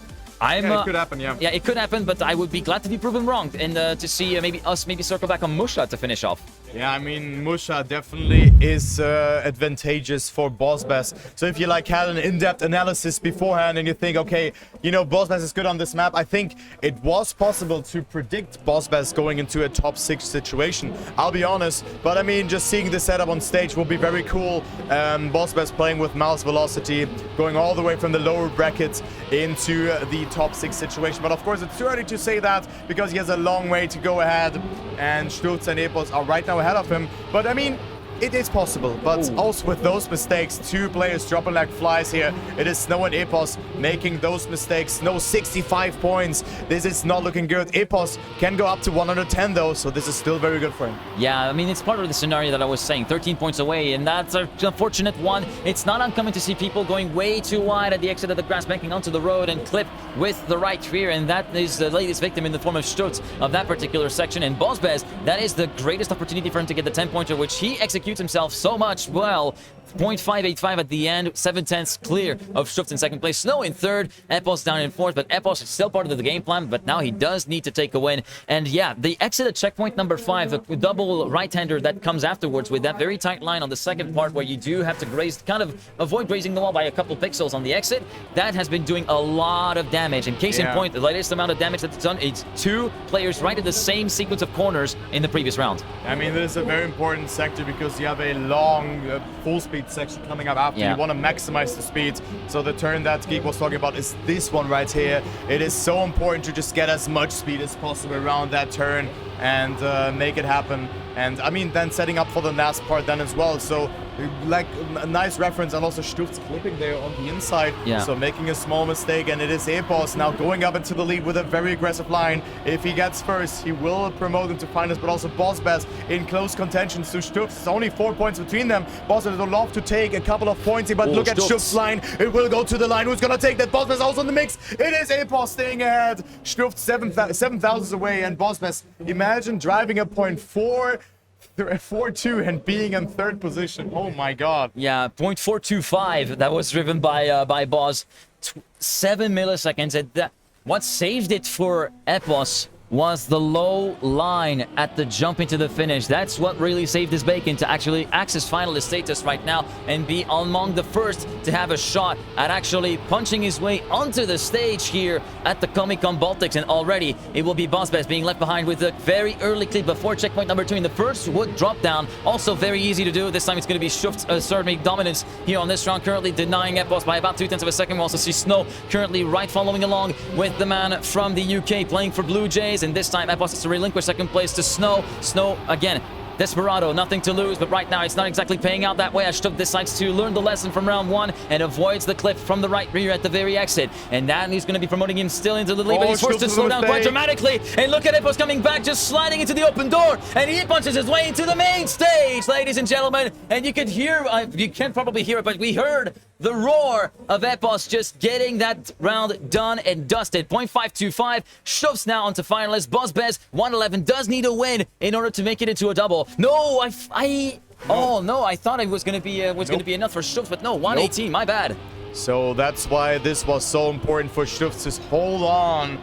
it could happen, yeah. Yeah, it could happen, but I would be glad to be proven wrong and to see maybe circle back on Musha to finish off. Yeah, I mean, Musha definitely is advantageous for Bossbest. So if you like had an in-depth analysis beforehand and you think, okay, you know, Bossbest is good on this map, I think it was possible to predict Bossbest going into a top 6 situation. I'll be honest, but I mean, just seeing the setup on stage will be very cool. Bossbest playing with mouse velocity, going all the way from the lower bracket into the top 6 situation. But of course, it's too early to say that because he has a long way to go ahead, and Stutz and Epos are right now ahead of him. But I mean, it is possible, but also with those mistakes, 2 players dropping like flies here. It is Snow and Epos making those mistakes. Snow 65 points. This is not looking good. Epos can go up to 110 though, so this is still very good for him. Yeah, I mean, it's part of the scenario that I was saying, 13 points away, and that's an unfortunate one. It's not uncommon to see people going way too wide at the exit of the grass, banking onto the road and clip with the right rear, and that is the latest victim in the form of Stutz of that particular section. And Bossbest, that is the greatest opportunity for him to get the 10-pointer, which he executes himself so much well. 0.585 at the end, 7/10 clear of Stutz in 2nd place. Snow in 3rd, Epos down in 4th, but Epos is still part of the game plan, but now he does need to take a win. And yeah, the exit at checkpoint number 5, the double right-hander that comes afterwards with that very tight line on the second part where you do have to graze, kind of avoid grazing the wall by a couple pixels on the exit, that has been doing a lot of damage. And case in point, the latest amount of damage that it's done, it's 2 players right in the same sequence of corners in the previous round. I mean, this is a very important sector because you have a long full speed speed section coming up after. Yeah. You want to maximize the speed. So the turn that Geek was talking about is this one right here. It is so important to just get as much speed as possible around that turn and make it happen. And I mean, then setting up for the last part then as well. So like a nice reference, and also Stuft's clipping there on the inside. Yeah. So making a small mistake, and it is Epos now going up into the lead with a very aggressive line. If he gets first, he will promote into finals, but also Bossbaz in close contention to Stuft. It's only 4 points between them. Bossbaz would love to take a couple of points here, but look at Stuft's line. It will go to the line. Who's gonna take that? Bossbaz also in the mix. It is Epos staying ahead. Stuft 7,000 away, and Bossbaz, imagine driving a point 4-2 and being in third position. Oh my god. Yeah, 0.425. That was driven by Boz. 7 milliseconds. And what saved it for Epos was the low line at the jump into the finish. That's what really saved his bacon to actually access finalist status right now and be among the first to have a shot at actually punching his way onto the stage here at the Comic-Con Baltics. And already it will be Bossbaz being left behind with a very early clip before checkpoint number 2 in the first wood drop down. Also very easy to do. This time it's going to be Stuft's asserting dominance here on this round, currently denying Epos by about 0.2 of a second. We also see Snow currently right following along with the man from the UK playing for Blue Jays. And this time Epos has to relinquish second place to Snow. Snow again, desperado, nothing to lose, but right now it's not exactly paying out that way as Stuft decides to learn the lesson from round 1 and avoids the cliff from the right rear at the very exit. And now he's going to be promoting him still into the lead, but he's forced to slow down quite dramatically. And look at Epos coming back, just sliding into the open door, and he punches his way into the main stage, ladies and gentlemen. And you could hear, you can't probably hear it, but we heard the roar of Epos just getting that round done and dusted. 0.525. Stuft's now onto finalists. Bossbaz 111 does need a win in order to make it into a double. No, oh no, I thought it was gonna be gonna be enough for Stuft, but no, 118. My bad. So that's why this was so important for Stuft to hold on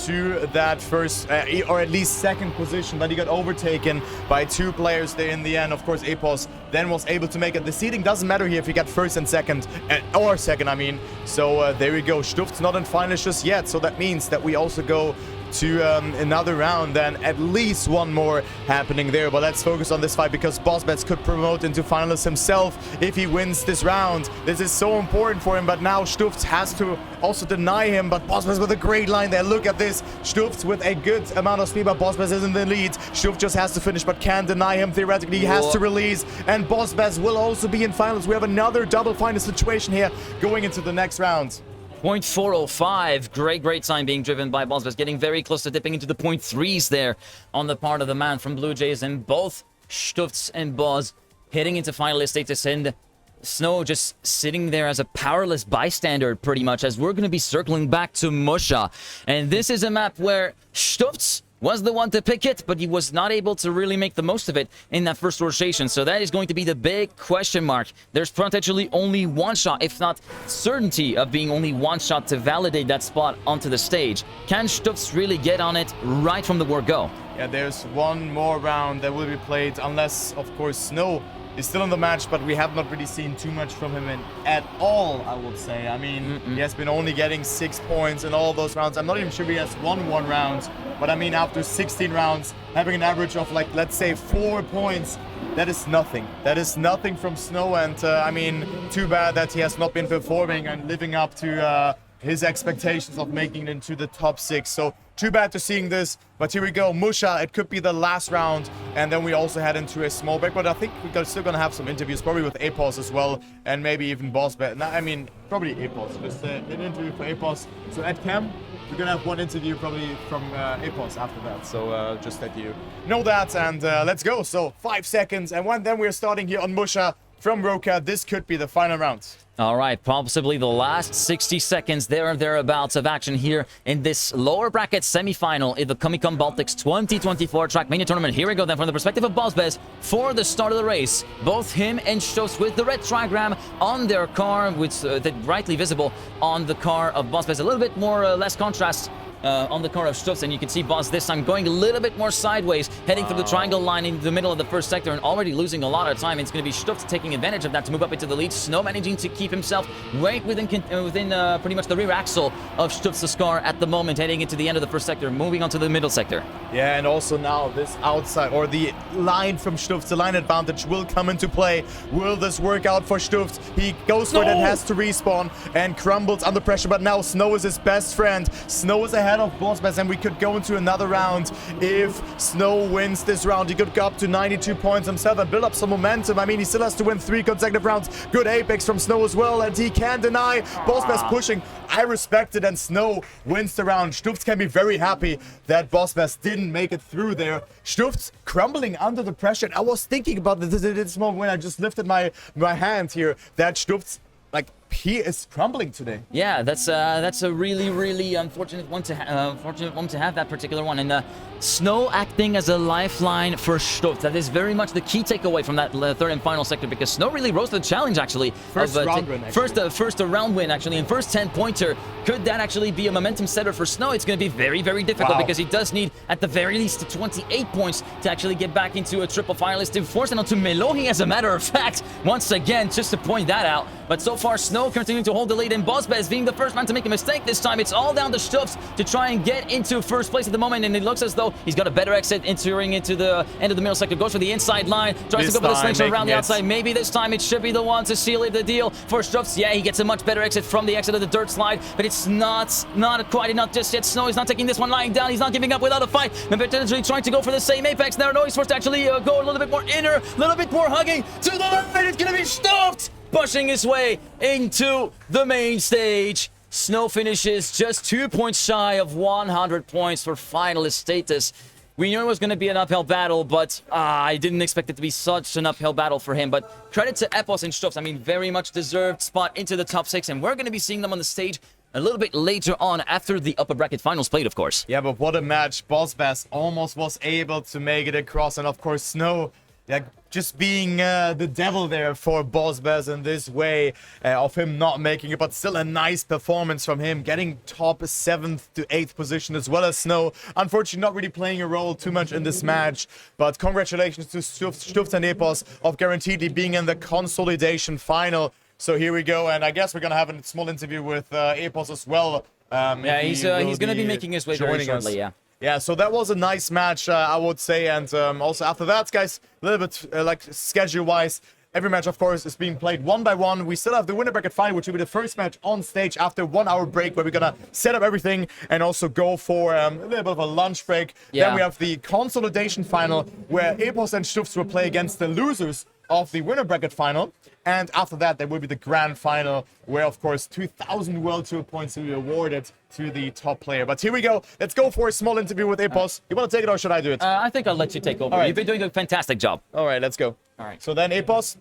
to that first or at least second position, but he got overtaken by 2 players there in the end. Of course, Epos then was able to make it. The seeding doesn't matter here if he got first and second, or second, I mean. So there we go. Stuft's not in finals just yet, so that means that we also go to another round, then at least one more happening there. But let's focus on this fight because Bossbaz could promote into finalists himself if he wins this round. This is so important for him, but now Stuft has to also deny him. But Bossbaz with a great line there. Look at this. Stuft with a good amount of speed, but Bossbaz is in the lead. Stuft just has to finish, but can't deny him. Theoretically, he has to release, and Bossbaz will also be in finals. We have another double final situation here going into the next round. 0.405. Great sign being driven by Bossbaz, getting very close to dipping into the 0.3s there on the part of the man from Blue Jays, and both Stufts and Boz heading into finalist status, and Snow just sitting there as a powerless bystander pretty much, as we're going to be circling back to Musha. And this is a map where Stufts was the one to pick it, but he was not able to really make the most of it in that first rotation. So that is going to be the big question mark. There's potentially only one shot, if not certainty of being only one shot to validate that spot onto the stage. Can Stufts really get on it right from the word go? Yeah, there's one more round that will be played, unless, of course, Snow is still in the match, but we have not really seen too much from him at all, I would say. I mean, he has been only getting 6 points in all those rounds. I'm not even sure he has won one round, but I mean, after 16 rounds, having an average of, like, let's say 4 points, that is nothing. That is nothing from Snow, and I mean, too bad that he has not been performing and living up to his expectations of making it into the top 6. So too bad to seeing this, but here we go. Musha, it could be the last round, and then we also head into a small break, but I think we're still gonna have some interviews, probably with Epos as well, and maybe even Bossbaz. I mean, probably Epos, just an interview for Epos. So at Cam, we're gonna have one interview probably from Epos after that, so just that you know that, and let's go. So 5 seconds, and then we're starting here on Musha from Roka. This could be the final round. All right, possibly the last 60 seconds thereabouts of action here in this lower bracket semi-final in the Comic-Con Baltics 2024 Trackmania tournament. Here we go then from the perspective of Bossbaz for the start of the race. Both him and Stuft with the red trigram on their car, which rightly visible on the car of Bossbaz. A little bit more less contrast on the car of Stuft, and you can see Boz this time going a little bit more sideways, heading through the triangle line in the middle of the first sector and already losing a lot of time. It's going to be Stuft taking advantage of that to move up into the lead. Snow managing to keep keep himself right within pretty much the rear axle of Stutz's car at the moment, heading into the end of the first sector, moving on to the middle sector. Yeah, and also now this outside, or the line from Stutz, the line advantage will come into play. Will this work out for Stutz? He goes for it and has to respawn and crumbles under pressure, but now Snow is his best friend. Snow is ahead of Bossbass, and we could go into another round. If Snow wins this round, he could go up to 92 points himself and build up some momentum. I mean, he still has to win 3 consecutive rounds. Good apex from Snow as well, and he can't deny. Bossbass pushing. I respect it, and Snow wins the round. Stutz can be very happy that Bossbass didn't make it through there. Stutz crumbling under the pressure. And I was thinking about this moment when I just lifted my hand here, that Stutz, like, he is crumbling today. Yeah, that's a really unfortunate one to have, that particular one. And Snow acting as a lifeline for Stutz. That is very much the key takeaway from that third and final sector, because Snow really rose to the challenge, actually. First round win, actually. First round win, actually, and first 10-pointer. Could that actually be a momentum setter for Snow? It's going to be very difficult, because he does need, at the very least, 28 points to actually get back into a triple finalist, to force it onto Melohi, as a matter of fact, once again, just to point that out. But so far, Snow continuing to hold the lead, and Bossbass being the first man to make a mistake this time. It's all down to Stutz to try and get into first place at the moment, and it looks as though he's got a better exit entering into the end of the middle sector. Goes for the inside line, tries to go for the slingshot around the outside. Maybe this time it should be the one to seal it the deal for Stutz. Yeah, he gets a much better exit from the exit of the dirt slide, but it's not quite enough just yet. Snow is not taking this one lying down. He's not giving up without a fight, but potentially trying to go for the same apex. Now, he's forced to actually go a little bit more inner, a little bit more hugging to the left. It's going to be Stutz pushing his way into the main stage. Snow finishes just 2 points shy of 100 points for finalist status. We knew it was going to be an uphill battle, but I didn't expect it to be such an uphill battle for him. But credit to Epos and Stutz. I mean, very much deserved spot into the top 6, and we're going to be seeing them on the stage a little bit later on, after the upper bracket finals played, of course. Yeah, but what a match. Bossbass almost was able to make it across, and of course Snow, like, just being the devil there for Bossbass in this way, of him not making it, but still a nice performance from him, getting top 7th to 8th position, as well as Snow. Unfortunately, not really playing a role too much in this match, but congratulations to Stutz and Epos of guaranteedly being in the consolidation final. So here we go, and I guess we're gonna have a small interview with Epos as well. Yeah, he's gonna be making his way very shortly, yeah. Yeah, so that was a nice match, I would say, and also after that, guys, a little bit like schedule-wise, every match, of course, is being played one by one. We still have the winner bracket final, which will be the first match on stage after 1 hour break, where we're gonna set up everything and also go for a little bit of a lunch break. Yeah. Then we have the consolidation final, where Epos and Stutz will play against the losers of the winner bracket final. And after that, there will be the grand final, where, of course, 2,000 World Tour points will be awarded to the top player. But here we go. Let's go for a small interview with Epos. You want to take it, or should I do it? I think I'll let you take over. All right. You've been doing a fantastic job. All right, let's go. All right. So then, Epos,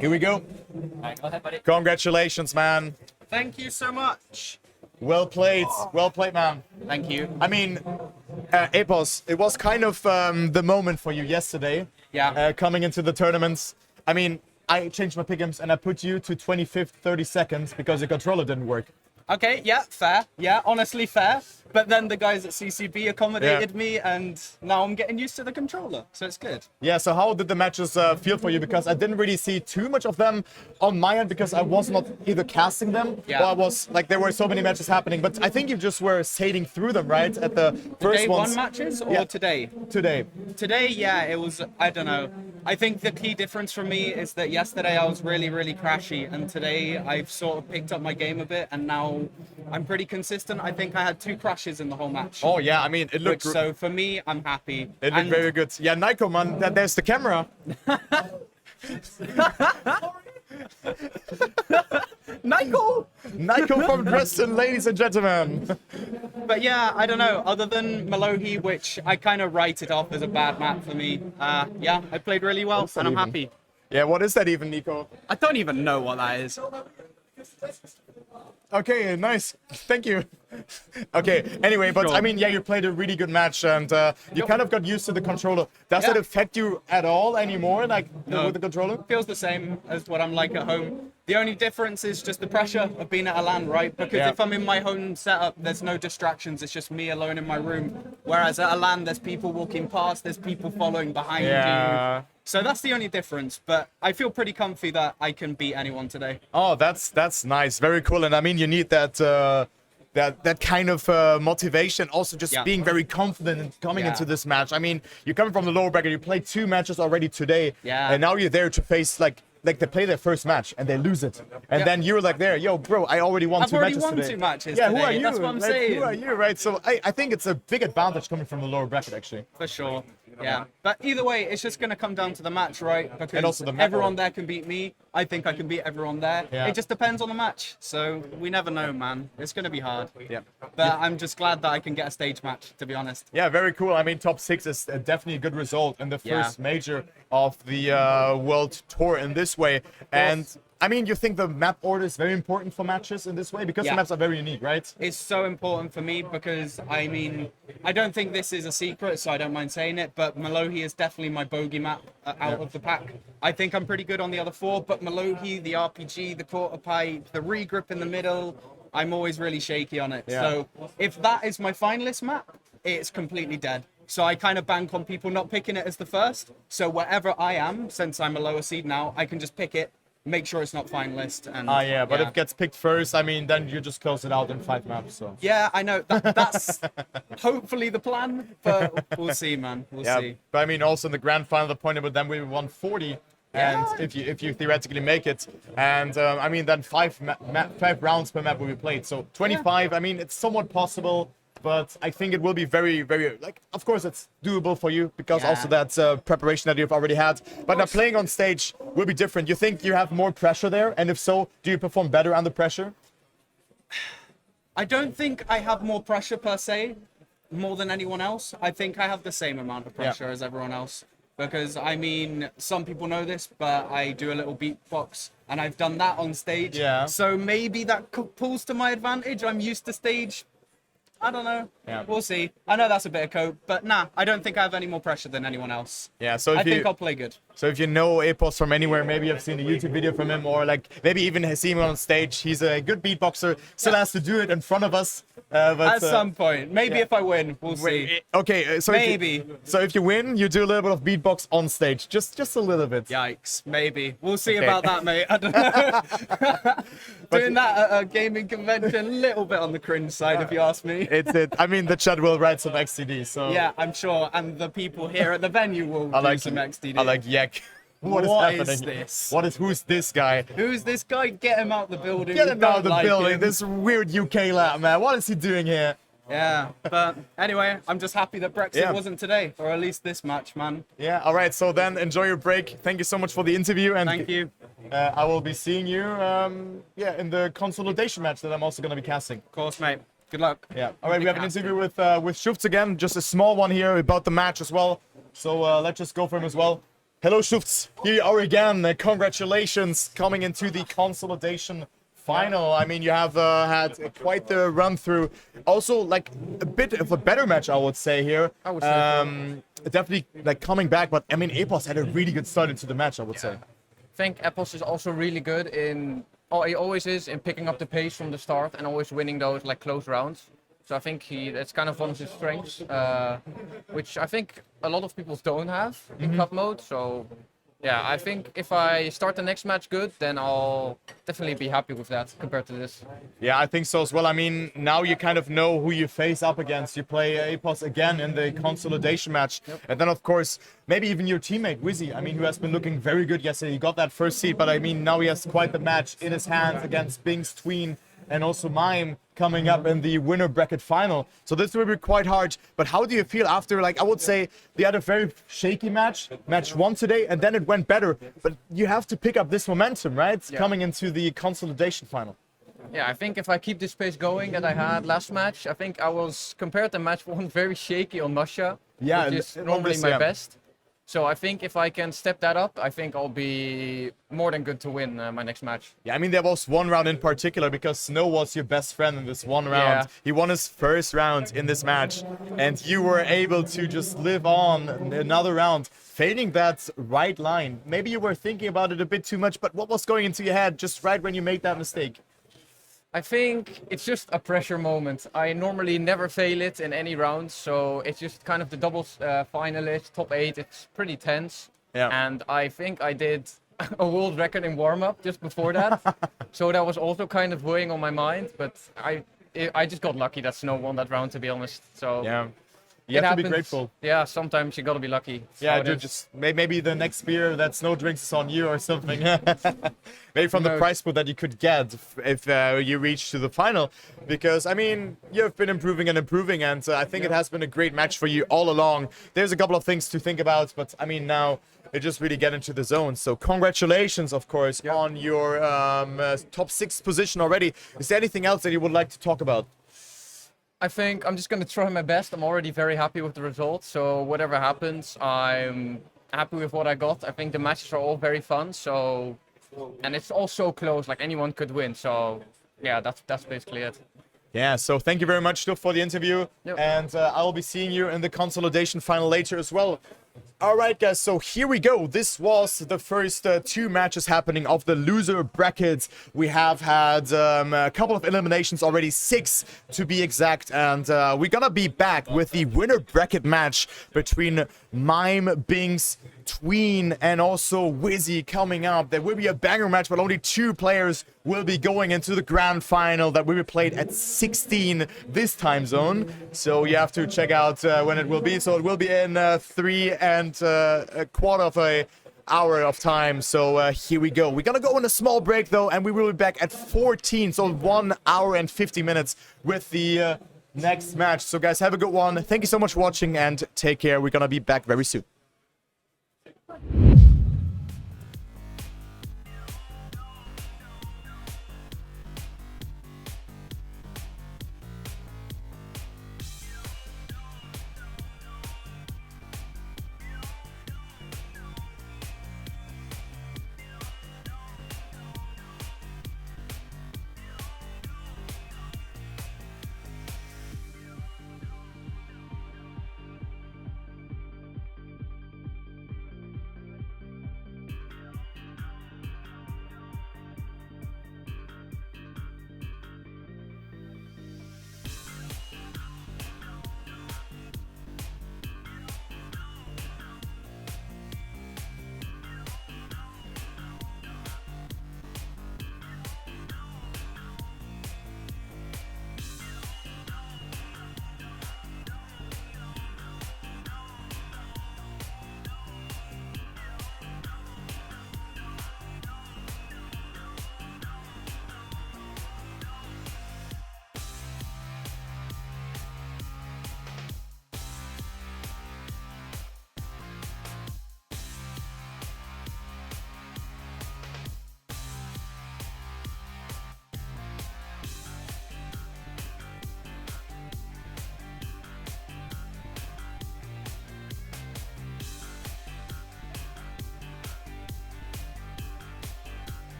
here we go. All right, go ahead, buddy. Congratulations, man. Thank you so much. Well played. Well played, man. Thank you. I mean, Epos, it was kind of the moment for you yesterday. Yeah. Coming into the tournaments. I mean, I changed my pick'ems and I put you to 25th, 30 seconds because the controller didn't work. Okay, yeah, fair. Yeah, honestly fair. But then the guys at CCB accommodated me, and now I'm getting used to the controller, so it's good. Yeah, so how did the matches feel for you? Because I didn't really see too much of them on my end, because I was not either casting them, or I was, like, there were so many matches happening. But I think you just were sailing through them, right? At the first Day ones. one matches, or today? Today. Today, yeah, it was, I don't know. I think the key difference for me is that yesterday I was really, really crashy, and today I've sort of picked up my game a bit, and now I'm pretty consistent. I think I had 2 crashes in the whole match. Oh, yeah, I mean, it looked... So for me, I'm happy. It looked very good. Yeah, Nico, man, there's the camera. Nico from Dresden, ladies and gentlemen. But yeah, I don't know. Other than Melohi, which I kind of write it off as a bad map for me. Yeah, I played really well, and I'm happy. Yeah, what is that even, Nico? I don't even know what that is. Okay, nice. Thank you. Okay, anyway, but Sure. I mean, yeah, you played a really good match, and you kind of got used to the controller. Does it Yeah. affect you at all anymore, like No. with the controller? Feels the same as what I'm like at home. The only difference is just the pressure of being at a LAN, right? Because Yeah. if I'm in my home setup, there's no distractions. It's just me alone in my room. Whereas at a LAN, there's people walking past, there's people following behind Yeah. you. So that's the only difference. But I feel pretty comfy that I can beat anyone today. Oh, that's nice, very cool, and I mean, you need that. That kind of motivation, also just Yeah. being very confident and coming Yeah. into this match. I mean, you're coming from the lower bracket, you played 2 matches already today, Yeah. and now you're there to face like they play their first match and they lose it, and Yeah. then you're like there, yo, bro, I already won I've 2 already matches won today. 2 matches Yeah, today. who are you? That's what I'm Like, saying. Who are you, right? So I think it's a big advantage coming from the lower bracket, actually. For sure. Yeah. But either way, it's just going to come down to the match, right? Because also the map everyone order. there can beat me. I think I can beat everyone there. Yeah. It just depends on the match. So we never know, man. It's going to be hard. Yeah. But I'm just glad that I can get a stage match, to be honest. Yeah, very cool. I mean, top 6 is definitely a good result in the Yeah. first major of the World Tour in this way. And I mean, you think the map order is very important for matches in this way? Because Yeah. the maps are very unique, right? It's so important for me because, I mean, I don't think this is a secret, so I don't mind saying it, but Malohi is definitely my bogey map out of the pack. I think I'm pretty good on the other 4, but Malohi, the RPG, the quarter pipe, the regrip in the middle, I'm always really shaky on it. Yeah. So if that is my finalist map, it's completely dead. So I kind of bank on people not picking it as the first. So wherever I am, since I'm a lower seed now, I can just pick it, make sure it's not finalist. And Yeah, but if it gets picked first, I mean, then you just close it out in 5 maps. So yeah, I know. That's hopefully the plan, but we'll see, man. We'll yeah, see. but I mean, also in the grand final, the point of it, then we won 40. And if you theoretically make it, and I mean, then 5 rounds per map will be played. So 25. I mean, it's somewhat possible. But I think it will be very, very, like, of course it's doable for you because Yeah. also that's preparation that you've already had. But now playing on stage will be different. You think you have more pressure there? And if so, do you perform better under pressure? I don't think I have more pressure per se, more than anyone else. I think I have the same amount of pressure as everyone else. Because, I mean, some people know this, but I do a little beatbox, and I've done that on stage. Yeah. So maybe that pulls to my advantage. I'm used to stage. I don't know. Yeah. We'll see. I know that's a bit of cope, but nah, I don't think I have any more pressure than anyone else. Yeah, so I if think you I'll play good. so if you know Epos from anywhere, maybe you've seen a YouTube video from him, or like maybe even see him on stage. He's a good beatboxer. Still has to do it in front of us. But, At some point. Maybe yeah. if I win, we'll see. Okay, so Maybe. If you win, you do a little bit of beatbox on stage, just a little bit. Yikes, maybe. We'll see Okay. about that, mate. I don't know. Doing that at a gaming convention, a little bit on the cringe side, if you ask me. It's it. I mean, the chat will write some XTD. So Yeah, I'm sure. And the people here at the venue will I do like some XTD. I like Yak. What is What happening? is this? Who's this guy? Who's this guy? Get him out the building. Get We him out don't of the like building. him. This weird UK lad, man. What is he doing here? Yeah, but anyway, I'm just happy that Brexit Yeah. wasn't today, or at least this match, man. Yeah. All right. So then, enjoy your break. Thank you so much for the interview, and Thank you. I will be seeing you, in the consolidation match that I'm also going to be casting. Of course, mate. Good luck. Yeah. All right. We have an interview with Schufts again, just a small one here about the match as well. So let's just go for him as well. Hello, Schufts. Here you are again. Congratulations coming into the consolidation final. I mean, you have had quite the run through. Also, like a bit of a better match, I would say here. I would say Definitely like coming back, but I mean, Epos had a really good start into the match, I would say. I think Epos is also really good in, he always is in picking up the pace from the start and always winning those like close rounds. So I think that's kind of one of his strengths, which I think a lot of people don't have in cup mode. So yeah, I think if I start the next match good, then I'll definitely be happy with that compared to this. Yeah, I think so as well. I mean, now you kind of know who you face up against. You play Epos again in the consolidation match. And then, of course, maybe even your teammate, Wizzy, I mean, who has been looking very good yesterday. He got that first seed, but I mean, now he has quite the match in his hands against Bings, Tween, and also Mime coming up in the winner bracket final. So this will be quite hard. But how do you feel after, like, I would say they had a very shaky match 1 today, and then it went better. But you have to pick up this momentum, right? Yeah. Coming into the consolidation final. Yeah, I think if I keep this pace going that I had last match, I think I was, compared to match 1, very shaky on Masha, Yeah, which is on normally this, my yeah. best. So I think if I can step that up, I think I'll be more than good to win my next match. Yeah, I mean, there was one round in particular because Snow was your best friend in this one round. Yeah. He won his first round in this match, and you were able to just live on another round, fading that right line. Maybe you were thinking about it a bit too much, but what was going into your head just right when you made that mistake? I think it's just a pressure moment. I normally never fail it in any round, so it's just kind of the doubles finalist, top 8. It's pretty tense. Yeah. And I think I did a world record in warm-up just before that. So that was also kind of weighing on my mind, but I just got lucky that Snow won that round, to be honest. So Yeah. it You have to be happens. grateful. Yeah, sometimes you gotta be lucky. That's Yeah, how it dude, is. just maybe the next beer that Snow drinks is on you or something. Maybe from the No. prize pool that you could get if you reach to the final. Because, I mean, you've been improving and improving, and I think it has been a great match for you all along. There's a couple of things to think about, but, I mean, now you just really get into the zone. So congratulations, of course, on your top 6 position already. Is there anything else that you would like to talk about? I think I'm just going to try my best. I'm already very happy with the results. So whatever happens, I'm happy with what I got. I think the matches are all very fun. So, and it's all so close, like anyone could win. So yeah, that's basically it. Yeah, so thank you very much, Stuff, for the interview. Yep. And I will be seeing you in the consolidation final later as well. All right, guys, so here we go. This was the first 2 matches happening of the loser brackets. We have had a couple of eliminations already, 6 to be exact. And we're gonna be back with the winner bracket match between Mime, Binks, Tween, and also Wizzy coming up. There will be a banger match, but only 2 players will be going into the grand final that will be played at 16 this time zone. So you have to check out when it will be. So it will be in 3 and a quarter of a hour of time. So here we go. We're gonna go on a small break though, and we will be back at 14. So 1 hour and 50 minutes with the next match. So guys, have a good one. Thank you so much for watching and take care. We're gonna be back very soon.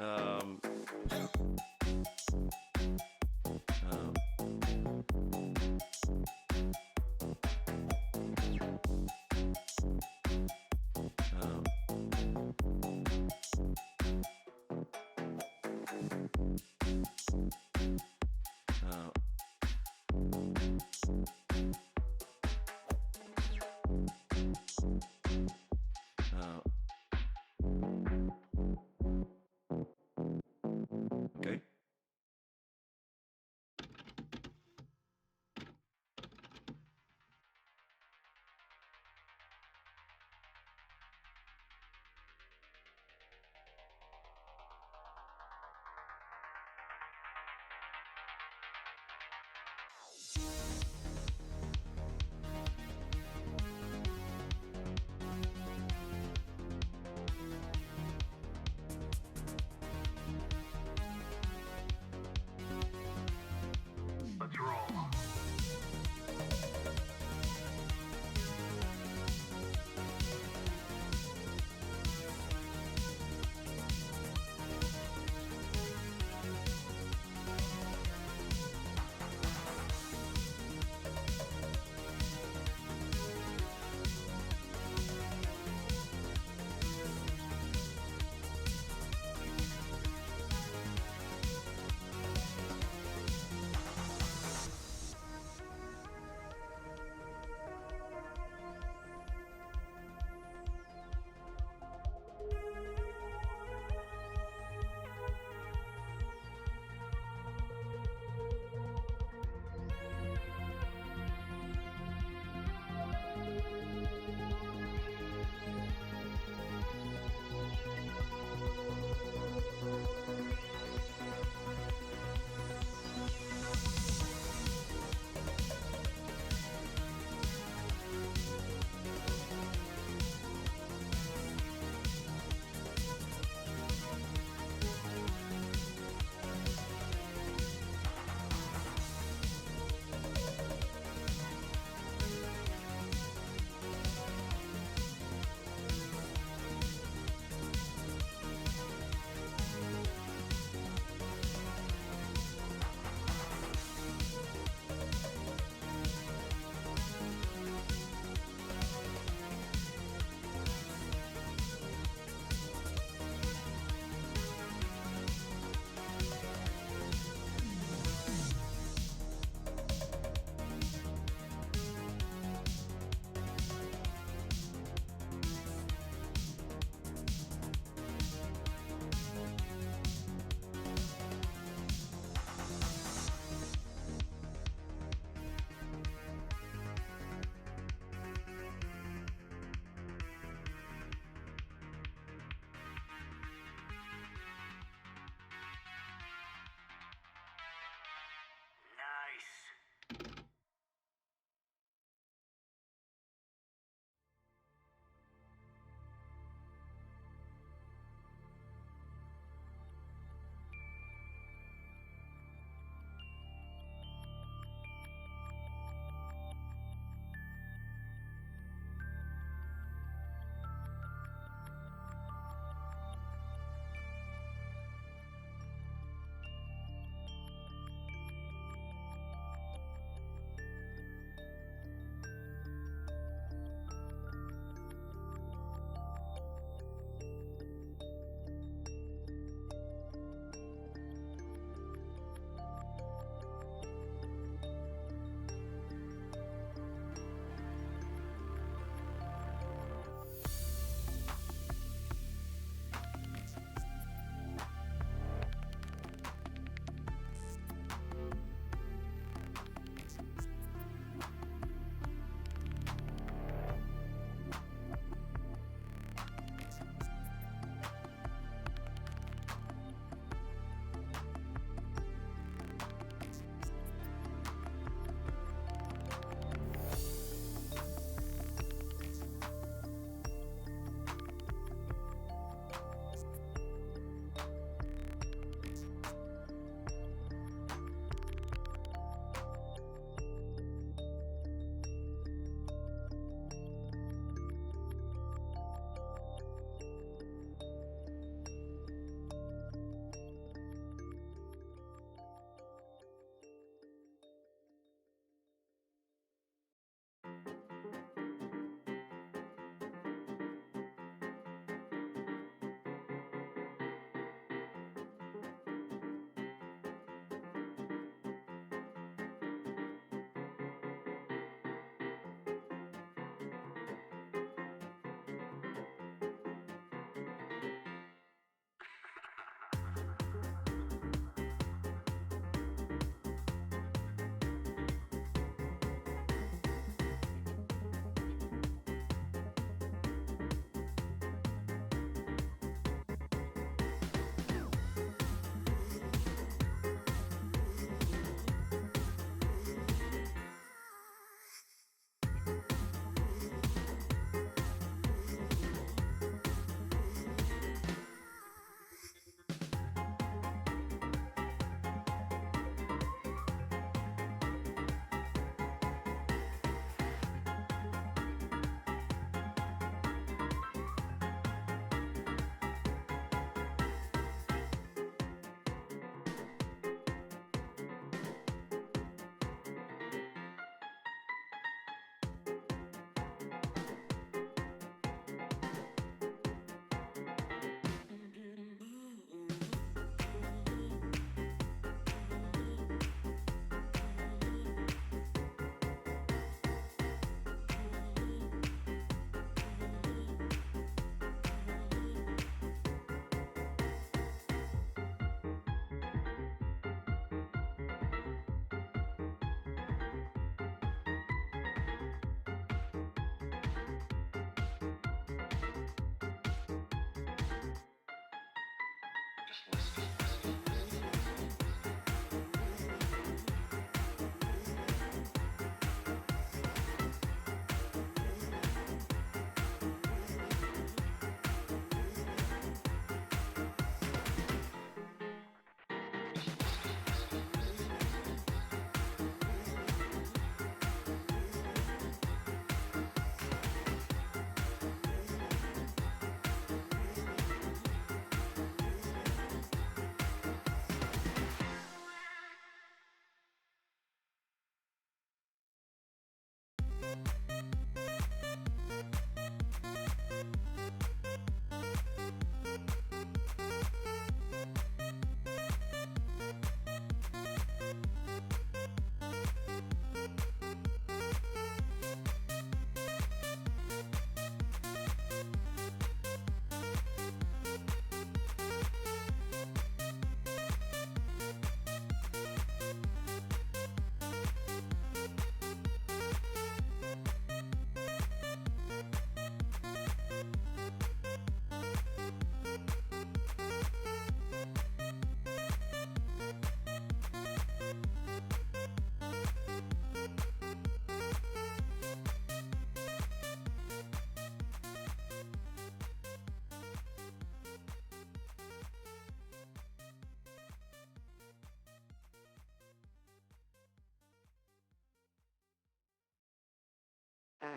Um,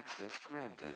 Access granted.